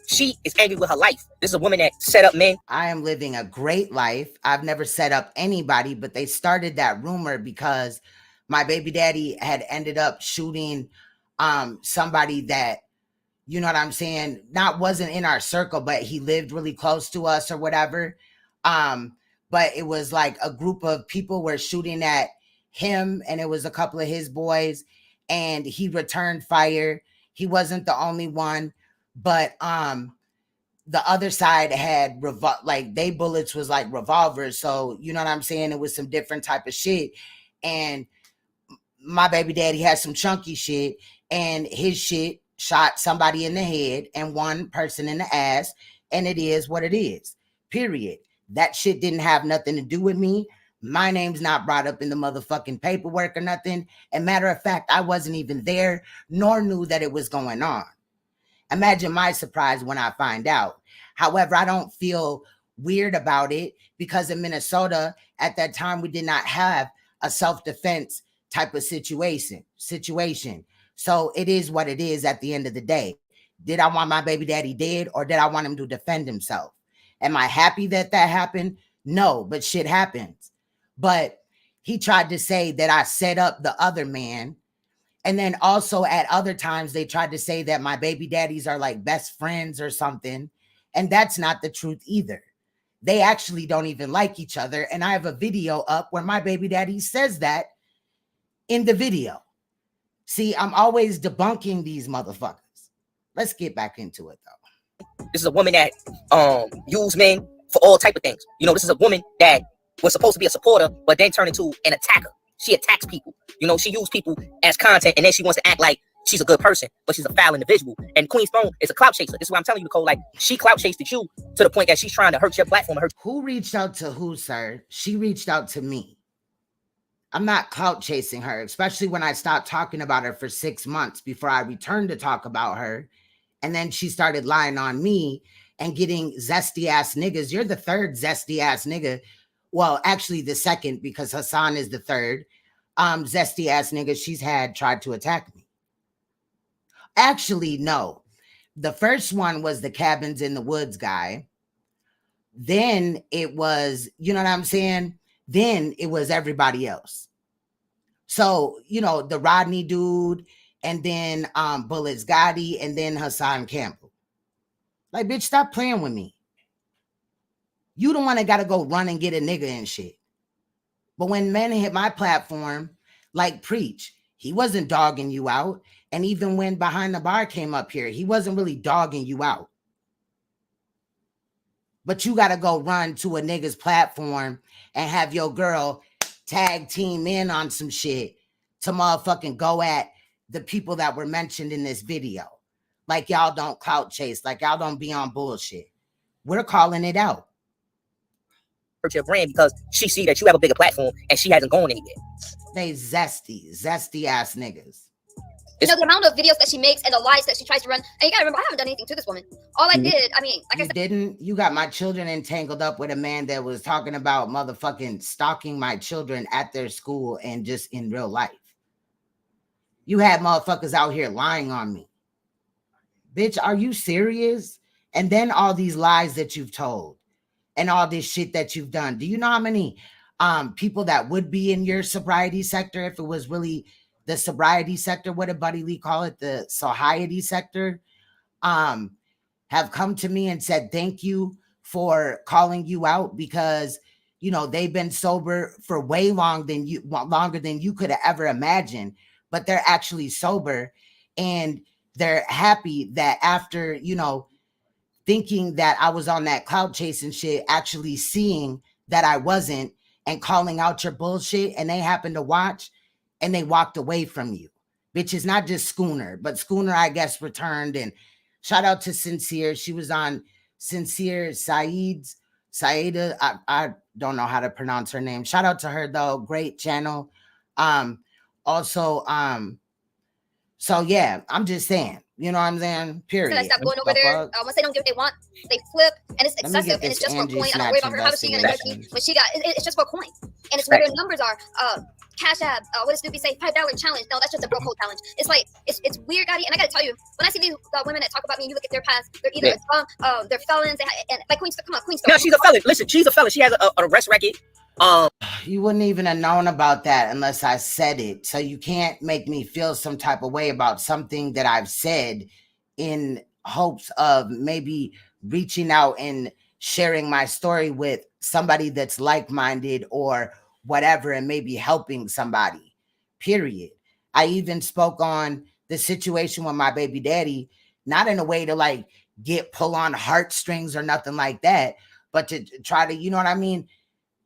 she is angry with her life. This is a woman that set up men. I am living a great life. I've never set up anybody, but they started that rumor because my baby daddy had ended up shooting somebody that, you know what I'm saying, wasn't in our circle, but he lived really close to us or whatever. But it was like a group of people were shooting at him, and it was a couple of his boys, and he returned fire. He wasn't the only one. But the other side had they bullets was like revolvers. So, you know what I'm saying? It was some different type of shit. And my baby daddy had some chunky shit, and his shit shot somebody in the head and one person in the ass. And it is what it is, period. That shit didn't have nothing to do with me. My name's not brought up in the motherfucking paperwork or nothing. And matter of fact, I wasn't even there nor knew that it was going on. Imagine my surprise when I find out. However, I don't feel weird about it because in Minnesota at that time, we did not have a self-defense type of situation. So it is what it is at the end of the day. Did I want my baby daddy dead or did I want him to defend himself? Am I happy that that happened? No, but shit happens. But he tried to say that I set up the other man. And then also at other times, they tried to say that my baby daddies are like best friends or something. And that's not the truth either. They actually don't even like each other. And I have a video up where my baby daddy says that in the video. See, I'm always debunking these motherfuckers. Let's get back into it though. This is a woman that use men for all type of things. You know, this is a woman that was supposed to be a supporter, but then turned into an attacker. She attacks people. You know, she uses people as content, and then she wants to act like she's a good person, but she's a foul individual. And Queen Throne is a clout chaser. This is what I'm telling you, Nicole. Like, she clout chased you to the point that she's trying to hurt your platform. Who reached out to who, sir? She reached out to me. I'm not clout chasing her, especially when I stopped talking about her for 6 months before I returned to talk about her. And then she started lying on me and getting zesty ass niggas. You're the third zesty ass nigga. Well, actually the second, because Hassan is the third zesty ass nigga she's had tried to attack me. Actually, no. The first one was the cabins in the woods guy. Then it was, you know what I'm saying? Then it was everybody else. So, you know, the Rodney dude, and then BULLETZ GOTTI, and then Hassan Campbell. Like, bitch, stop playing with me. You the one that got to go run and get a nigga and shit. But when men hit my platform, like Preach, he wasn't dogging you out. And even when Behind the Bar came up here, he wasn't really dogging you out. But you got to go run to a nigga's platform and have your girl tag team in on some shit to motherfucking go at the people that were mentioned in this video. Like y'all don't clout chase, like y'all don't be on bullshit. We're calling it out. Hurt your brand because she see that you have a bigger platform and she hasn't gone anywhere. They zesty ass niggas. You know, the amount of videos that she makes and the lies that she tries to run. And you gotta remember, I haven't done anything to this woman. All I did, I mean, like I said. Didn't you got my children entangled up with a man that was talking about motherfucking stalking my children at their school and just in real life. You had motherfuckers out here lying on me. Bitch, are you serious? And then all these lies that you've told and all this shit that you've done. Do you know how many people that would be in your sobriety sector if it was really the sobriety sector? What did Buddy Lee call it? The society sector. Have come to me and said, thank you for calling you out because, you know, they've been sober for way longer than you could have ever imagined, but they're actually sober and they're happy that after, you know, thinking that I was on that clout chasing shit, actually seeing that I wasn't and calling out your bullshit, and they happened to watch and they walked away from you. Bitch, it's not just Schooner, but Schooner, I guess, returned. And shout out to Sincere. She was on Sincere Saida. I don't know how to pronounce her name. Shout out to her though. Great channel. So yeah, I'm just saying, you know what I'm saying? Period. Gonna stop going over there. Once they don't get what they want, they flip, and it's excessive, and it's just for coin. I don't worry about her. How is she gonna judge me when she got? It's just for coin, and it's where their numbers are. Cash App. What does Snoopy say? $5 challenge. No, that's just a broke hole challenge. It's like it's weird, Gotti. And I gotta tell you, when I see these women that talk about me, and you look at their past, they're either they're felons, and like Queen. Come on, Queen. No, she's a felon. Listen, she's a felon. She has a arrest record. You wouldn't even have known about that unless I said it. So you can't make me feel some type of way about something that I've said in hopes of maybe reaching out and sharing my story with somebody that's like-minded or whatever and maybe helping somebody, period. I even spoke on the situation with my baby daddy, not in a way to like pull on heartstrings or nothing like that, but to try to, you know what I mean?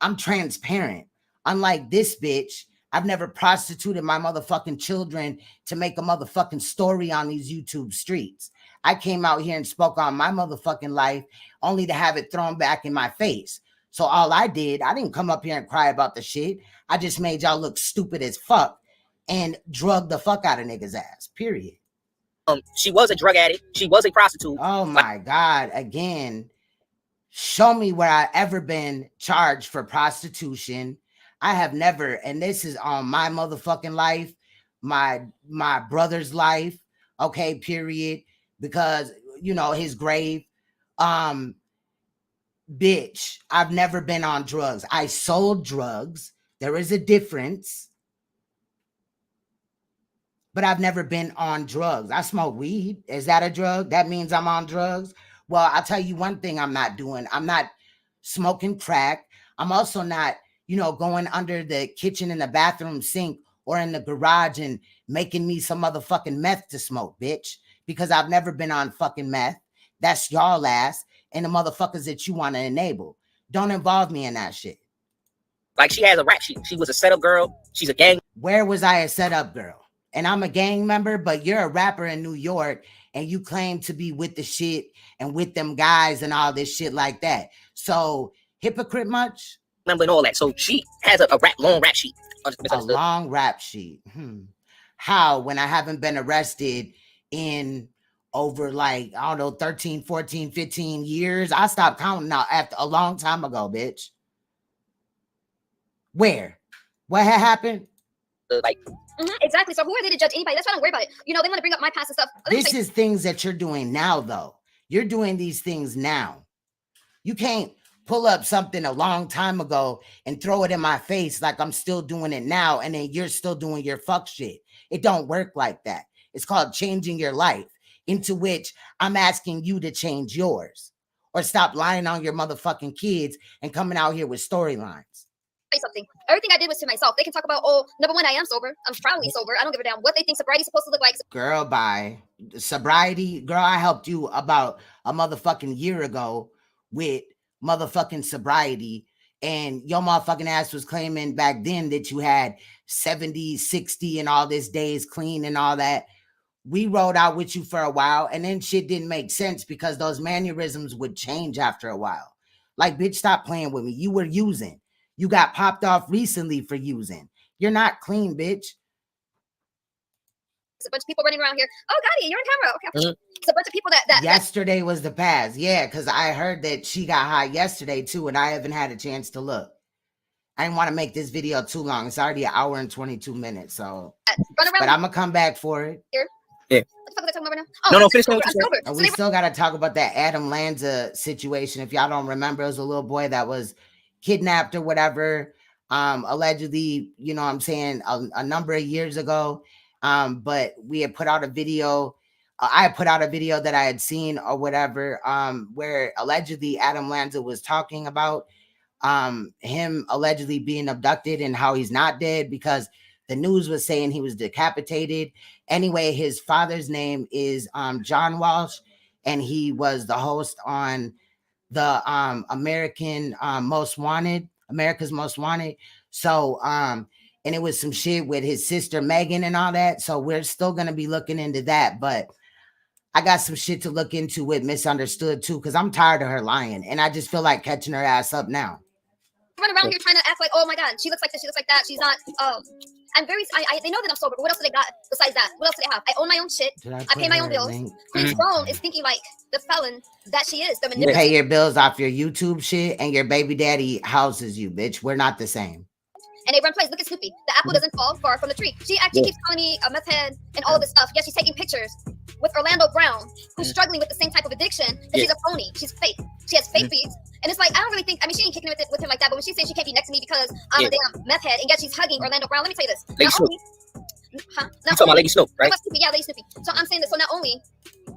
I'm transparent. Unlike this bitch, I've never prostituted my motherfucking children to make a motherfucking story on these YouTube streets. I came out here and spoke on my motherfucking life only to have it thrown back in my face. So all I didn't come up here and cry about the shit. I just made y'all look stupid as fuck and drug the fuck out of niggas' ass, period. She was a drug addict. She was a prostitute. Oh my God. Again, show me where I ever been charged for prostitution. I have never, and this is on my motherfucking life, my brother's life, okay, period, because, you know, his grave. Bitch, I've never been on drugs. I sold drugs. There is a difference. But I've never been on drugs. I smoke weed. Is that a drug? That means I'm on drugs? Well, I'll tell you one thing I'm not doing. I'm not smoking crack. I'm also not, you know, going under the kitchen and the bathroom sink or in the garage and making me some motherfucking meth to smoke, bitch. Because I've never been on fucking meth. That's y'all ass and the motherfuckers that you want to enable. Don't involve me in that shit. Like, she has a rap sheet. She was a setup girl. She's a gang. Where was I a setup girl? And I'm a gang member, but you're a rapper in New York and you claim to be with the shit and with them guys and all this shit like that. So, hypocrite much? Remember and all that. So she has a long rap sheet. A long rap sheet. How? When I haven't been arrested in over like, I don't know, 13, 14, 15 years. I stopped counting now after a long time ago, bitch. Where? What had happened? Like, exactly. So who are they to judge anybody? That's why I don't worry about it. You know, they want to bring up my past and stuff. This is things that you're doing now, though. You're doing these things now. You can't pull up something a long time ago and throw it in my face like I'm still doing it now, and then you're still doing your fuck shit. It don't work like that. It's called changing your life, into which I'm asking you to change yours. Or stop lying on your motherfucking kids and coming out here with storylines. Say something. Everything I did was to myself. They can talk about, oh, number one, I am sober. I'm proudly sober. I don't give a damn what they think sobriety is supposed to look like. Girl, bye. Sobriety, girl, I helped you about a motherfucking year ago with motherfucking sobriety. And your motherfucking ass was claiming back then that you had 70, 60 and all this days clean and all that. We rode out with you for a while and then shit didn't make sense because those mannerisms would change after a while. Like, bitch, stop playing with me. You were using. You got popped off recently for using. You're not clean, bitch. It's a bunch of people running around here. Oh, Gotti, you're on camera. Okay. It's a bunch of people that yesterday was the past. Yeah, because I heard that she got high yesterday too, and I haven't had a chance to look. I didn't want to make this video too long. It's already an hour and 22 minutes. So, but I'm going to come back for it. Here. Yeah. What the fuck are they talking about now? Oh, no, finish. And we still got to talk about that Adam Lanza situation. If y'all don't remember, it was a little boy that was kidnapped or whatever, allegedly, you know what I'm saying, a number of years ago. But we had put out a video. I put out a video that I had seen or whatever, where allegedly Adam Lanza was talking about him allegedly being abducted and how he's not dead because the news was saying he was decapitated. Anyway, his father's name is John Walsh, and he was the host on the America's Most Wanted. So and it was some shit with his sister Megan and all that. So we're still gonna be looking into that, but I got some shit to look into with Misunderstood too, because I'm tired of her lying and I just feel like catching her ass up now. Run around here trying to act like, oh my God, she looks like this, she looks like that. She's not. I'm very. They know that I'm sober. But what else do they got besides that? What else do they have? I own my own shit. I pay my own bills. Queen Throne is thinking like the felon that she is. The you pay your bills off your YouTube shit, and your baby daddy houses you, bitch. We're not the same. And they run plays. Look at Snoopy. The apple doesn't fall far from the tree. She actually keeps calling me a meth head and all of this stuff. Yeah, she's taking pictures with Orlando Brown, who's struggling with the same type of addiction. And she's a phony. She's fake. She has fake feeds. And it's like, I don't really think, I mean, she ain't kicking it with him like that, but when she says she can't be next to me because I'm a damn meth head, and yet she's hugging Orlando Brown, let me tell you this. Lady Snoop. You talking about Lady Snoop, right? Yeah, Lady Snoopy. So I'm saying this, so not only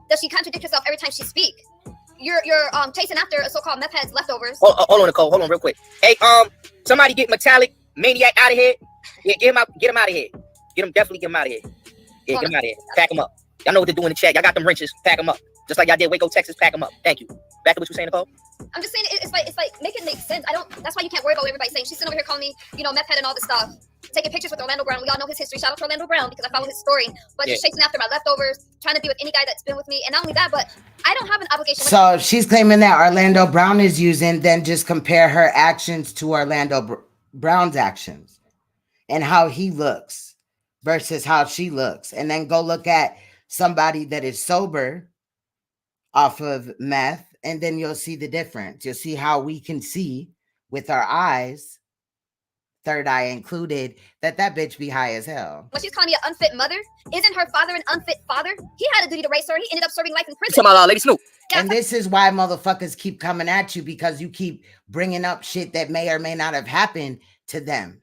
does she contradict herself every time she speaks, you're chasing after a so-called meth head's leftovers. Hold on, Nicole. Hold on real quick. Hey, somebody get Metallic Maniac out of here. Yeah, get him out of here. Definitely get him out of here. Yeah, get him out of here. Pack him up. Y'all know what to do in the chat. Y'all got them wrenches. Pack them up. Just like y'all did Waco, Texas. Pack them up. Thank you. Back to what you were saying, Nicole. I'm just saying it's like make it make sense. That's why you can't worry about what everybody's saying. She's sitting over here calling me, meth head and all this stuff. taking pictures with Orlando Brown. We all know his history. Shout out to Orlando Brown because I follow his story. But just chasing after my leftovers, trying to be with any guy that's been with me. And not only that, but I don't have an obligation. So she's claiming that Orlando Brown is using, then just compare her actions to Orlando Brown's actions and how he looks versus how she looks. And then go look at somebody that is sober off of meth, and then you'll see the difference. You'll see how we can see with our eyes, third eye included, that bitch be high as hell. When she's calling me an unfit mother, isn't her father an unfit father? He had a duty to raise her. He ended up serving life in prison. Talking about Lady Snoop. And this is why motherfuckers keep coming at you, because you keep bringing up shit that may or may not have happened to them.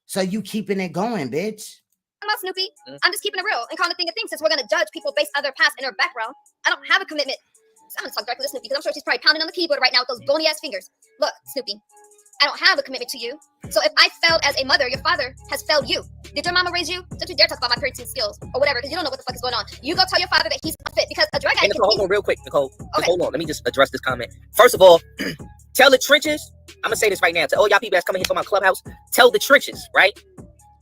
So you keeping it going, bitch. I'm not Snoopy. I'm just keeping it real and calling the thing a thing, since we're going to judge people based on their past and their background. I don't have a commitment. I'm going to talk directly to Snoopy because I'm sure she's probably pounding on the keyboard right now with those bony ass fingers. Look, Snoopy, I don't have a commitment to you. So if I failed as a mother, your father has failed you. Did your mama raise you? Don't you dare talk about my parenting skills or whatever, because you don't know what the fuck is going on. You go tell your father that he's unfit because a drug addict. Nicole, hold on real quick, Nicole. Okay. Hold on. Let me just address this comment. First of all, tell the trenches. I'm going to say this right now to all y'all people that's coming here to my clubhouse. Tell the trenches, right,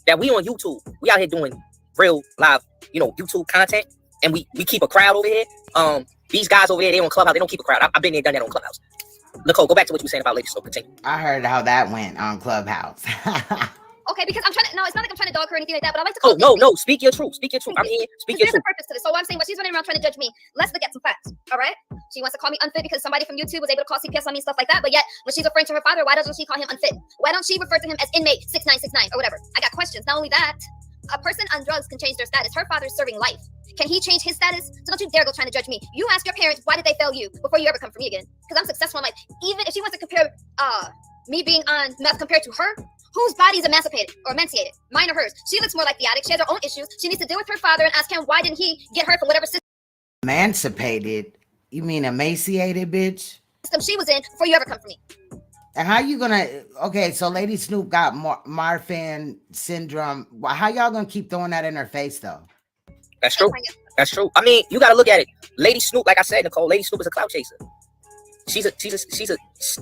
that we on YouTube. We out here doing real live, YouTube content, and we keep a crowd over here. These guys over there, they on Clubhouse, they don't keep a crowd. I've been there, done that on Clubhouse. Nicole, go back to what you were saying about Lady Snoop. Continue. I heard how that went on Clubhouse. Okay, because I'm trying to, no, it's not like I'm trying to dog her or anything like that, but I like to call no, speak your truth. Speak your truth. I'm here, speak your there's truth. a purpose to this. So what I'm saying, but she's running around trying to judge me. Let's look at some facts, all right? She wants to call me unfit because somebody from YouTube was able to call CPS on me and stuff like that, but yet, when she's referring to her father, why doesn't she call him unfit? Why don't she refer to him as inmate 6969 or whatever? I got questions. Not only that, a person on drugs can change their status. Her father's serving life. Can he change his status? So don't you dare go trying to judge me. You ask your parents, why did they fail you before you ever come for me again? Because I'm successful in life. Even if she wants to compare me being on meth compared to her, whose body is emancipated or emaciated? Mine or hers? She looks more like the addict. She has her own issues. She needs to deal with her father and ask him, why didn't he get her from whatever system Emancipated? You mean emaciated, bitch? she was in before you ever come for me? And how you gonna, okay, so Lady Snoop got Marfan syndrome. How y'all gonna keep throwing that in her face though? That's true. That's true. I mean, you gotta look at it. Lady Snoop, like I said, Nicole, Lady Snoop is a clout chaser. She's a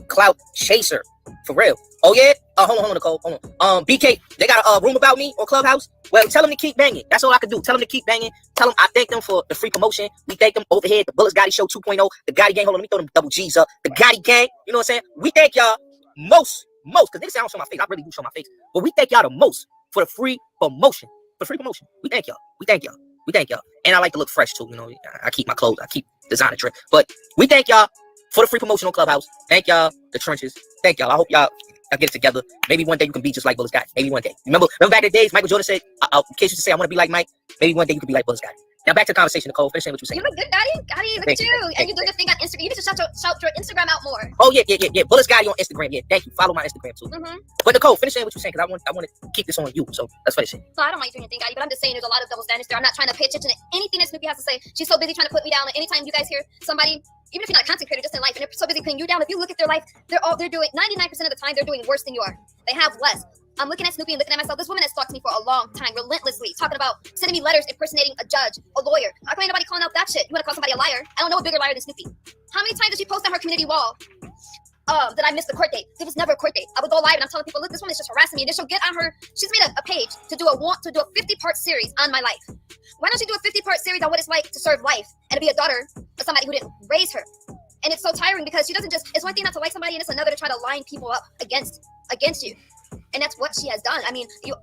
clout chaser. For real. Oh yeah? Hold on, Nicole. Hold on. BK, they got a room about me on Clubhouse. Well, tell them to keep banging. That's all I can do. Tell them to keep banging. Tell them I thank them for the free promotion. We thank them over here. The BULLETZ Gotti Show 2.0. The Gotti Gang. Hold on, let me throw them double G's up. The Gotti Gang. You know what I'm saying? We thank y'all most, because niggas say I don't show my face. I really do show my face. But we thank y'all the most for the free promotion. For free promotion. We thank y'all. We thank y'all. We thank y'all. And I like to look fresh too. You know, I keep my clothes. I keep designer drip. But we thank y'all for the free promotion on Clubhouse. Thank y'all, the trenches. Thank y'all. I hope y'all get it together. Maybe one day you can be just like BULLETZ Gotti. Maybe one day. Remember back in the days, Michael Jordan said, in case you say I want to be like Mike, maybe one day you can be like BULLETZ Gotti. Now back to the conversation, Nicole. Finish saying what you saying. You look good, Gotti. Look at you. And you're doing your thing on Instagram. You need to shout your Instagram out more. Oh, yeah. BULLETZ Gotti on Instagram. Yeah, thank you. Follow my Instagram too. But Nicole, finish saying what you're saying, because I want to keep this on you. So let's finish it. No, I don't mind doing anything, Gotti, but I'm just saying there's a lot of double standards there. I'm not trying to pay attention to anything that Snoopy has to say. She's so busy trying to put me down. And anytime you guys hear somebody, even if you're not a content creator, just in life, and they're so busy putting you down, if you look at their life, they're doing 99% of the time they're doing worse than you are. They have less. I'm looking at Snoopy and looking at myself. This woman has stalked me for a long time, relentlessly, talking about sending me letters impersonating a judge, a lawyer. How come ain't nobody calling out that shit? You want to call somebody a liar? I don't know a bigger liar than Snoopy. How many times did she post on her community wall that I missed the court date? There was never a court date. I would go live and I'm telling people, look, this woman is just harassing me. And then she'll get on her, she's made a page to do a 50-part series on my life. Why don't she do a 50-part series on what it's like to serve life and to be a daughter of somebody who didn't raise her? And it's so tiring because she doesn't just, it's one thing not to like somebody and it's another to try to line people up against you. And that's what she has done. I mean, and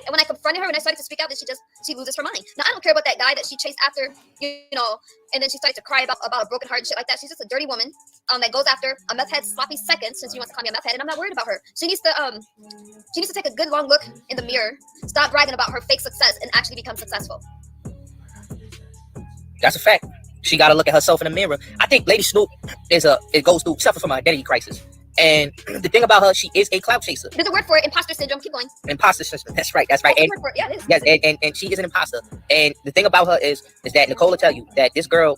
when I confronted her and I started to speak out, then she loses her mind. Now, I don't care about that guy that she chased after, and then she started to cry about a broken heart and shit like that. She's just a dirty woman that goes after a meth head sloppy seconds, since she wants to call me a meth head, and I'm not worried about her. She needs to take a good long look in the mirror, stop bragging about her fake success, and actually become successful. That's a fact. She got to look at herself in the mirror. I think Lady Snoop suffers from an identity crisis. And the thing about her, she is a clout chaser. There's a word for it, imposter syndrome. Keep going. Imposter syndrome. That's right. And, yeah, it is. Yes, and she is an imposter. And the thing about her is that Nicole will tell you that this girl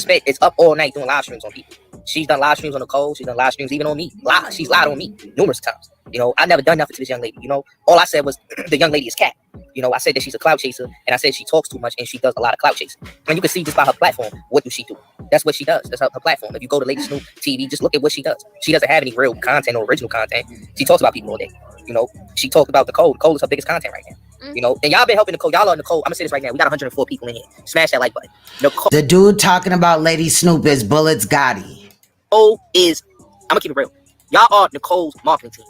is up all night doing live streams on people. She's done live streams on Nicole. She's done live streams even on me. She's lied on me numerous times. I never done nothing to this young lady. All I said was the young lady is cat. I said that she's a clout chaser, and I said she talks too much, and she does a lot of clout chasing. And you can see just by her platform, what does she do? That's what she does. That's her platform. If you go to Lady Snoop TV, just look at what she does. She doesn't have any real content or original content. She talks about people all day. You know, she talked about Nicole. Nicole is her biggest content right now. You know, and y'all been helping Nicole. Y'all are Nicole. I'm gonna say this right now. We got 104 people in here. Smash that like button. Nicole. The dude talking about Lady Snoop is BULLETZ GOTTI. Nicole is, I'm gonna keep it real. Y'all are Nicole's marketing team.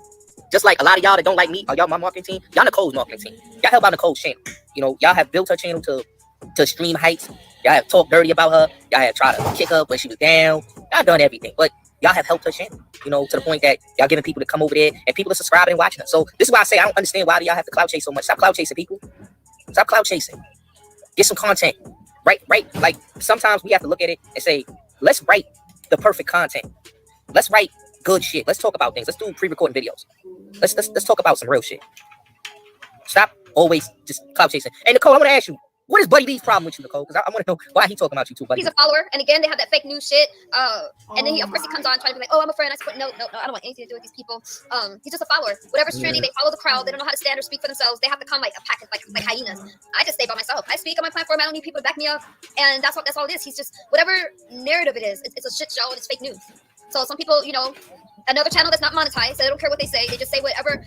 Just like a lot of y'all that don't like me, are y'all my marketing team? Y'all Nicole's marketing team. Y'all help out Nicole's channel. You know, y'all have built her channel to stream heights. Y'all have talked dirty about her. Y'all have tried to kick her when she was down. Y'all done everything. But y'all have helped her channel, you know, to the point that y'all giving people to come over there and people are subscribing and watching her. So this is why I say I don't understand why do y'all have to clout chase so much. Stop clout chasing, people. Stop clout chasing. Get some content. Right? Like sometimes we have to look at it and say, let's write the perfect content. Let's write good shit. Let's talk about things. Let's do pre-recording videos. Let's talk about some real shit. Stop always just clout chasing. Hey Nicole, I want to ask you, what is Buddy Lee's problem with you, Nicole? Because I want to know why he talking about you too, Buddy. He's a follower, and again, they have that fake news shit. And then of course he comes on trying to be like, oh, I'm a friend. I support. No, I don't want anything to do with these people. He's just a follower. Whatever's trendy, they follow the crowd. They don't know how to stand or speak for themselves. They have to come like a pack, like hyenas. I just stay by myself. I speak on my platform. I don't need people to back me up, and that's all it is. He's just whatever narrative it is. It's a shit show and it's fake news. So some people, you know, another channel that's not monetized, so they don't care what they say. They just say whatever.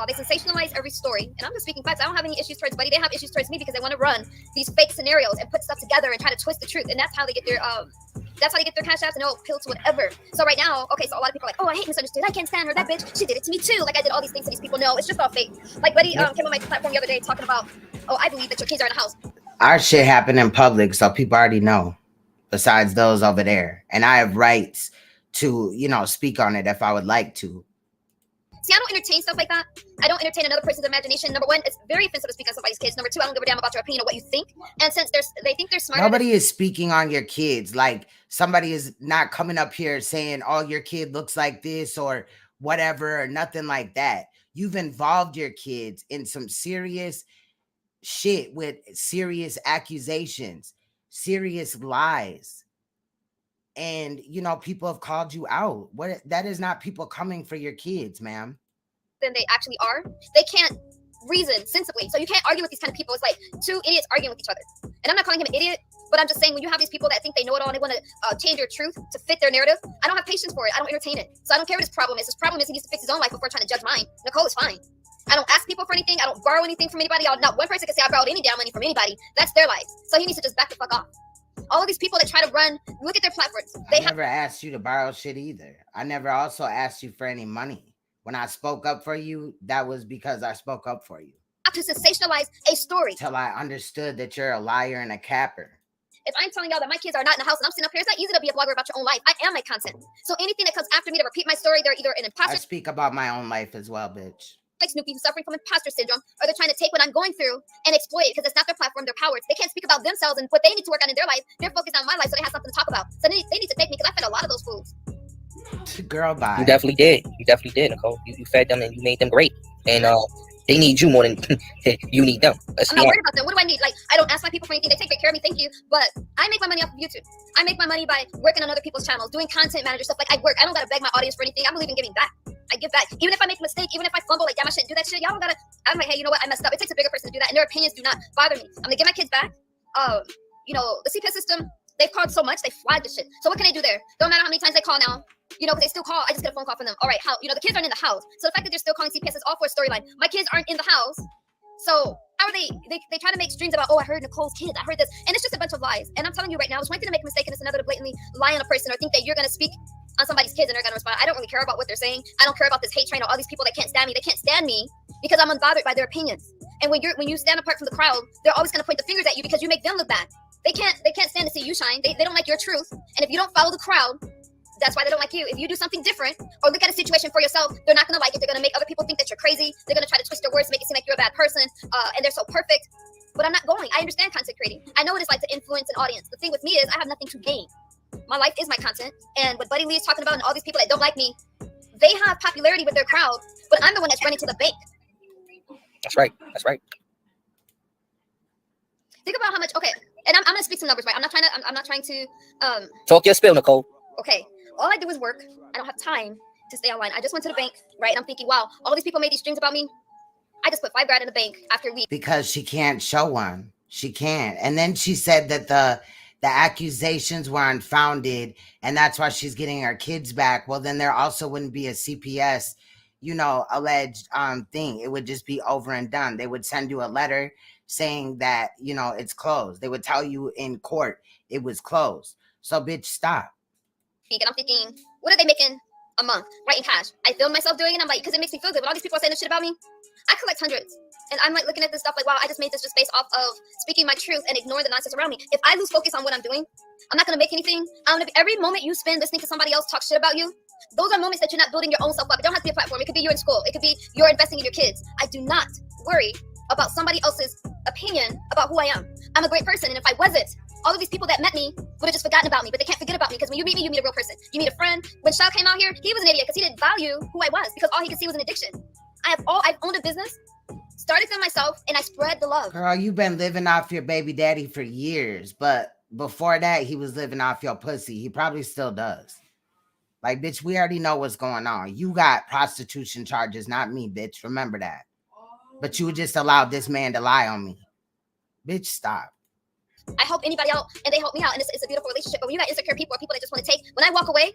They sensationalize every story, and I'm just speaking facts. I don't have any issues towards Buddy. They have issues towards me because they want to run these fake scenarios and put stuff together and try to twist the truth, and that's how they get their cash apps, and they'll appeal to whatever. So right now, okay, so a lot of people are like, oh, I hate Misunderstood. I can't stand her. That bitch, she did it to me too. Like I did all these things to these people. No, it's just all fake. Like Buddy came on my platform the other day talking about, oh, I believe that your kids are in the house. Our shit happened in public, so people already know. Besides those over there, and I have rights to, you know, speak on it if I would like to. See, I don't entertain stuff like that. I don't entertain another person's imagination. Number one, it's very offensive to speak on somebody's kids. Number two, I don't give a damn about your opinion or what you think. And since they think they're smarter. Nobody is speaking on your kids. Like somebody is not coming up here saying, oh, your kid looks like this or whatever, or nothing like that. You've involved your kids in some serious shit with serious accusations, serious lies. And, you know, people have called you out. That is not people coming for your kids, ma'am. Than they actually are. They can't reason sensibly. So you can't argue with these kind of people. It's like two idiots arguing with each other. And I'm not calling him an idiot, but I'm just saying when you have these people that think they know it all and they want to change your truth to fit their narrative, I don't have patience for it. I don't entertain it. So I don't care what his problem is. His problem is he needs to fix his own life before trying to judge mine. Nicole is fine. I don't ask people for anything. I don't borrow anything from anybody. Not one person can say I borrowed any damn money from anybody. That's their lives. So he needs to just back the fuck off. All of these people that try to run, look at their platforms. I never asked you to borrow shit either. I never also asked you for any money. When I spoke up for you, that was because I spoke up for you. To sensationalize a story. Till I understood that you're a liar and a capper. If I'm telling y'all that my kids are not in the house and I'm sitting up here, it's not easy to be a blogger about your own life. I am my content. So anything that comes after me to repeat my story, they're either an imposter. I speak about my own life as well, bitch. Like Snoopy, who's suffering from imposter syndrome, or they're trying to take what I'm going through and exploit it because it's not their platform, their powers. They can't speak about themselves and what they need to work on in their life. They're focused on my life, so they have something to talk about. So they need to take me because I fed a lot of those fools. Girl, bye. You definitely did. You definitely did, Nicole. You fed them and you made them great. And they need you more than you need them. I'm not worried about them. What do I need? Like, I don't ask my people for anything. They take great care of me. Thank you. But I make my money off of YouTube. I make my money by working on other people's channels, doing content manager stuff. Like, I work. I don't got to beg my audience for anything. I believe in giving back. I give back. Even if I make a mistake, even if I fumble, like, damn, I shouldn't do that shit. Y'all don't gotta. I'm like, hey, you know what? I messed up. It takes a bigger person to do that. And their opinions do not bother me. I'm gonna get my kids back. You know, the CPS system, they've called so much, they flagged the shit. So what can I do there? Don't matter how many times they call now. You know, because they still call. I just get a phone call from them. All right, how? You know, the kids aren't in the house. So the fact that they're still calling CPS is all for a storyline. My kids aren't in the house. So how are they try to make streams about, oh, I heard Nicole's kids. I heard this. And it's just a bunch of lies. And I'm telling you right now, it's one thing to make a mistake and it's another to blatantly lie on a person or think that you're going to speak on somebody's kids and they're going to respond. I don't really care about what they're saying. I don't care about this hate train or all these people that can't stand me. They can't stand me because I'm unbothered by their opinions. And when you stand apart from the crowd, they're always going to point the fingers at you because you make them look bad. They can't stand to see you shine. They don't like your truth. And if you don't follow the crowd, that's why they don't like you. If you do something different or look at a situation for yourself, they're not going to like it. They're going to make other people think that you're crazy. They're going to try to twist your words, make it seem like you're a bad person, and they're so perfect. But I'm not going. I understand content creating. I know what it's like to influence an audience. The thing with me is I have nothing to gain. My life is my content. And what Buddy Lee is talking about and all these people that don't like me, they have popularity with their crowd, but I'm the one that's running to the bank. That's right. That's right. Think about how much, okay, and I'm going to speak some numbers, right? I'm not trying to talk your spill, Nicole. Okay. All I do is work. I don't have time to stay online. I just went to the bank, right? And I'm thinking, wow, all these people made these streams about me. I just put $5 grand in the bank after a week. Because she can't show one. She can't. And then she said that the accusations were unfounded and that's why she's getting her kids back. Well, then there also wouldn't be a CPS, you know, alleged thing. It would just be over and done. They would send you a letter saying that, you know, it's closed. They would tell you in court it was closed. So bitch, stop. And I'm thinking, what are they making a month writing cash? I film myself doing it. I'm like, because it makes me feel good. When all these people are saying this shit about me, I collect hundreds. And I'm like looking at this stuff like, wow, I just made this just based off of speaking my truth and ignoring the nonsense around me. If I lose focus on what I'm doing, I'm not going to make anything. Every moment you spend listening to somebody else talk shit about you, those are moments that you're not building your own self up. It don't have to be a platform. It could be you're in school. It could be you're investing in your kids. I do not worry about somebody else's opinion about who I am. I'm a great person. And if I wasn't, all of these people that met me would have just forgotten about me, but they can't forget about me because when you meet me, you meet a real person. You meet a friend. When Shao came out here, he was an idiot because he didn't value who I was because all he could see was an addiction. I've owned a business, started for myself, and I spread the love. Girl, you've been living off your baby daddy for years, but before that, he was living off your pussy. He probably still does. Like, bitch, we already know what's going on. You got prostitution charges, not me, bitch. Remember that. But you just allowed this man to lie on me. Bitch, stop. I help anybody out, and they help me out, and it's a beautiful relationship. But when you got insecure people or people that just want to take, when I walk away,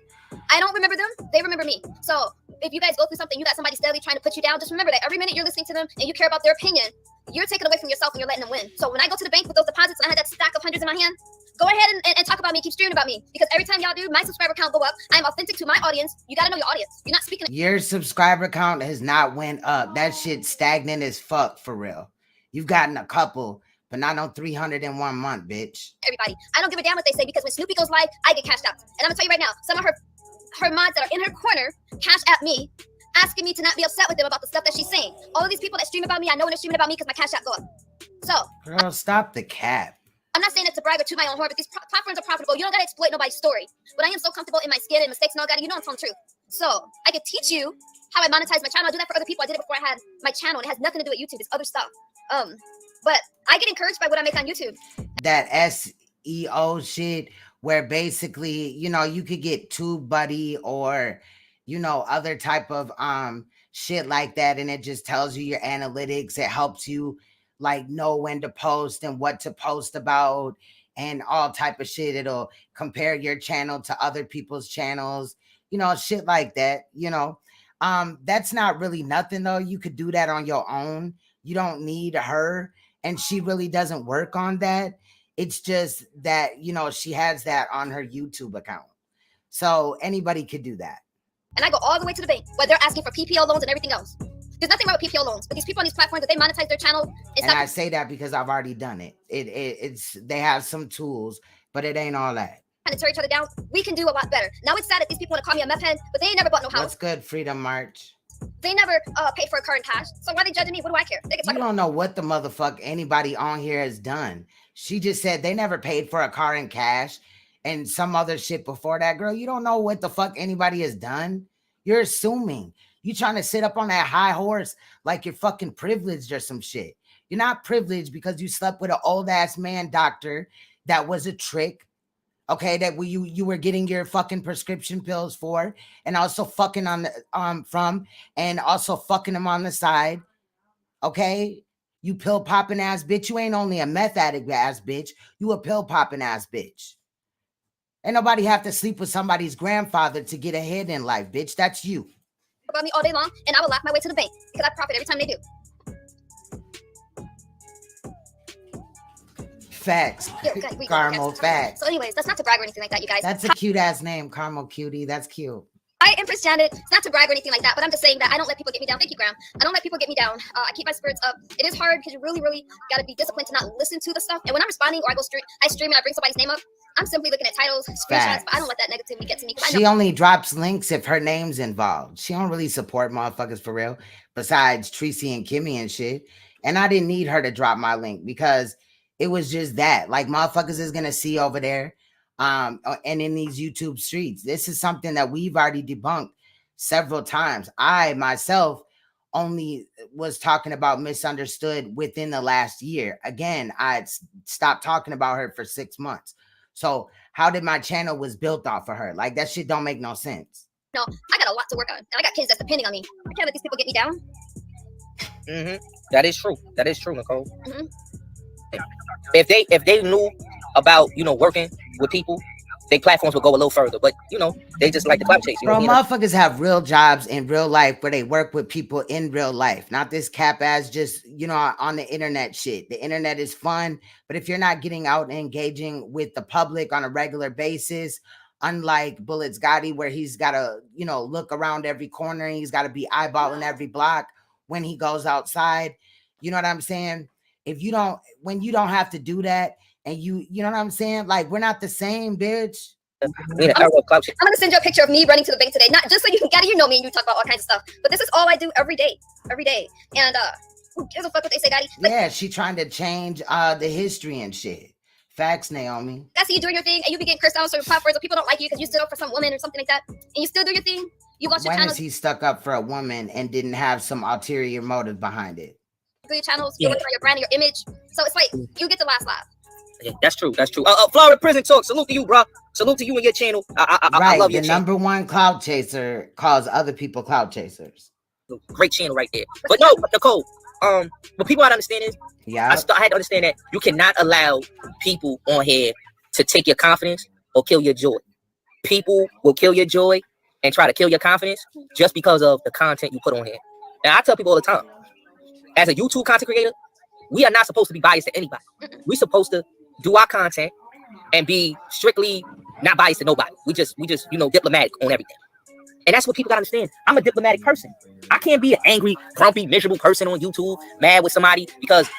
I don't remember them. They remember me. So if you guys go through something, you got somebody steadily trying to put you down, just remember that every minute you're listening to them and you care about their opinion, you're taking away from yourself and you're letting them win. So when I go to the bank with those deposits and I had that stack of hundreds in my hand, go ahead and talk about me, keep streaming about me. Because every time y'all do, my subscriber count go up. I'm authentic to my audience. You got to know your audience. You're not speaking. Your subscriber count has not went up. That shit's stagnant as fuck, for real. You've gotten a couple, but not on 300 in 1 month, bitch. Everybody. I don't give a damn what they say because when Snoopy goes live, I get cashed out. And I'm going to tell you right now, some of her mods that are in her corner cash at me, asking me to not be upset with them about the stuff that she's saying. All of these people that stream about me, I know when they're streaming about me because my cash app go up. So. Girl, stop the cap. I'm not saying it to brag or to my own horn, but these platforms are profitable. You don't got to exploit nobody's story. But I am so comfortable in my skin and mistakes and all that, you know I'm telling the truth. So I could teach you how I monetize my channel. I do that for other people. I did it before I had my channel. And it has nothing to do with YouTube. It's other stuff. But I get encouraged by what I make on YouTube. That SEO shit where basically, you know, you could get TubeBuddy or, you know, other type of shit like that. And it just tells you your analytics. It helps you like know when to post and what to post about and all type of shit. It'll compare your channel to other people's channels, you know, shit like that, you know. That's not really nothing though. You could do that on your own. You don't need her. And she really doesn't work on that. It's just that, you know, she has that on her YouTube account. So anybody could do that. And I go all the way to the bank where they're asking for PPO loans and everything else. There's nothing wrong with PPO loans, but these people on these platforms that they monetize their channel. And I say that because I've already done it. It's they have some tools, but it ain't all that. Trying to tear each other down. We can do a lot better. Now it's sad that these people want to call me a meth head, but they ain't never bought no house. What's good, Freedom March? They never paid for a car in cash. So why are they judging me? What do I care? They can talk You don't know what the motherfuck anybody on here has done. She just said they never paid for a car in cash and some other shit before that. Girl, you don't know what the fuck anybody has done. You're assuming. You trying to sit up on that high horse like you're fucking privileged or some shit. You're not privileged because you slept with an old ass man doctor that was a trick. Okay, that you were getting your fucking prescription pills for, and also fucking on the from, and also fucking him on the side. Okay, you pill popping ass bitch. You ain't only a meth addict ass bitch. You a pill popping ass bitch. Ain't nobody have to sleep with somebody's grandfather to get ahead in life, bitch. That's you. About me all day long, and I will laugh my way to the bank because I profit every time they do. Facts. Caramel facts. So anyways, that's not to brag or anything like that, you guys. That's a cute ass name, Caramel Cutie. That's cute. I Empress Janet. It's not to brag or anything like that, but I'm just saying that I don't let people get me down. Thank you, Graham. I don't let people get me down. I keep my spirits up. It is hard because you really, really got to be disciplined to not listen to the stuff. And when I'm responding or I stream and I bring somebody's name up, I'm simply looking at titles, screenshots, but I don't let that negativity get to me. She only drops links if her name's involved. She don't really support motherfuckers for real, besides Tracy and Kimmy and shit. And I didn't need her to drop my link because it was just that. Like, motherfuckers is going to see over there and in these YouTube streets. This is something that we've already debunked several times. I, myself, only was talking about Misunderstood within the last year. Again, I stopped talking about her for 6 months. So how did my channel was built off of her? Like, that shit don't make no sense. No, I got a lot to work on. And I got kids that's depending on me. I can't let these people get me down. That is true. That is true, Nicole. If they knew about, you know, working with people, their platforms will go a little further. But you know, they just like the clout chase. Bro, motherfuckers have real jobs in real life where they work with people in real life, not this cap ass just, you know, on the internet shit. The internet is fun, but if you're not getting out and engaging with the public on a regular basis, unlike BULLETZ GOTTI, where he's got to, you know, look around every corner, and he's got to be eyeballing every block when he goes outside. You know what I'm saying? If you don't, when you don't have to do that, and you know what I'm saying? Like, we're not the same, bitch. I'm gonna send you a picture of me running to the bank today. Not just so you can get it, you know me and you talk about all kinds of stuff. But this is all I do every day. And who gives a fuck what they say, Gotti? Like, yeah, she trying to change the history and shit. Facts, Naomi. I see you doing your thing, and you be getting cursed out on certain platforms, or people don't like you because you stood up for some woman or something like that, and you still do your thing. You lost your When channels. is he stuck up for a woman and didn't have some ulterior motive behind it? Do your channels, you're working on your brand and your image. So it's like you get the last laugh. Yeah, that's true. That's true. Florida Prison Talk. Salute to you, bro. Salute to you and your channel. I love your channel. The #1 clout chaser calls other people clout chasers. Great channel right there. But no, Nicole. What people gotta understand is, I had to understand that you cannot allow people on here to take your confidence or kill your joy. People will kill your joy and try to kill your confidence just because of the content you put on here. And I tell people all the time, as a YouTube content creator, we are not supposed to be biased to anybody. We're supposed to do our content and be strictly not biased to nobody. We just, you know, diplomatic on everything. And that's what people gotta understand. I'm a diplomatic person. I can't be an angry, grumpy, miserable person on YouTube, mad with somebody because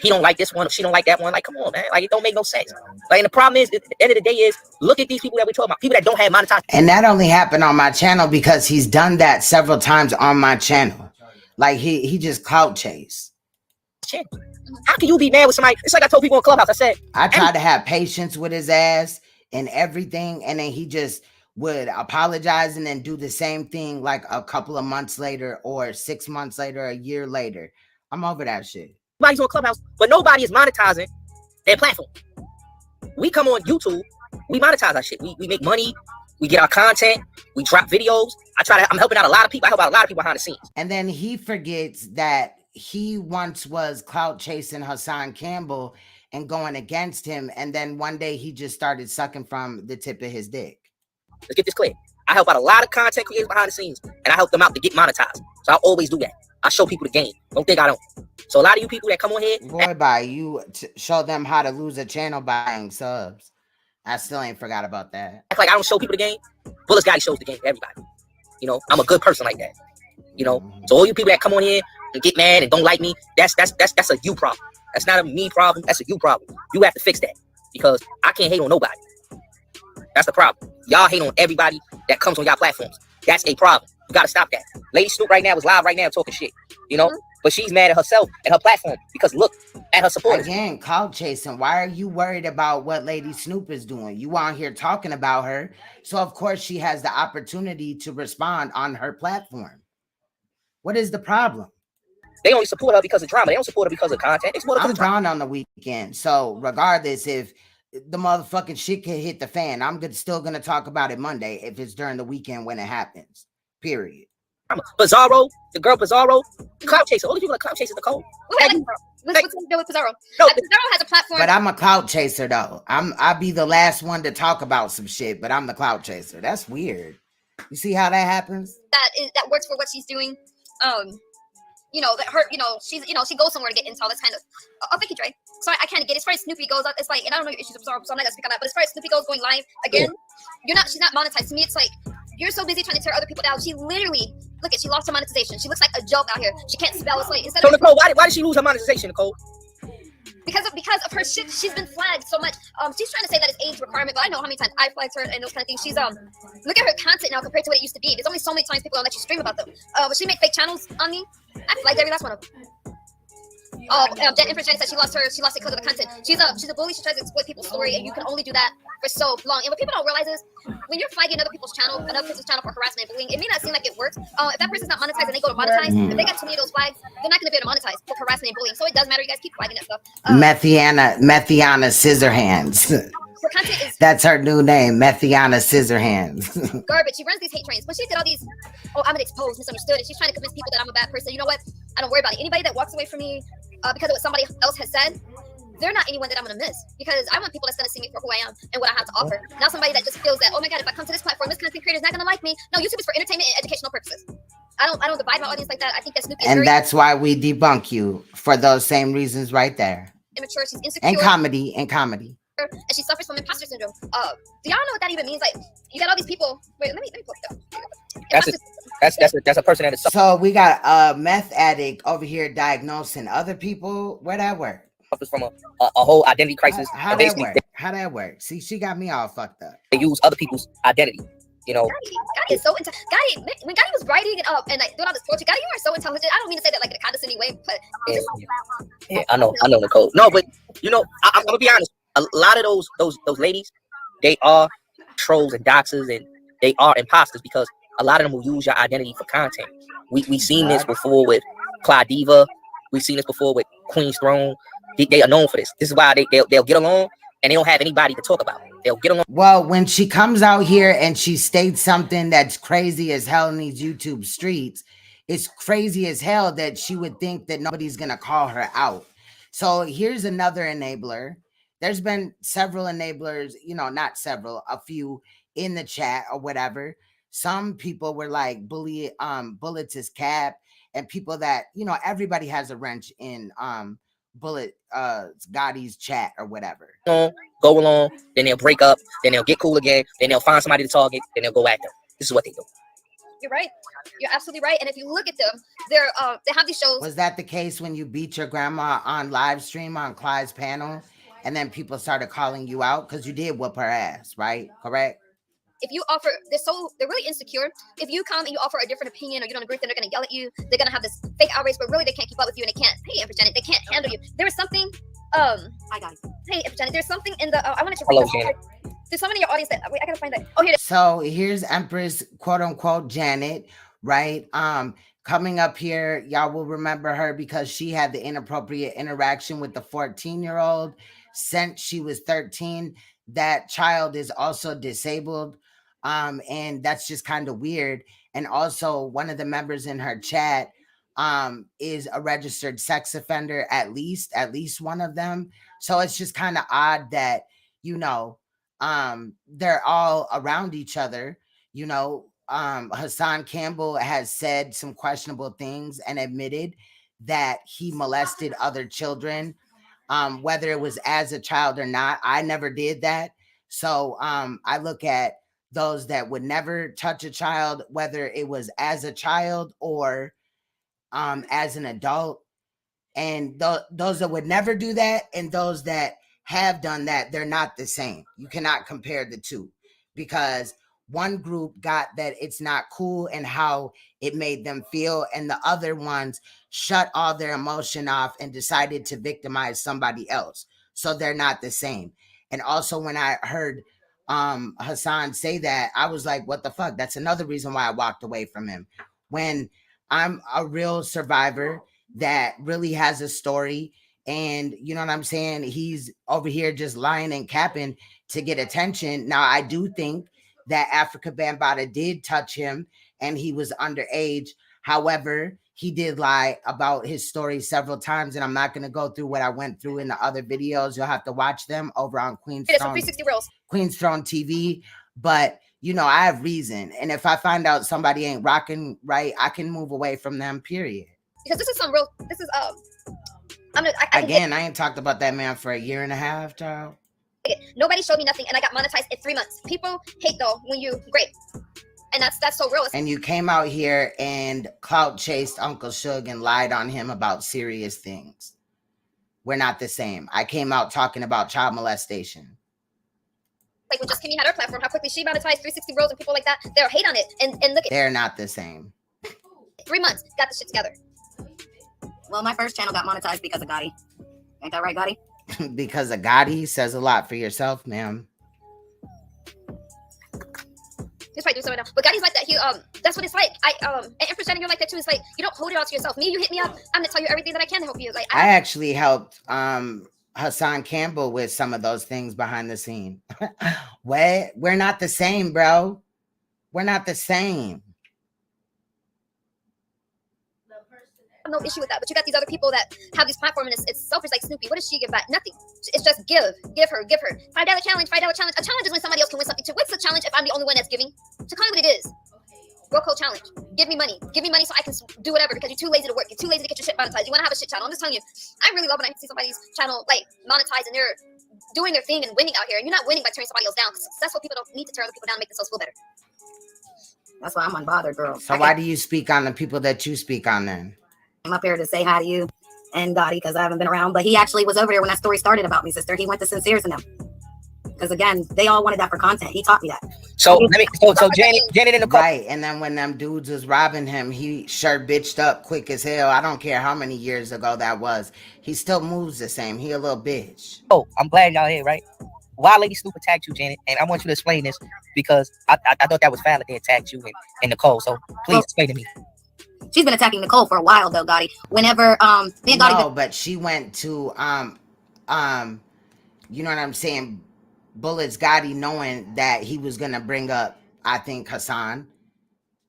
he don't like this one or she don't like that one. Like, come on, man. Like, it don't make no sense. Like, and the problem is, at the end of the day is, look at these people that we're talking about, people that don't have monetized. And that only happened on my channel because he's done that several times on my channel. Like, he just clout chase. How can you be mad with somebody? It's like I told people on Clubhouse. I said, I tried to have patience with his ass and everything, and then he just would apologize and then do the same thing like a couple of months later or 6 months later, a year later. I'm over that shit. Everybody's on Clubhouse, but nobody is monetizing their platform. We come on YouTube, we monetize our shit. We make money, we get our content, we drop videos. I'm helping out a lot of people. I help out a lot of people behind the scenes. And then he forgets that he once was clout chasing Hassan Campbell and going against him. And then one day he just started sucking from the tip of his dick. Let's get this clear. I help out a lot of content creators behind the scenes, and I help them out to get monetized. So I always do that. I show people the game. Don't think I don't. So a lot of you people that come on here, boy, by you show them how to lose a channel buying subs. I still ain't forgot about that. Act like I don't show people the game. BULLETZ GOTTI shows the game to everybody. You know, I'm a good person like that. You know, so all you people that come on here and get mad and don't like me, that's a you problem. That's not a me problem. That's a you problem. You have to fix that because I can't hate on nobody. That's the problem. Y'all hate on everybody that comes on y'all platforms. That's a problem. You gotta stop that. Lady Snoop right now is live right now talking shit. You know, but she's mad at herself and her platform because look at her supporters. Again, clout chasing. Why are you worried about what Lady Snoop is doing? You on here talking about her, so of course she has the opportunity to respond on her platform. What is the problem? They only support her because of drama. They don't support her because of content. They support her I'm gone on the weekend, so regardless if the motherfucking shit can hit the fan, I'm still gonna talk about it Monday if it's during the weekend when it happens. Period. Bizarro, the girl Bizarro, clout chaser. All these people are clout chasers, Nicole. What's the deal with Pizarro? No, Pizarro has a platform. But I'm a clout chaser though. I'll be the last one to talk about some shit, but I'm the clout chaser. That's weird. You see how that happens? That works for what she's doing. You know, that her, you know, she goes somewhere to get into all this kind of. Oh, thank you, Dre. So I kind of get it. As far as Snoopy goes, it's like, and I don't know your issues with Pizarro, so I'm not gonna speak on that. But as far as Snoopy goes going live again, she's not monetized. To me, it's like you're so busy trying to tear other people down. She literally, she lost her monetization. She looks like a joke out here. She can't spell. It's like instead of Nicole, why did she lose her monetization, Nicole? Because of her shit. She's been flagged so much. She's trying to say that it's age requirement, but I know how many times I flagged her and those kind of things. She's look at her content now compared to what it used to be. There's only so many times people don't let you stream about them. But she made fake channels on me. I flagged every last one of them. EMPRESS said she lost it because of the content. She's a bully. She tries to exploit people's story, and you can only do that for so long. And what people don't realize is when you're flagging another person's channel for harassment and bullying, it may not seem like it works. If that person's not monetized and they go to monetize, if they got too many of those flags, they're not going to be able to monetize for harassment and bullying. So it does matter. You guys keep flagging that stuff. Methiana Scissor Hands. Her content is that's her new name, Methiana Scissor Hands. Garbage. She runs these hate trains. When she did all these, I'm gonna expose, misunderstood, and she's trying to convince people that I'm a bad person. You know what? I don't worry about it. Anybody that walks away from me because of what somebody else has said, they're not anyone that I'm gonna miss, because I want people that's gonna see me for who I am and what I have to offer. Not somebody that just feels that, oh my god, if I come to this platform, this content creator is not gonna like me. No, YouTube is for entertainment and educational purposes. I don't divide my audience like that. I think that Snoopy is And very that's why we debunk you for those same reasons right there. immature. She's insecure. And comedy, and comedy. And she suffers from imposter syndrome. Do y'all know what that even means? Like, you got all these people. Wait, let me pull it up. That's a person that is. So we got a meth addict over here diagnosing other people. Where that work? Suffers from a whole identity crisis. How that work? How that work? See, she got me all fucked up. They use other people's identity. You know, Gotti is so intelligent. Gotti, when Gotti was writing and like doing all this poetry, Gotti, you are so intelligent. I don't mean to say that like in a condescending way, but yeah, I know, Nicole. No, but you know, I'm gonna be honest. A lot of those ladies, they are trolls and doxers, and they are imposters, because a lot of them will use your identity for content. We seen this before with Cloud Diva. We've seen this before with Queen's Throne. They are known for this. This is why they'll get along, and they don't have anybody to talk about. They'll get along. Well, when she comes out here and she states something that's crazy as hell in these YouTube streets, it's crazy as hell that she would think that nobody's gonna call her out. So here's another enabler. There's been several enablers, you know, not several, a few in the chat or whatever. Some people were like, BULLETZ is cap, and people that, you know, everybody has a wrench in Gotti's chat or whatever. Go along, then they'll break up, then they'll get cool again, then they'll find somebody to target, then they'll go at them. This is what they do. you're right. You're absolutely right. And if you look at them, they have these shows. Was that the case when you beat your grandma on live stream on Clyde's panel, and then people started calling you out because you did whoop her ass, right? Correct. If you offer, they're really insecure. If you come and you offer a different opinion or you don't agree with them, they're gonna yell at you. They're gonna have this fake outrage, but really they can't keep up with you and they can't. Hey, Empress Janet, they can't handle you. There was something. I got it. Hey, Empress Janet, there's something in the. I wanted to. Hello, Janet. There's someone in your audience that wait, I gotta find that. Oh, here it is. So here's Empress, quote unquote, Janet, right? Coming up here, y'all will remember her because she had the inappropriate interaction with the 14-year-old since she was 13. That child is also disabled. And that's just kind of weird. And also one of the members in her chat is a registered sex offender, at least one of them. So it's just kind of odd that, you know, they're all around each other. You know, Hassan Campbell has said some questionable things and admitted that he molested other children, whether it was as a child or not. I never did that. So I look at those that would never touch a child, whether it was as a child or as an adult. And those that would never do that and those that have done that, they're not the same. You cannot compare the two because one group got that it's not cool and how it made them feel, and the other ones shut all their emotion off and decided to victimize somebody else. So they're not the same. And also when I heard Hassan say that, I was like, what the fuck? That's another reason why I walked away from him. When I'm a real survivor that really has a story, and you know what I'm saying, he's over here just lying and capping to get attention. Now I do think that Africa Bambaataa did touch him and he was underage. However, he did lie about his story several times, and I'm not going to go through what I went through in the other videos. You'll have to watch them over on Queen's Throne 360 Reels. Queen's Throne TV. But, you know, I have reason. And if I find out somebody ain't rocking right, I can move away from them, period. Because this is some real, this is, I ain't talked about that man for a year and a half, child. Nobody showed me nothing, and I got monetized in 3 months. People hate, though, when you, great. And that's so real. And you came out here and clout chased Uncle Suge and lied on him about serious things. We're not the same. I came out talking about child molestation. Like when Just Kimmy had her platform, how quickly she monetized 360 Reels and people like that, they'll hate on it. And look at they're not the same. 3 months, got the shit together. Well, my first channel got monetized because of Gotti. Ain't that right, Gotti? Because of Gotti says a lot for yourself, ma'am. He's probably doing something else. But Gotti's like that. He that's what it's like. And Empress Janet, you're like that too. It's like you don't hold it all to yourself. Me, you hit me up, I'm gonna tell you everything that I can to help you. Like I actually helped Hassan Campbell with some of those things behind the scene. We're not the same, bro. We're not the same. have no issue with that. But you got these other people that have these platforms, and it's selfish like Snoopy. What does she give back? Nothing. It's just give her. $5 challenge, $5 challenge. A challenge is when somebody else can win something too. What's the challenge if I'm the only one that's giving? So call it what it is. Roco challenge. Give me money so I can do whatever, because you're too lazy to work. You're too lazy to get your shit monetized. You want to have a shit channel. I'm just telling you, I really love when I see somebody's channel like monetized and they're doing their thing and winning out here. And you're not winning by turning somebody else down, because successful people don't need to turn other people down to make themselves feel better. That's why I'm unbothered, girl. So why do you speak on the people that you speak on then? I'm up here to say hi to you and Gotti, because I haven't been around, but he actually was over here when that story started about me, sister. He went to Sincere's and them. Because again, they all wanted that for content. He taught me that. So Janet in the car. Right, and then when them dudes was robbing him, he sure bitched up quick as hell. I don't care how many years ago that was. He still moves the same. He a little bitch. Oh, I'm glad y'all here, right? Why Lady Snoop attacked you, Janet? And I want you to explain this, because I thought that was valid. They attacked you and Nicole. So please explain to me. She's been attacking Nicole for a while though, Gotti. Whenever me and Gotti. No, but she went to you know what I'm saying? BULLETZ Gotti, knowing that he was gonna bring up, I think, Hassan.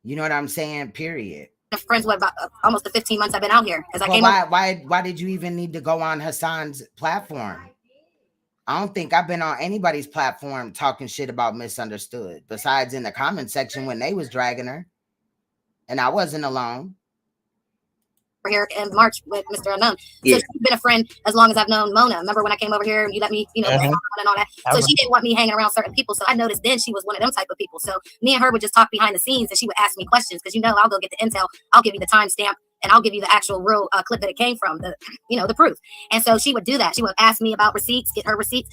You know what I'm saying? Period. Friends with about almost the 15 months I've been out here. As I came why did you even need to go on Hassan's platform? I don't think I've been on anybody's platform talking shit about Misunderstood, besides in the comment section when they was dragging her, and I wasn't alone. Here in March with Mr. Unknown. So she's been a friend as long as I've known Mona. Remember when I came over here and you let me, and all that. So she didn't want me hanging around certain people. So I noticed then she was one of them type of people. So me and her would just talk behind the scenes, and she would ask me questions, because I'll go get the intel, I'll give you the timestamp, and I'll give you the actual real clip that it came from, the proof. And so she would do that. She would ask me about receipts, get her receipts.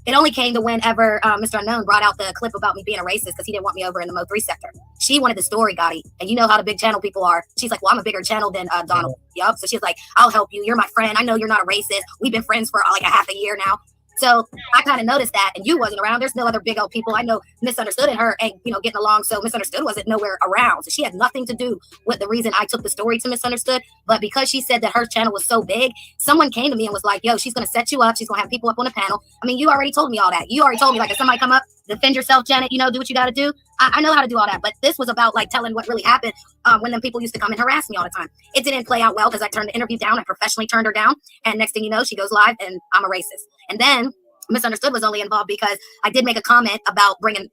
It only came to whenever Mr. Unknown brought out the clip about me being a racist, because he didn't want me over in the Mo3 sector. She wanted the story, Gotti. And you know how the big channel people are. She's like, well, I'm a bigger channel than Donald. Yup. So she's like, I'll help you. You're my friend. I know you're not a racist. We've been friends for like a half a year now. So I kind of noticed that, and you wasn't around. There's no other big old people. I know Misunderstood and her ain't, getting along. So Misunderstood wasn't nowhere around. So she had nothing to do with the reason I took the story to Misunderstood. But because she said that her channel was so big, someone came to me and was like, yo, she's going to set you up. She's going to have people up on the panel. I mean, you already told me all that. You already told me, like, if somebody come up, defend yourself, Janet, do what you got to do. I know how to do all that. But this was about like telling what really happened when them people used to come and harass me all the time. It didn't play out well, because I turned the interview down. I professionally turned her down. And next thing you know, she goes live and I'm a racist. And then Misunderstood was only involved because I did make a comment about bringing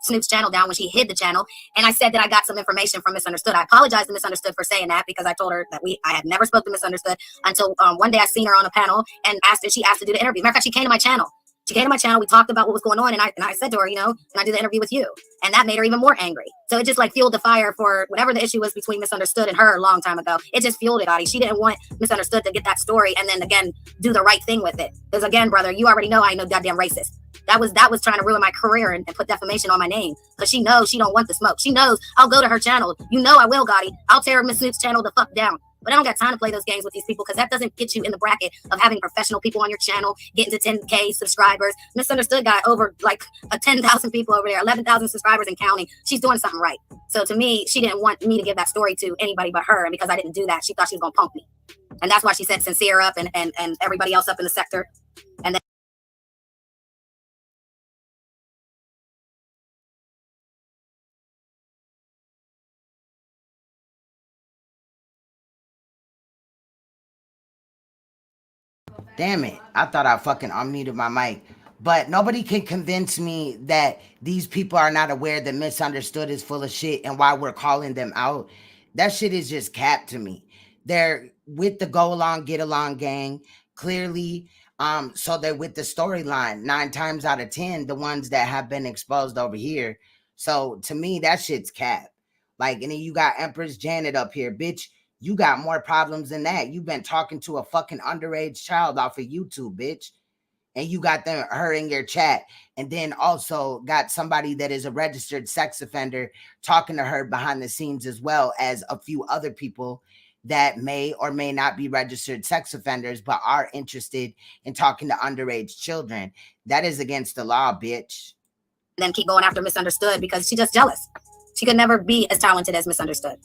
Snoop's channel down when she hid the channel, and I said that I got some information from Misunderstood. I apologized to Misunderstood for saying that, because I told her that I had never spoken to Misunderstood until one day I seen her on a panel and she asked to do the interview. Matter of fact, she came to my channel. We talked about what was going on, and I said to her, can I do the interview with you? And that made her even more angry. So it just like fueled the fire for whatever the issue was between Misunderstood and her a long time ago. It just fueled it, Gotti. She didn't want Misunderstood to get that story and then again do the right thing with it. Because again, brother, you already know I ain't no goddamn racist. That was trying to ruin my career and put defamation on my name. Because she knows she don't want the smoke. She knows I'll go to her channel. I will, Gotti. I'll tear Miss Snoop's channel the fuck down. But I don't got time to play those games with these people, because that doesn't get you in the bracket of having professional people on your channel, getting to 10K subscribers. Misunderstood got over like 10,000 people over there, 11,000 subscribers and counting. She's doing something right. So to me, she didn't want me to give that story to anybody but her. And because I didn't do that, she thought she was going to punk me. And that's why she set Sincere up and everybody else up in the sector. And then Damn it. I thought I fucking unmuted my mic. But nobody can convince me that these people are not aware that Misunderstood is full of shit and why we're calling them out. That shit is just cap to me. They're with the go along, get along gang, clearly. So they're with the storyline 9 times out of 10, the ones that have been exposed over here. So to me, that shit's cap. Like, and then you got Empress Janet up here, bitch. You got more problems than that. You've been talking to a fucking underage child off of YouTube, bitch. And you got her in your chat. And then also got somebody that is a registered sex offender talking to her behind the scenes, as well as a few other people that may or may not be registered sex offenders, but are interested in talking to underage children. That is against the law, bitch. Then keep going after Misunderstood because she's just jealous. She could never be as talented as Misunderstood.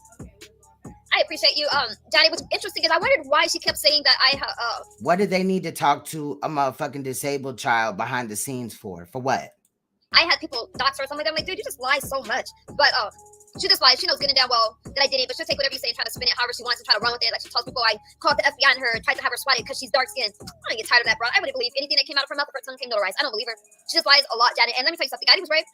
I appreciate you, Johnny. What's interesting is I wondered why she kept saying that What did they need to talk to a motherfucking disabled child behind the scenes for? For what? I had people dox her or something like that. I'm like, dude, you just lie so much. But She just lies. She knows good and damn well that I didn't, but she'll take whatever you say and try to spin it however she wants and try to run with it. Like she tells people I called the FBI on her and tried to have her swatted because she's dark skinned. I don't get tired of that, bro. I wouldn't believe anything that came out of her mouth if her tongue came notarized. I don't believe her. She just lies a lot, Janet. And let me tell you something. Gotti was right.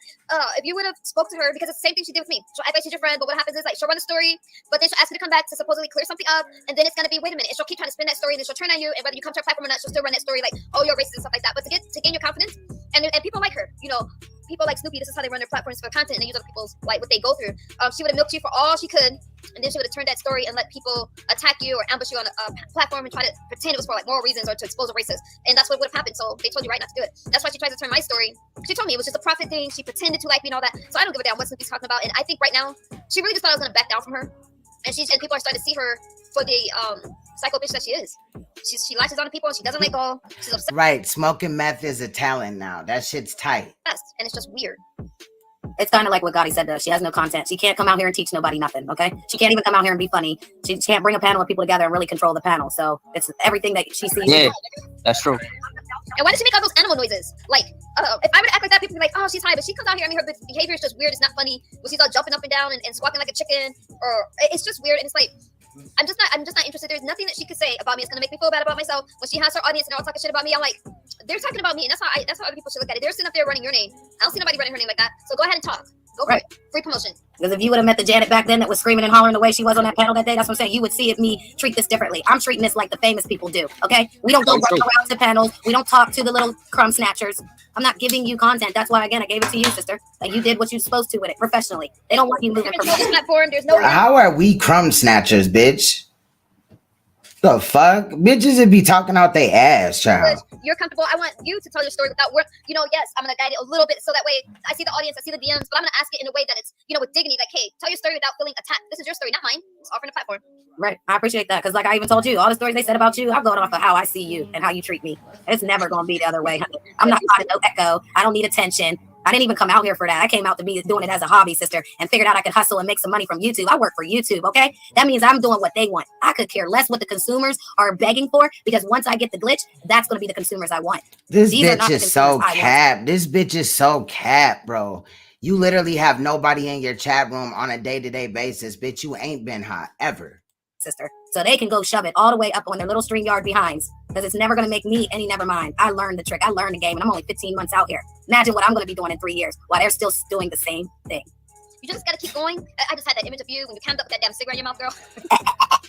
If you would have spoke to her, because it's the same thing she did with me. She'll act like she's your friend, but what happens is like she'll run a story, but then she'll ask you to come back to supposedly clear something up, and then it's gonna be wait a minute, and she'll keep trying to spin that story, and then she'll turn on you, and whether you come to her platform or not, she'll still run that story like, oh, you're racist and stuff like that. But to gain your confidence, and people like her, you know, people like Snoopy, this is how they run their platforms for content, and they use other people's like what they go through. She would have milked you for all she could, and then she would have turned that story and let people attack you or ambush you on a platform and try to pretend it was for like moral reasons or to expose a racist. And that's what would have happened. So they told you right not to do it. That's why she tries to turn my story. She told me it was just a profit thing. She pretended to like me and all that. So I don't give a damn what Snoopy's talking about. And I think right now she really just thought I was gonna back down from her. And people are starting to see her for the psycho bitch that she is. She latches on to people and she doesn't let go. She's obsessed. Right, smoking meth is a talent now. That shit's tight. And it's just weird. It's kind of like what Gotti said, though. She has no content. She can't come out here and teach nobody nothing, okay? She can't even come out here and be funny. She can't bring a panel of people together and really control the panel. So it's everything that she sees. Yeah, that's true. And why does she make all those animal noises? Like, if I were to act like that, people would be like, oh, she's high. But she comes out here, I mean, her behavior is just weird. It's not funny. When she's all jumping up and down and squawking like a chicken, or it's just weird. And it's like, I'm just not interested. There's nothing that she could say about me. It's gonna make me feel bad about myself. When she has her audience and they're all talking shit about me, I'm like, they're talking about me, and that's how other people should look at it. They're sitting up there running your name. I don't see nobody running her name like that. So go ahead and talk. Go for it. Free promotion. Because if you would have met the Janet back then that was screaming and hollering the way she was on that panel that day, that's what I'm saying. You would see if me treat this differently. I'm treating this like the famous people do. Okay, we don't go around to panels. We don't talk to the little crumb snatchers. I'm not giving you content. That's why, again, I gave it to you, sister. Like you did what you're supposed to with it professionally. They don't want you moving from this platform. There's no. How are we crumb snatchers, bitch? The fuck? Bitches would be talking out their ass, child. You're comfortable. I want you to tell your story without work. You know, yes, I'm gonna guide it a little bit so that way I see the audience, I see the DMs, but I'm gonna ask it in a way that it's, you know, with dignity. Like, hey, tell your story without feeling attacked. This is your story, not mine. It's offering a platform. Right. I appreciate that. Because like I even told you, all the stories they said about you, I'm going off of how I see you and how you treat me. It's never gonna be the other way. I'm not trying to no echo. I don't need attention. I didn't even come out here for that. I came out to be doing it as a hobby, sister, and figured out I could hustle and make some money from YouTube. I work for YouTube, okay? That means I'm doing what they want. I could care less what the consumers are begging for, because once I get the glitch, that's going to be the consumers I want. This bitch is so cap. This bitch is so cap, bro. You literally have nobody in your chat room on a day-to-day basis. Bitch, you ain't been hot ever. Sister. So they can go shove it all the way up on their little StreamYard behinds, because it's never going to make me any never mind. I learned the trick. I learned the game, and I'm only 15 months out here. Imagine what I'm going to be doing in 3 years while they're still doing the same thing. You just got to keep going. I just had that image of you when you cammed up with that damn cigarette in your mouth, girl.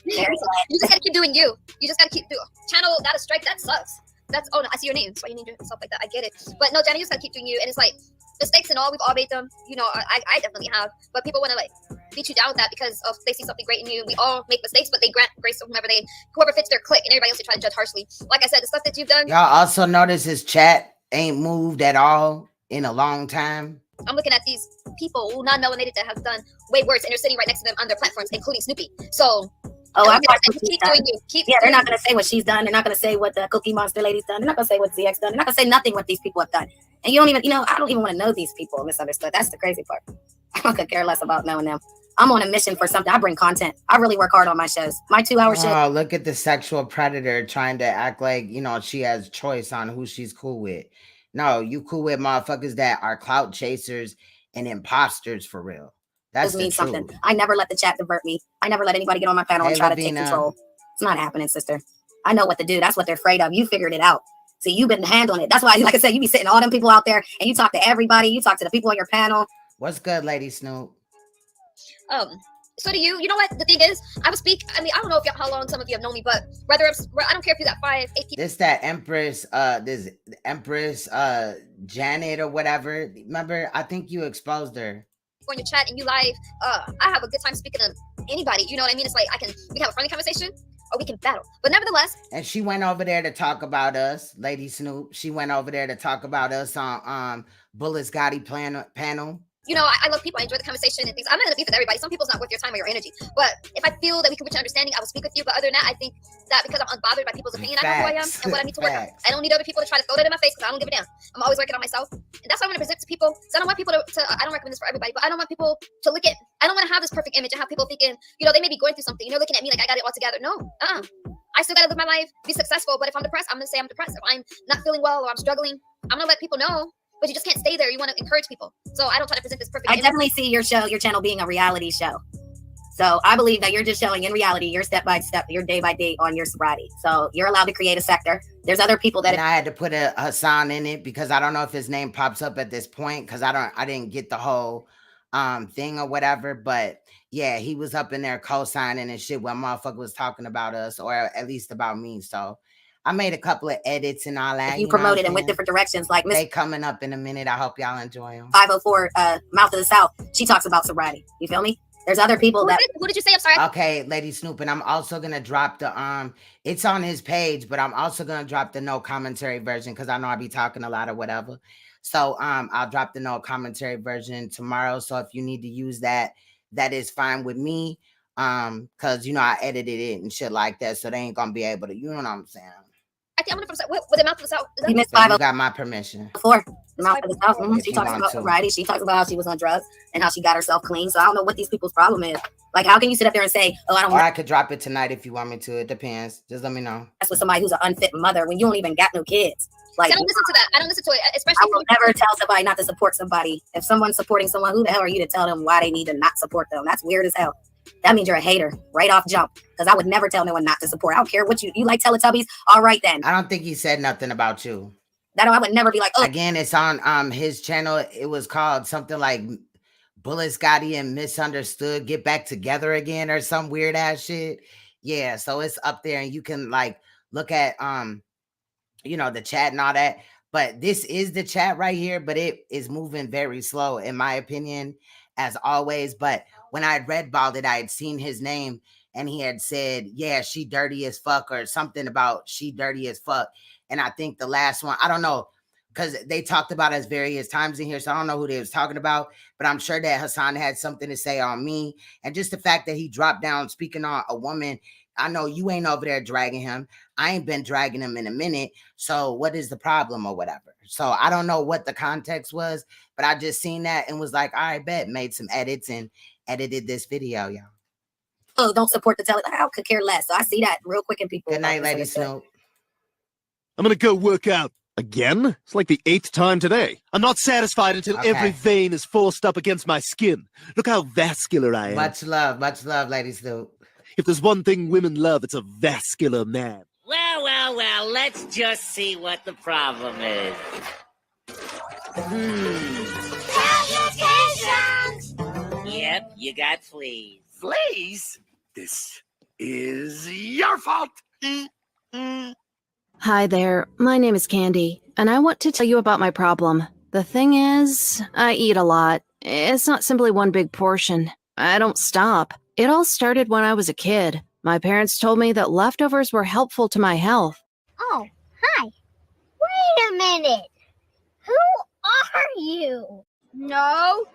You just got to keep doing you. You just got to keep doing. Channel, got a strike. That sucks. That's, oh no, I see your name. That's why you need your stuff like that. I get it. But no, Jenny, you just got to keep doing you. And it's like, mistakes and all, we've all made them. You know, I definitely have. But people want to like beat you down with that because of they see something great in you. We all make mistakes, but they grant grace to whoever fits their clique, and everybody else they try to judge harshly. Like I said, the stuff that you've done. Y'all also notice his chat ain't moved at all in a long time. I'm looking at these people, non-melanated, that have done way worse, and they're sitting right next to them on their platforms, including Snoopy. So. Oh, I'm not keep doing you. They're not going to say what she's done. They're not going to say what the Cookie Monster lady's done. They're not going to say what ZX done. They're not going to say nothing what these people have done. And you don't even, I don't even want to know these people. Misunderstood. That's the crazy part. I could care less about knowing them. I'm on a mission for something. I bring content. I really work hard on my shows. My 2-hour show. Oh, look at the sexual predator trying to act like, she has choice on who she's cool with. No, you cool with motherfuckers that are clout chasers and imposters for real. That's means something. I never let the chat divert me. I never let anybody get on my panel and try to take control. It's not happening, sister. I know what to do. That's what they're afraid of. You figured it out. See, you've been handling it. That's why, like I said, you be sitting all them people out there and you talk to everybody. You talk to the people on your panel. What's good, Lady Snoop? So do you. You know what? The thing is, I would speak. I mean, I don't know how long some of you have known me, but I don't care if you got 5, 8 people. This that Empress, Janet or whatever. Remember, I think you exposed her. On your chat and you live, I have a good time speaking to anybody. You know what I mean? It's like we can have a friendly conversation or we can battle. But nevertheless. And she went over there to talk about us, Lady Snoop. She went over there to talk about us on BULLETZ GOTTI panel. You know, I love people. I enjoy the conversation and things. I'm not gonna be with everybody. Some people's not worth your time or your energy. But if I feel that we can reach an understanding, I will speak with you. But other than that, I think that because I'm unbothered by people's opinion, I know who I am and what I need to work on. I don't need other people to try to throw that in my face because I don't give a damn. I'm always working on myself. And that's what I'm gonna present to people. So I don't want people to I don't recommend this for everybody, but I don't want people to look at, I don't want to have this perfect image and have people thinking, they may be going through something. They're looking at me like I got it all together. No, I still gotta live my life, be successful. But if I'm depressed, I'm gonna say I'm depressed. If I'm not feeling well or I'm struggling, I'm gonna let people know but you just can't stay there. You want to encourage people. So I don't try to present this perfect I image. definitely see your channel being a reality show. So I believe that you're just showing in reality, your step by step, your day by day on your sobriety. So you're allowed to create a sector. There's other people that. And I had to put a Hassan in it because I don't know if his name pops up at this point because I didn't get the whole thing or whatever. But yeah, he was up in there co-signing and shit when motherfucker was talking about us or at least about me. So I made a couple of edits and all that. You promoted and went different directions. Like they coming up in a minute. I hope y'all enjoy them. 504 Mouth of the South. She talks about sobriety. You feel me? There's other people who did you say? I'm sorry. Okay, Lady Snoop, and I'm also gonna drop the it's on his page, but I'm also gonna drop the no commentary version because I know I be talking a lot or whatever. So I'll drop the no commentary version tomorrow. So if you need to use that, that is fine with me. Because you know I edited it and shit like that, so they ain't gonna be able to, you know what I'm saying. I think I'm gonna what the Mouth of the South. You got my permission. Before the Mouth of the South. She talks about sobriety. She talks about how she was on drugs and how she got herself clean. So I don't know what these people's problem is. Like, how can you sit up there and say, "Oh, I don't." Or I could drop it tonight if you want me to. It depends. Just let me know. That's with somebody who's an unfit mother when you don't even got no kids. Like, I don't listen to that. I don't listen to it, especially. I will never tell somebody not to support somebody. If someone's supporting someone, who the hell are you to tell them why they need to not support them? That's weird as hell. That means you're a hater right off jump. Because I would never tell no one not to support. I don't care what you like Teletubbies. All right then. I don't think he said nothing about you. That I would never be like, oh. Again, it's on his channel. It was called something like BULLETZ, GOTTI, and Misunderstood Get Back Together Again or some weird ass shit. Yeah, so it's up there and you can like look at you know, the chat and all that. But this is the chat right here, but it is moving very slow in my opinion, as always. But when I had redballed it, I had seen his name and he had said, yeah, she dirty as fuck or something about she dirty as fuck. And I think the last one, I don't know, because they talked about us various times in here, so I don't know who they was talking about, but I'm sure that Hassan had something to say on me. And just the fact that he dropped down speaking on a woman, I know you ain't over there dragging him. I ain't been dragging him in a minute. So what is the problem or whatever? So I don't know what the context was, but I just seen that and was like, all right, bet, made some edits and edited this video, y'all. Oh, don't support the I could care less. So I see that real quick in people. Good night, Lady Snoop. I'm gonna go work out. Again? It's like the 8th time today. I'm not satisfied until every vein is forced up against my skin. Look how vascular I am. Much love, Lady Snoop. If there's one thing women love, it's a vascular man. Well, let's just see what the problem is. Yep, you got fleas. Fleas? This is your fault. Hi there, my name is Candy, and I want to tell you about my problem. The thing is, I eat a lot. It's not simply one big portion. I don't stop. It all started when I was a kid. My parents told me that leftovers were helpful to my health. Oh, hi. Wait a minute. Who are you? No.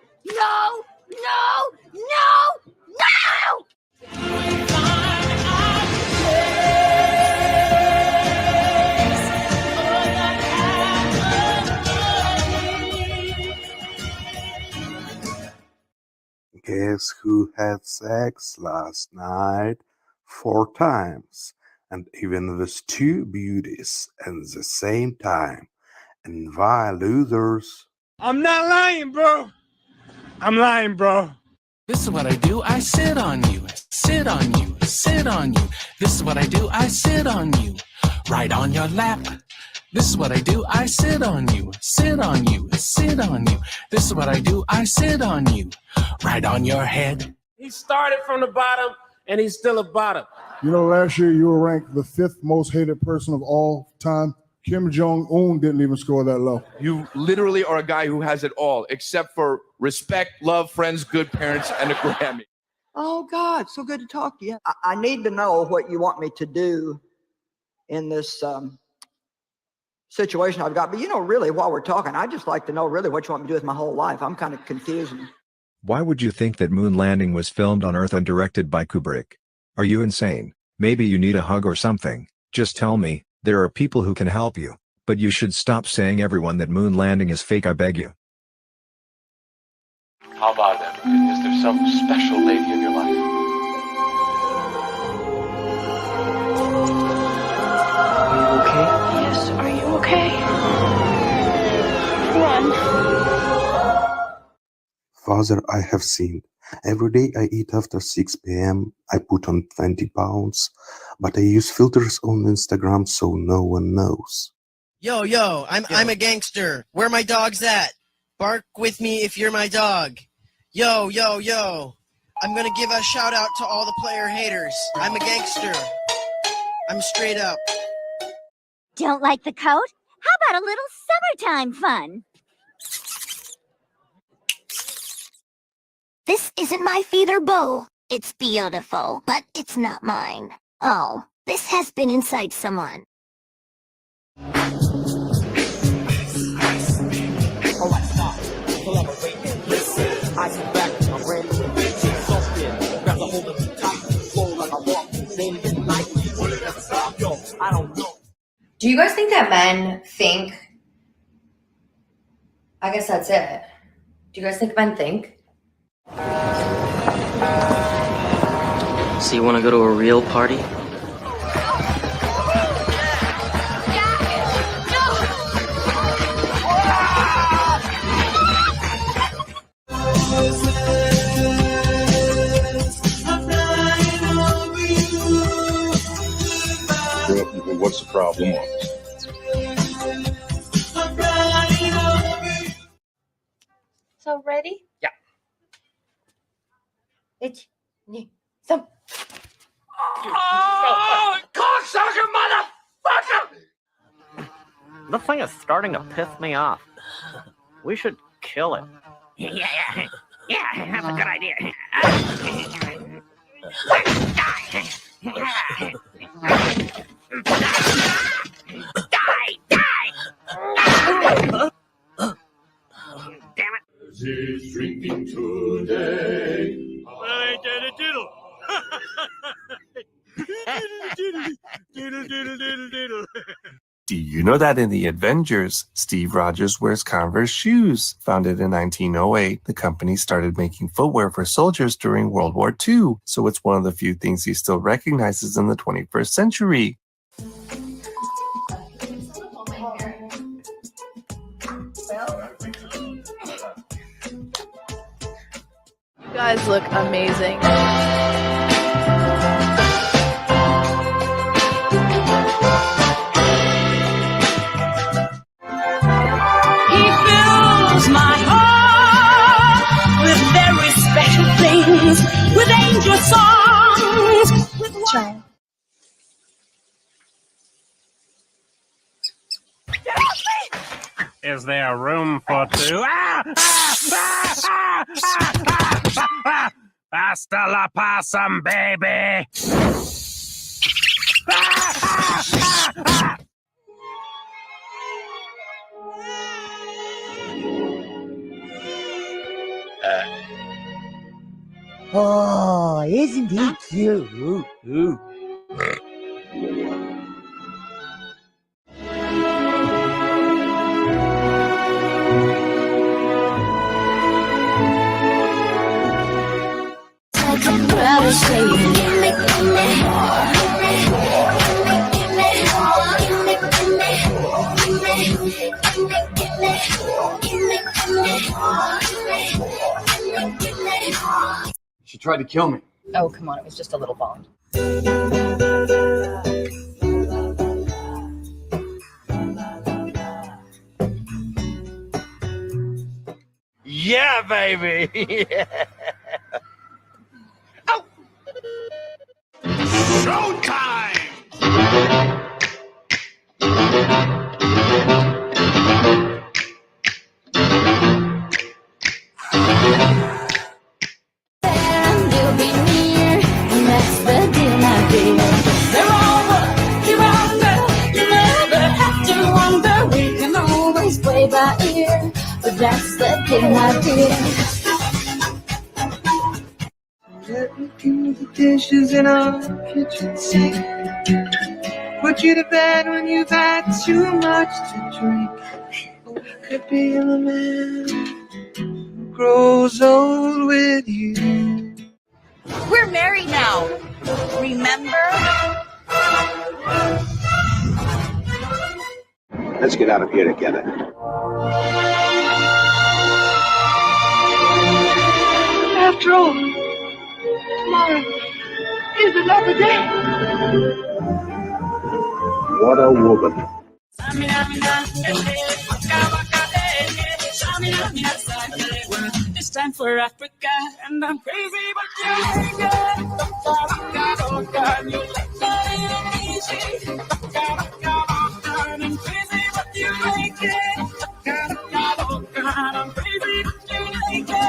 Guess who had sex last night 4 times, and even with 2 beauties at the same time? And why, losers? I'm not lying, bro. I'm lying, bro. This is what I do. I sit on you, sit on you, sit on you. This is what I do. I sit on you, right on your lap. This is what I do. I sit on you, sit on you, sit on you. This is what I do. I sit on you, right on your head. He started from the bottom, and he's still a bottom. You know, last year you were ranked the 5th most hated person of all time. Kim Jong-un didn't even score that low. You literally are a guy who has it all, except for respect, love, friends, good parents, and a Grammy. Oh, God, so good to talk to you. I need to know what you want me to do in this situation I've got. But, you know, really, while we're talking, I'd just like to know really what you want me to do with my whole life. I'm kind of confused. Why would you think that moon landing was filmed on Earth and directed by Kubrick? Are you insane? Maybe you need a hug or something. Just tell me. There are people who can help you, but you should stop saying everyone that moon landing is fake, I beg you. How about that? Is there some special lady in your life? Are you okay? Yes, are you okay? Run. father I have seen. Every day I eat after 6 p.m. I put on 20 pounds, but I use filters on Instagram so no one knows. Yo, I'm a gangster. Where my dogs at? Bark with me if you're my dog. Yo. I'm gonna give a shout out to all the player haters. I'm a gangster. I'm straight up. Don't like the coat? How about a little summertime fun? This isn't my feather bow. It's beautiful, but it's not mine. Oh, this has been inside someone. Do you guys think that men think? I guess that's it. Do you guys think men think? So you want to go to a real party? What's the problem? So ready? Yeah. It's some. Oh, cocksucker, motherfucker! This thing is starting to piss me off. We should kill it. Yeah, that's a good idea. Damn it. He's drinking today. Well, ain't that a diddle? Diddle. Do you know that in the Avengers, Steve Rogers wears Converse shoes? Founded in 1908, the company started making footwear for soldiers during World War II, so it's one of the few things he still recognizes in the 21st century. You guys look amazing. He fills my heart with very special things, with angel songs, with Try. Is there room for two? Hasta la possum, baby! Oh, isn't he cute? She tried to kill me. Oh, come on. It was just a little bond. Yeah, baby. Yeah. Oh. Showtime. By ear, but that's the thing I did. Let me do the dishes in our kitchen sink. Put you to bed when you've had too much to drink. Could be a man who grows old with you. We're married now. Remember? Let's get out of here together. After all, tomorrow is another day. What a woman. It's time for Africa, and I'm crazy, but you like it. You like that easy. I'm crazy, but you like it. I'm crazy, but you like it.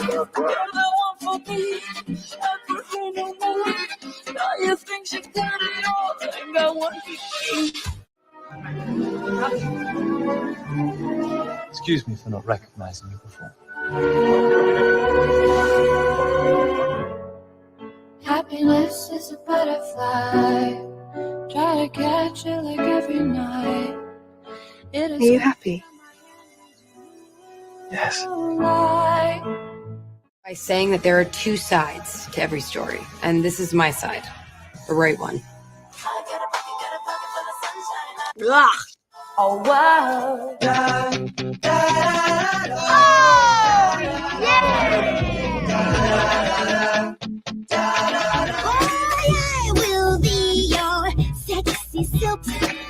You're the one for me. I'm for her no more. Now you think she got it all. I got one for you. Excuse me for not recognizing you before. Happiness is a butterfly. Try to catch it like every night. It is Are you happy? Yes. By saying that there are two sides to every story, and this is my side, the right one. Ugh. Oh, wow. I will be your sexy silk.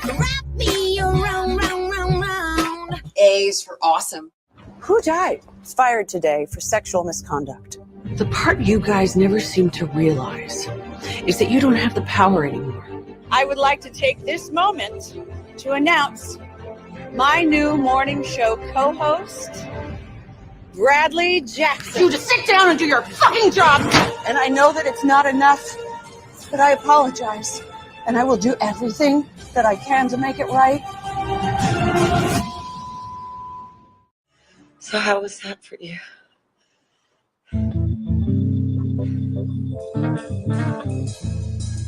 Wrap me around, round. A's for awesome. Who died? Was fired today for sexual misconduct. The part you guys never seem to realize is that you don't have the power anymore. I would like to take this moment to announce my new morning show co-host, Bradley Jackson. You just sit down and do your fucking job. And I know that it's not enough, but I apologize. And I will do everything that I can to make it right. So how was that for you?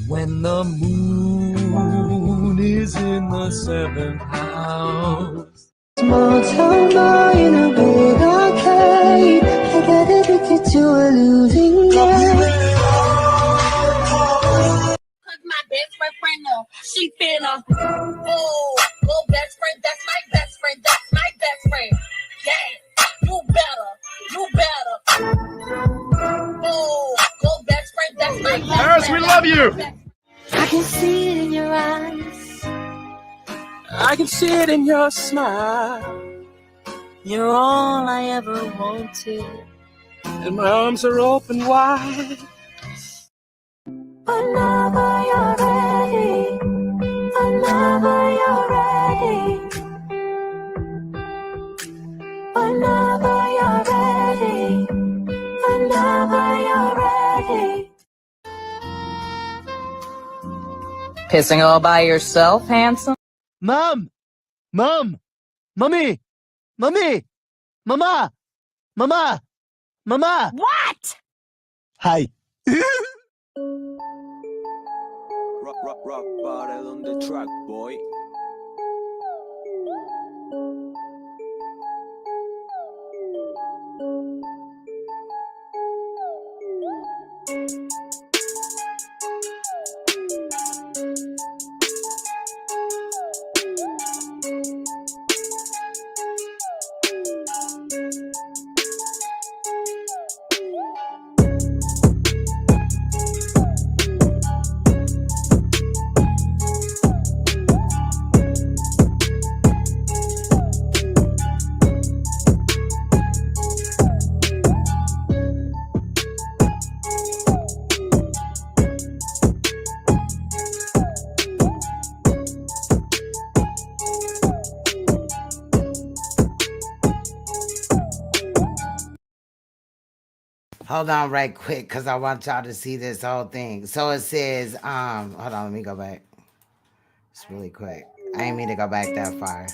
When the moon is in the 7th house. Small town boy in a big arcade. I got addicted to a losing game. Cause my best friend know she finna. Oh, best friend, that's my best friend, that's my best friend. Yeah, you better. Oh, best friend, that's my best friend. Harris, we love you. I can see it in your eyes. I can see it in your smile. You're all I ever wanted. And my arms are open wide. Whenever you're ready. Whenever you're ready. Whenever you're ready. Whenever you're ready. Pissing all by yourself, handsome? Mom! Mommy! Mama! What? Hi. Rock bottle on the track, boy. Hold on right quick, because I want y'all to see this whole thing. So it says, hold on, let me go back. It's really quick. I didn't mean to go back that far.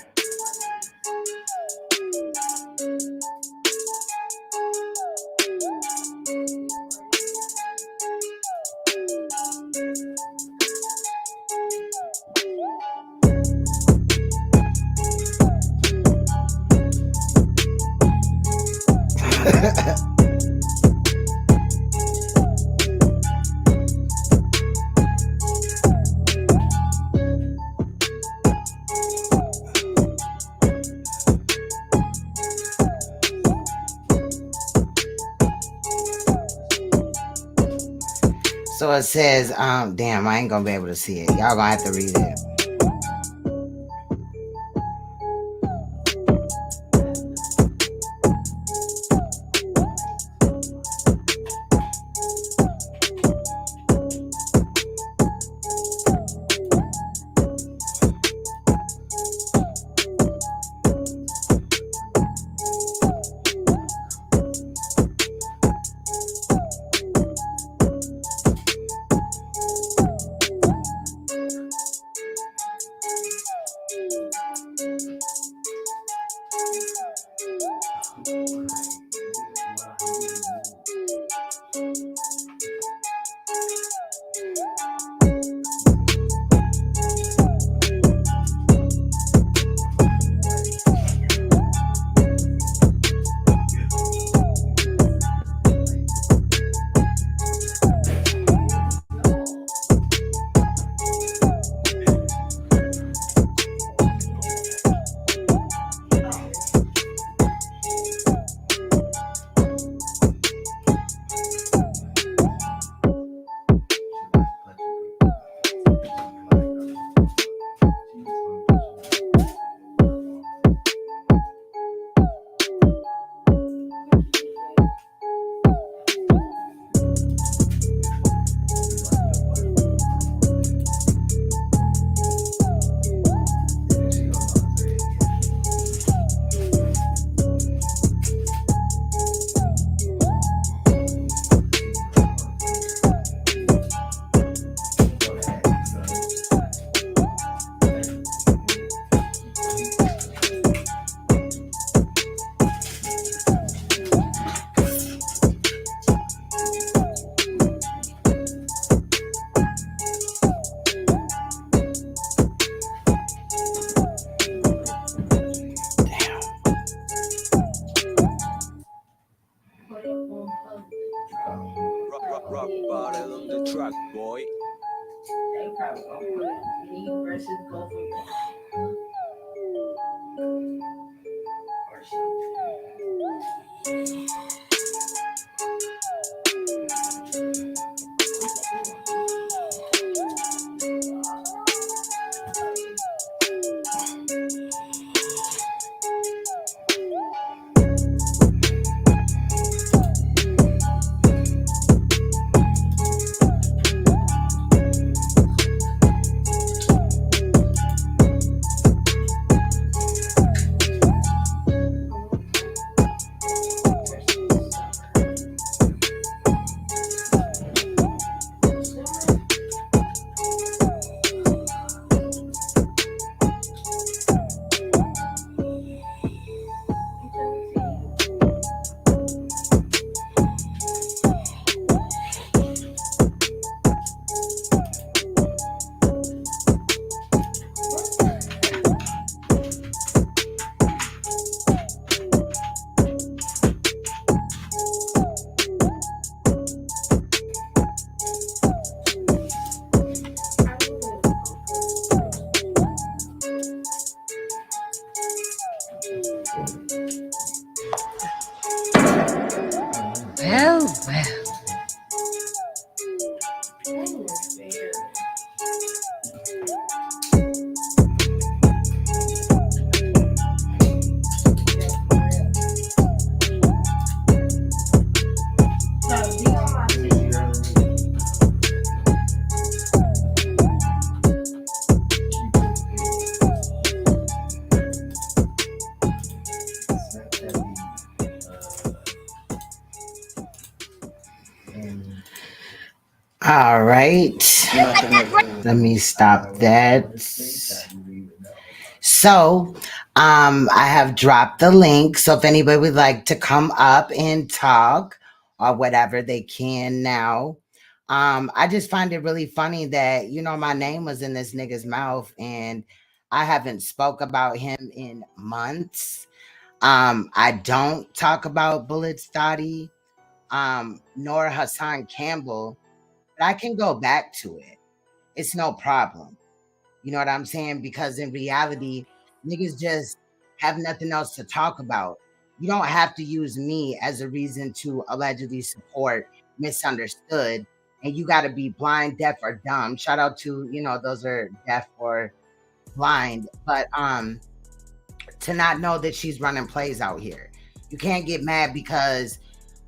So it says, damn, I ain't gonna be able to see it. Y'all gonna have to read it. Rock bottle on the track, boy. Well, well. All right. Let me stop that. So, I have dropped the link. So if anybody would like to come up and talk or whatever, they can now. I just find it really funny that, you know, my name was in this nigga's mouth and I haven't spoke about him in months. I don't talk about BULLETZ Dottie, nor HASSAN Campbell, but I can go back to it. It's no problem. You know what I'm saying? Because in reality, niggas just have nothing else to talk about. You don't have to use me as a reason to allegedly support Misunderstood and you got to be blind, deaf, or dumb. Shout out to, those are deaf or blind, but to not know that she's running plays out here. You can't get mad because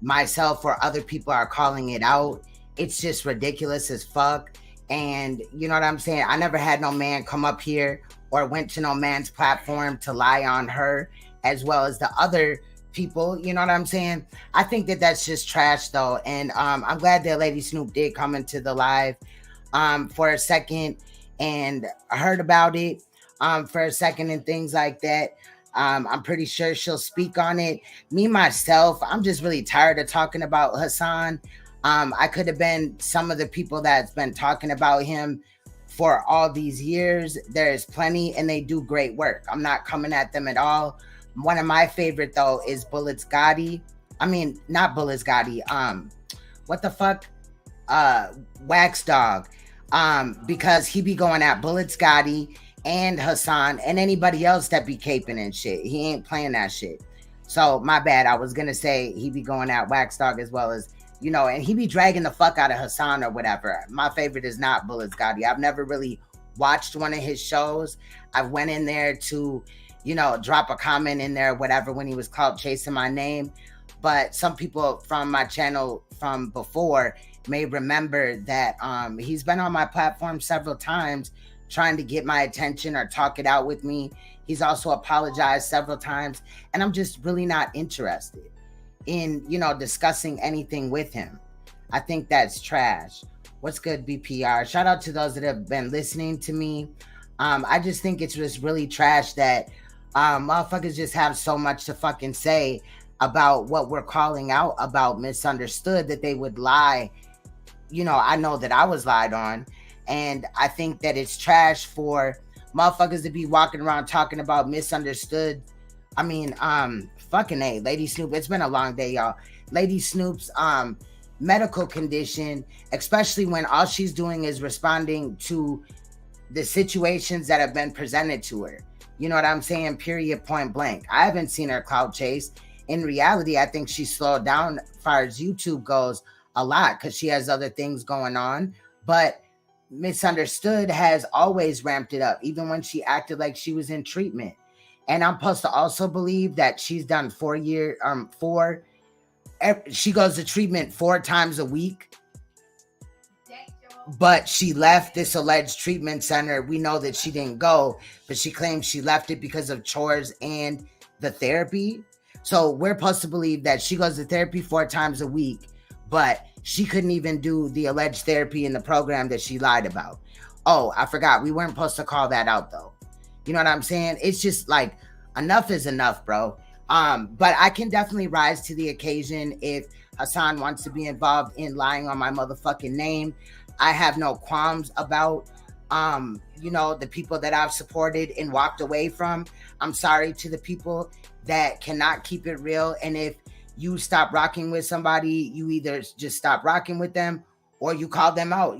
myself or other people are calling it out. It's just ridiculous as fuck. And you know what I'm saying? I never had no man come up here or went to no man's platform to lie on her, as well as the other people. You know what I'm saying? I think that that's just trash though. And I'm glad that Lady Snoop did come into the live for a second and heard about it for a second and things like that. I'm pretty sure she'll speak on it. Me, myself, I'm just really tired of talking about Hassan. I could have been some of the people that's been talking about him for all these years. There's plenty and they do great work. I'm not coming at them at all. One of my favorite though is BULLETZ GOTTI. I mean, not BULLETZ GOTTI. What the fuck? Wax Dog. Because he be going at BULLETZ GOTTI and Hassan and anybody else that be caping and shit. He ain't playing that shit. So my bad. I was gonna say he be going at Wax Dog as well as, and he be dragging the fuck out of Hassan or whatever. My favorite is not BULLETZ GOTTI. I've never really watched one of his shows. I went in there to, drop a comment in there, whatever, when he was clout chasing my name. But some people from my channel from before may remember that he's been on my platform several times trying to get my attention or talk it out with me. He's also apologized several times, and I'm just really not interested in, discussing anything with him. I think that's trash. What's good, BPR? Shout out to those that have been listening to me. I just think it's just really trash that motherfuckers just have so much to fucking say about what we're calling out about misunderstood, that they would lie. I know that I was lied on, and I think that it's trash for motherfuckers to be walking around talking about misunderstood. I mean, fucking A, Lady Snoop, it's been a long day, y'all. Lady Snoop's medical condition, especially when all she's doing is responding to the situations that have been presented to her. You know what I'm saying? Period, point blank. I haven't seen her clout chase. In reality, I think she slowed down as far as YouTube goes a lot because she has other things going on. But Misunderstood has always ramped it up, even when she acted like she was in treatment. And I'm supposed to also believe that she's done she goes to treatment 4 times a week. But she left this alleged treatment center. We know that she didn't go, but she claims she left it because of chores and the therapy. So we're supposed to believe that she goes to therapy 4 times a week, but she couldn't even do the alleged therapy in the program that she lied about. Oh, I forgot. We weren't supposed to call that out though. You know what I'm saying? It's just like, enough is enough, bro. But I can definitely rise to the occasion if Hassan wants to be involved in lying on my motherfucking name. I have no qualms about, the people that I've supported and walked away from. I'm sorry to the people that cannot keep it real. And if you stop rocking with somebody, you either just stop rocking with them or you call them out,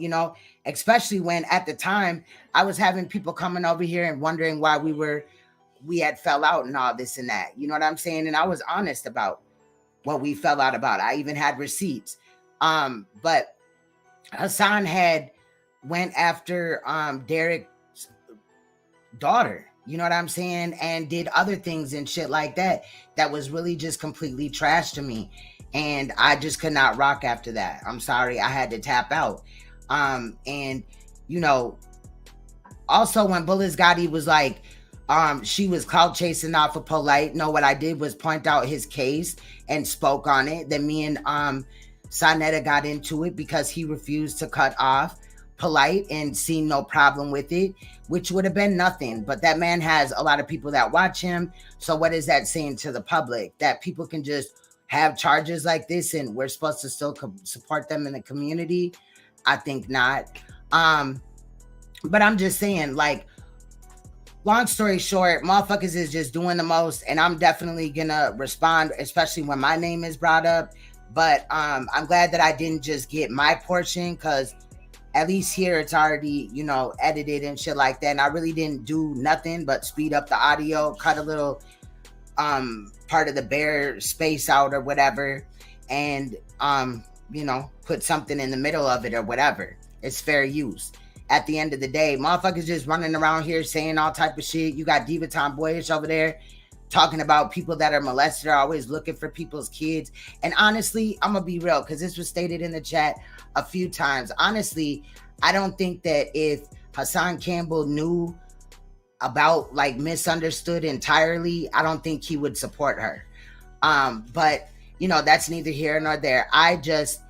especially when at the time I was having people coming over here and wondering why we had fell out and all this and that. You know what I'm saying? And I was honest about what we fell out about. I even had receipts. But Hassan had went after Derek's daughter, you know what I'm saying, and did other things and shit like that was really just completely trash to me. And I just could not rock after that. I'm sorry, I had to tap out. And also when BULLETZ GOTTI was like, she was clout chasing off of Polite. No, what I did was point out his case and spoke on it. Then me and Sonetta got into it because he refused to cut off Polite and seen no problem with it, which would have been nothing. But that man has a lot of people that watch him. So what is that saying to the public? That people can just have charges like this and we're supposed to still support them in the community? I think not. But I'm just saying, like, long story short, motherfuckers is just doing the most, and I'm definitely gonna respond, especially when my name is brought up. But I'm glad that I didn't just get my portion, because at least here it's already, edited and shit like that. And I really didn't do nothing but speed up the audio, cut a little part of the bare space out or whatever. And put something in the middle of it or whatever. It's fair use. At the end of the day, motherfuckers just running around here saying all type of shit. You got Diva Tomboyish over there talking about people that are molested are always looking for people's kids. And honestly, I'm gonna be real, because this was stated in the chat a few times. Honestly, I don't think that if Hassan Campbell knew about like Misunderstood entirely, I don't think he would support her. But that's neither here nor there. I just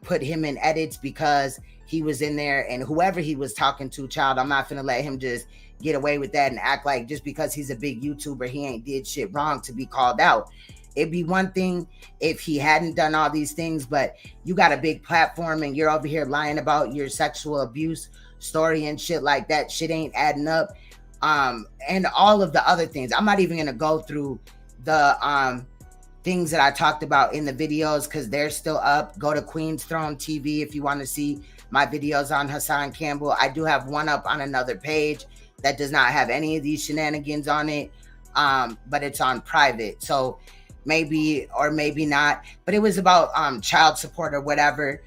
put him in edits because he was in there, and whoever he was talking to, child, I'm not gonna let him just get away with that and act like just because he's a big YouTuber, he ain't did shit wrong to be called out. It'd be one thing if he hadn't done all these things, but you got a big platform and you're over here lying about your sexual abuse story and shit like that. Shit ain't adding up. And all of the other things. I'm not even gonna go through the things that I talked about in the videos because they're still up. Go to Queen's Throne TV if you want to see my videos on Hassan Campbell. I do have one up on another page that does not have any of these shenanigans on it, but it's on private. So maybe or maybe not. But it was about child support or whatever.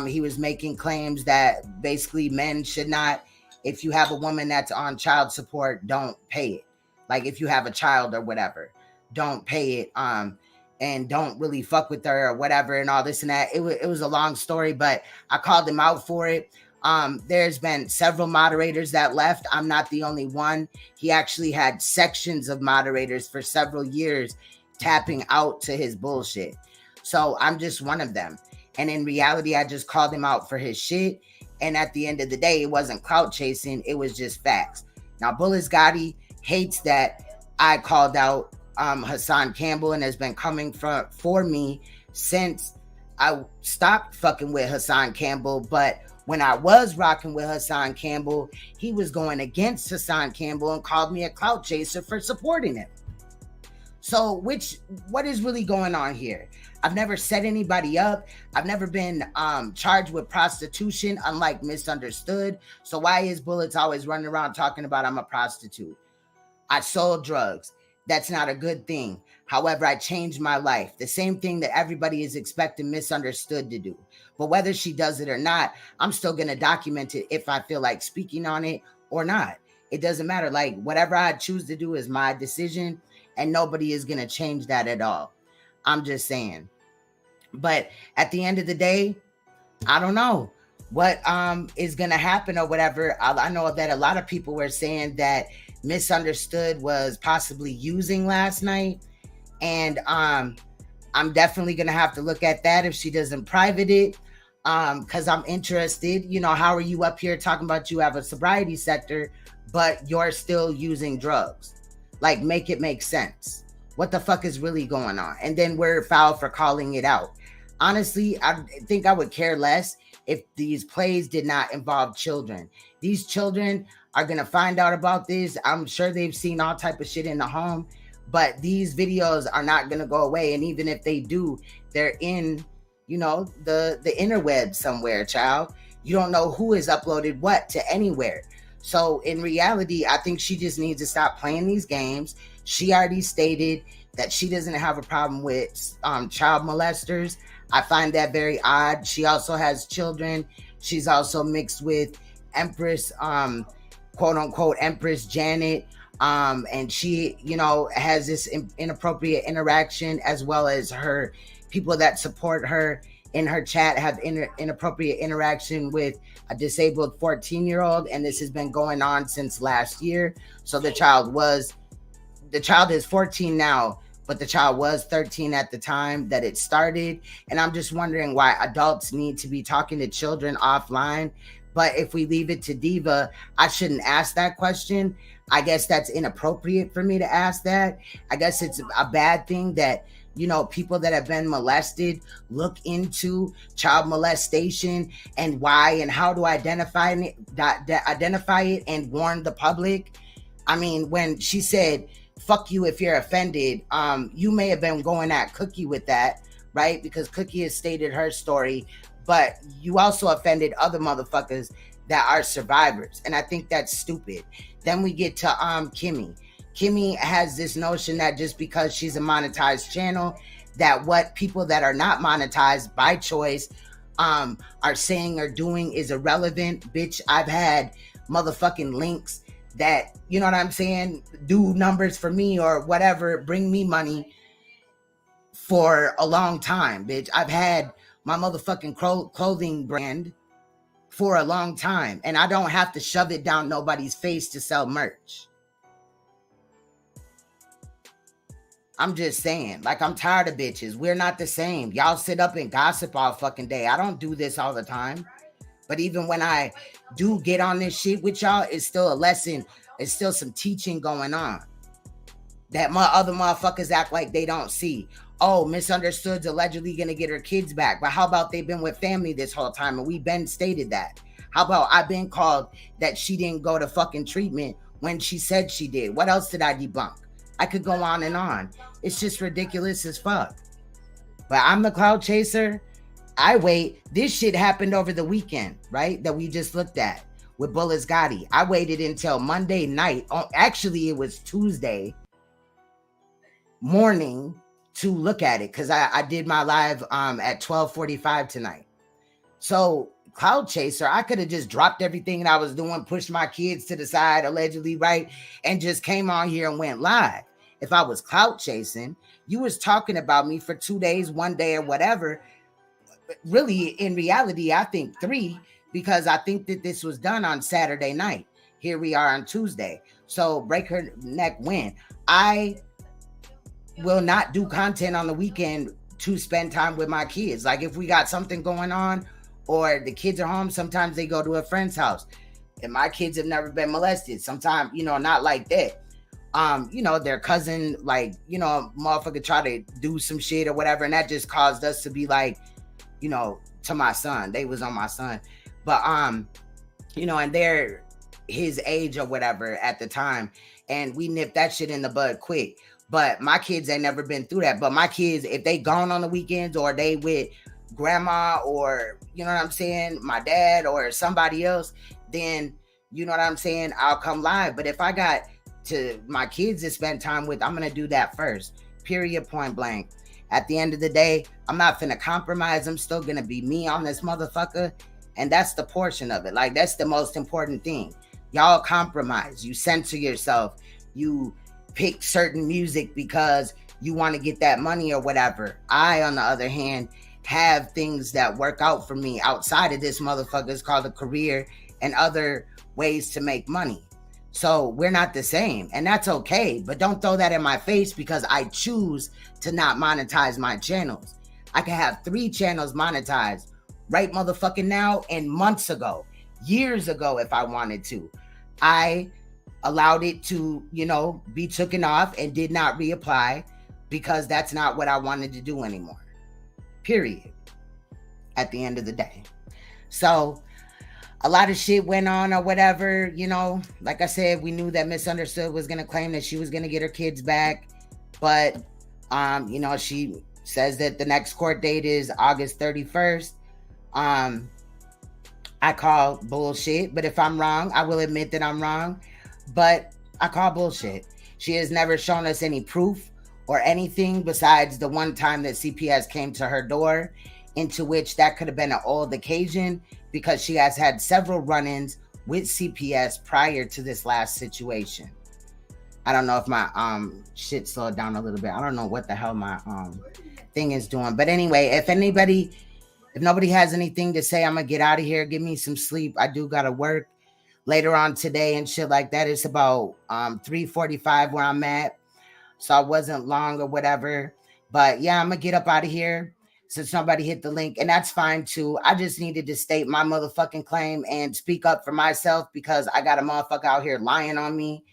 He was making claims that basically men should not, if you have a woman that's on child support, don't pay it. Like if you have a child or whatever, don't pay it. And don't really fuck with her or whatever and all this and that. It was a long story, but I called him out for it. There's been several moderators that left. I'm not the only one. He actually had sections of moderators for several years tapping out to his bullshit. So I'm just one of them. And in reality, I just called him out for his shit. And at the end of the day, it wasn't clout chasing. It was just facts. Now, BULLETZ Gotti hates that I called out Hassan Campbell and has been coming for me since I stopped fucking with Hassan Campbell. But when I was rocking with Hassan Campbell, he was going against Hassan Campbell and called me a clout chaser for supporting him. So what is really going on here? I've never set anybody up. I've never been charged with prostitution, unlike Misunderstood. So why is BULLETZ always running around talking about I'm a prostitute? I sold drugs. That's not a good thing. However, I changed my life. The same thing that everybody is expecting Misunderstood to do. But whether she does it or not, I'm still going to document it if I feel like speaking on it or not. It doesn't matter. Like, whatever I choose to do is my decision, and nobody is going to change that at all. I'm just saying. But at the end of the day, I don't know what is going to happen or whatever. I know that a lot of people were saying that Misunderstood was possibly using last night, and I'm definitely gonna have to look at that if she doesn't private it, because I'm interested. How are you up here talking about you have a sobriety sector, but you're still using drugs? Like, make it make sense. What the fuck is really going on? And then we're foul for calling it out. Honestly, I think I would care less if these plays did not involve children. These children are going to find out about this. I'm sure they've seen all type of shit in the home, but these videos are not going to go away. And even if they do, they're in, the interweb somewhere, child. You don't know who has uploaded what to anywhere. So in reality, I think she just needs to stop playing these games. She already stated that she doesn't have a problem with child molesters. I find that very odd. She also has children. She's also mixed with Empress, quote unquote Empress Janet, and she has this inappropriate interaction, as well as her people that support her in her chat have inappropriate interaction with a disabled 14-year-old, and this has been going on since last year. So the child is 14 now, but the child was 13 at the time that it started. And I'm just wondering why adults need to be talking to children offline. But if we leave it to Diva, I shouldn't ask that question. I guess that's inappropriate for me to ask that. I guess it's a bad thing that, people that have been molested look into child molestation and why and how to identify it and warn the public. I mean, when she said, fuck you if you're offended, you may have been going at Cookie with that, right? Because Cookie has stated her story, but you also offended other motherfuckers that are survivors. And I think that's stupid. Then we get to Kimmy. Kimmy has this notion that just because she's a monetized channel, that what people that are not monetized by choice are saying or doing is irrelevant. Bitch, I've had motherfucking links that, you know what I'm saying, do numbers for me or whatever, bring me money for a long time, bitch. I've had my motherfucking clothing brand for a long time, and I don't have to shove it down nobody's face to sell merch. I'm just saying, like, I'm tired of bitches. We're not the same. Y'all sit up and gossip all fucking day. I don't do this all the time. But even when I do get on this shit with y'all, it's still a lesson. It's still some teaching going on that my other motherfuckers act like they don't see. Oh, Misunderstood's allegedly gonna get her kids back. But how about they've been with family this whole time and we've been stated that? How about I've been called that she didn't go to fucking treatment when she said she did? What else did I debunk? I could go on and on. It's just ridiculous as fuck. But I'm the cloud chaser. I wait. This shit happened over the weekend, right? That we just looked at with BULLETZ GOTTI. I waited until Monday night. Oh, actually, it was Tuesday morning to look at it because I did my live at 12:45 tonight. So cloud chaser, I could have just dropped everything that I was doing, pushed my kids to the side, allegedly, right? And just came on here and went live. If I was cloud chasing, you was talking about me for 2 days, 1 day or whatever. Really, in reality, I think 3, because I think that this was done on Saturday night. Here we are on Tuesday. So break her neck win. I will not do content on the weekend to spend time with my kids. Like if we got something going on or the kids are home, sometimes they go to a friend's house. And my kids have never been molested. Sometimes, you know, not like that. You know, their cousin, like, you know, motherfucker try to do some shit or whatever. And that just caused us to be like, you know, to my son. They was on my son. But, you know, and they're his age or whatever at the time. And we nipped that shit in the bud quick. But my kids ain't never been through that. But my kids, if they gone on the weekends or they with grandma or, you know what I'm saying, my dad or somebody else, then, you know what I'm saying, I'll come live. But if I got to my kids to spend time with, I'm going to do that first. Period, point blank. At the end of the day, I'm not finna compromise. I'm still going to be me on this motherfucker. And that's the portion of it. Like, that's the most important thing. Y'all compromise. You censor yourself. You pick certain music because you want to get that money or whatever. I, on the other hand, have things that work out for me outside of this motherfucker. It's called a career and other ways to make money. So we're not the same, and that's okay. But don't throw that in my face because I choose to not monetize my channels. I can have 3 channels monetized right motherfucking now and months ago, years ago if I wanted to. I allowed it to, you know, be taken off and did not reapply because that's not what I wanted to do anymore. Period. At the end of the day. So a lot of shit went on or whatever, you know. Like I said, we knew that Misunderstood was going to claim that she was going to get her kids back. But, you know, she says that the next court date is August 31st. I call bullshit. But if I'm wrong, I will admit that I'm wrong. But I call bullshit. She has never shown us any proof or anything besides the one time that CPS came to her door, into which that could have been an old occasion because she has had several run-ins with CPS prior to this last situation. I don't know if my shit slowed down a little bit. I don't know what the hell my thing is doing. But anyway, if nobody has anything to say, I'm gonna get out of here. Give me some sleep. I do gotta work later on today and shit like that. It's about 3:45 where I'm at. So I wasn't long or whatever. But yeah, I'm gonna get up out of here since nobody hit the link. And that's fine too. I just needed to state my motherfucking claim and speak up for myself because I got a motherfucker out here lying on me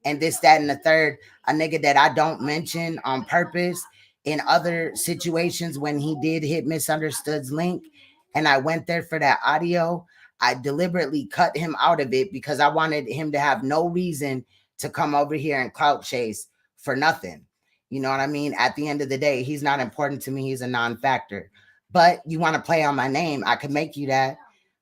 and this, that, and the third. A nigga that I don't mention on purpose in other situations when he did hit Misunderstood's link. And I went there for that audio. I deliberately cut him out of it because I wanted him to have no reason to come over here and clout chase for nothing. You know what I mean? At the end of the day, he's not important to me. He's a non-factor. But you want to play on my name, I can make you that.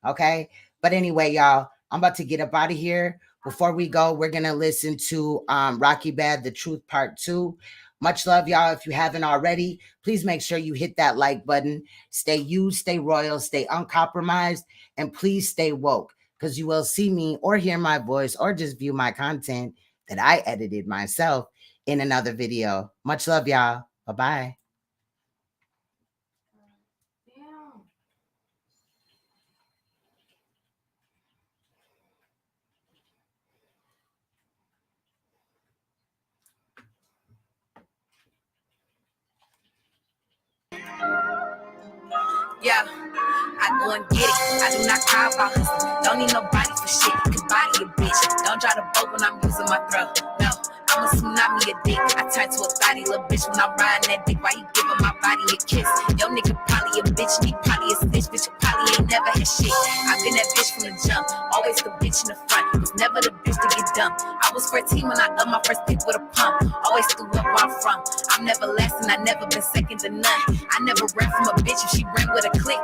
Okay? But anyway, y'all, I'm about to get up out of here. Before we go, we're going to listen to Rocky Bad, The Truth Part 2. Much love, y'all. If you haven't already, please make sure you hit that like button. Stay you, stay royal, stay uncompromised, and please stay woke, because you will see me or hear my voice or just view my content that I edited myself in another video. Much love, y'all. Bye-bye. Yeah, I go and get it. I do not cry about hustling. Don't need nobody for shit. Can body a bitch. Don't try to boat when I'm using my throat. No, I'm a tsunami a dick. I turn to a thotty little bitch when I'm riding that dick. Why you giving my body a kiss? Yo nigga probably a bitch, and he probably a snitch. Bitch, you probably ain't never had shit. I've been that bitch from the jump. Always the bitch in the front. Was never the bitch to get dumped. I was 14 when I upped my first pick with a pump. Always threw up where I'm from. I'm never lasting. I never been second to none. I never ran from a bitch if she ran with a click.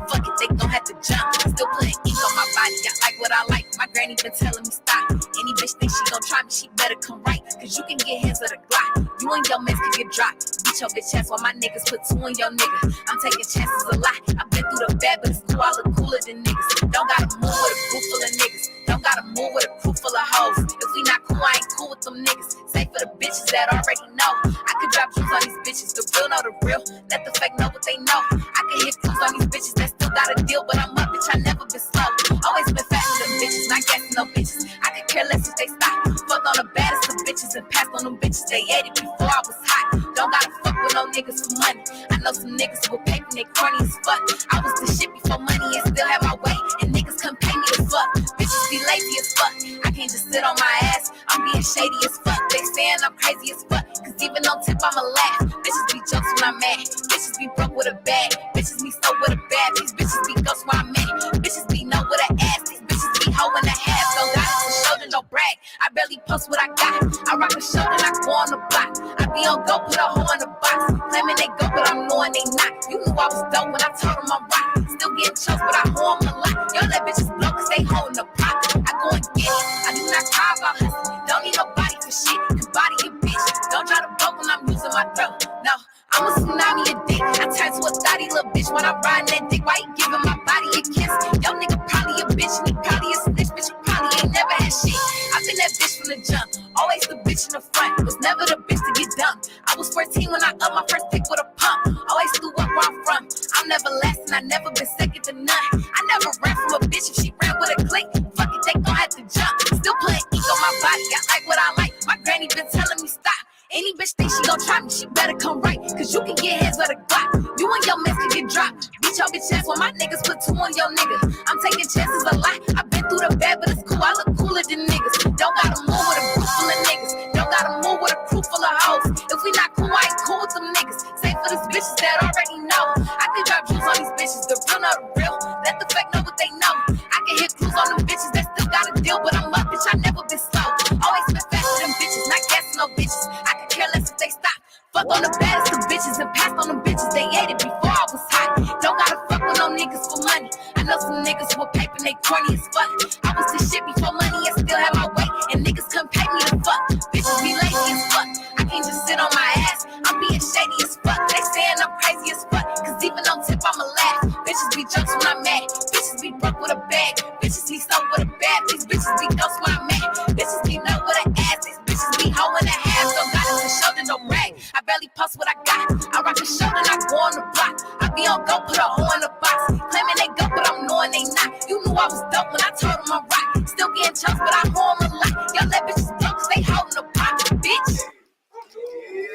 Fuck it, they gon' have to jump. Still putting ink on my body. I like what I like. My granny been telling me stop. Any bitch think she gon' try me, she better come right. Cause you can get hands of the Glock. You and your mans can get dropped. Beat your bitch ass while my niggas put two in your nigga. I'm taking chances a lot. I've been through the bad, but it's cool. I look cooler than niggas. Don't gotta move with a group full of niggas. Don't gotta move with a crew full of hoes. If we not cool, I ain't cool with them niggas. Say for the bitches that already know. I could drop clues on these bitches. The real know the real. Let the fake know what they know. I can hit clues on these bitches that still got a deal, but I'm up, bitch. I never been slow. Always been faster than bitches, not gassing no bitches. I could care less if they stop. Fuck on the baddest of bitches and passed on them bitches. They ate it before I was hot. Don't gotta fuck with no niggas for money. I know some niggas who will pay for they corny as fuck. I was the shit before money and still had my way. And niggas couldn't pay me to fuck. Bitches be lazy as fuck. I can't just sit on my ass. I'm being shady as fuck. They saying I'm crazy as fuck. Cause even on tip, I'ma laugh. Bitches be jokes when I'm mad. Bitches be broke with a bag. Bitches be so with a bag. These bitches be ghosts where I'm at. Bitches be no with an ass. These bitches be hoe in the half. Don't got it to shoulder, no brag. I barely post what I got. I rock a shoulder and I go on the block. I be on go, put a hoe in the box. Claiming they go, but I'm knowing they not. You knew I was dope when I told them I'm rock. Still getting choked, but I hoe them a lot. Yo, let bitches blow cause they holding the pot. I go and get it. I do not cry about hustling. Don't need nobody for shit. Can body a bitch. Don't try to boat when I'm using my throat. No, I'm a tsunami a dick. I turn to a thotty little bitch when I'm riding that dick. Why you giving my body a kiss? Yo nigga probably a bitch and he probably a snitch. Bitch, you probably ain't never had shit. I've been that bitch from the jump. Always the bitch in the front. Was never the bitch to get dumped. I was 14 when I upped my first pick with a pump. Always threw up where I'm from. I'm never lasting. I never been second to none. I never ran from a bitch if she ran with a click. Fuck it, they gon' have to jump. Still putting ink on my body. I like what I like. My granny been telling me stop. Any bitch think she gon' try me, she better come right. Cause you can get hands with a Glock. You and your mans can get dropped. Beat your bitch ass while my niggas put two on your nigga. I'm taking chances a lot. I've been through the bad, but it's cool. I look cooler than niggas. Don't gotta move with a group full of niggas. Don't gotta move with a crew full of hoes. If we not cool, I ain't cool with them niggas. Say for these bitches that already know. I can drop jewels on these bitches. The real know the real. Let the fake know what they know. I can hit clues on them bitches that still got a deal, but I'm up, bitch. I never been slow. Always been faster than bitches, not gassing no bitches. I could care less if they stop. Fuck on the baddest of bitches and passed on them bitches. They ate it before I was hot. Don't gotta fuck with no niggas for money. I know some niggas who will pay for they corny as fuck. I was the shit before money and still had my way. And niggas couldn't pay me to fuck. Bitches be lazy as fuck. I can't just sit on my ass. I'm being shady as fuck. They saying I'm crazy as fuck. Cause even on tip, I'ma laugh. Bitches be jokes when I'm mad. Bitches be broke with a bag. Bitches be so with a bad. These bitches be ghosts when I'm mad. Bitches be no with an ass. These bitches be hoe in the half. Don't got it to shoulder, no rag. I barely post what I got. I rock a shoulder and I go on the block. I be on go, put a hoe in the box. Claiming they go, but I'm knowing they not. You knew I was dope when I told them I'm rock. Still getting choked, but I hoe them a lot. Yo, let bitches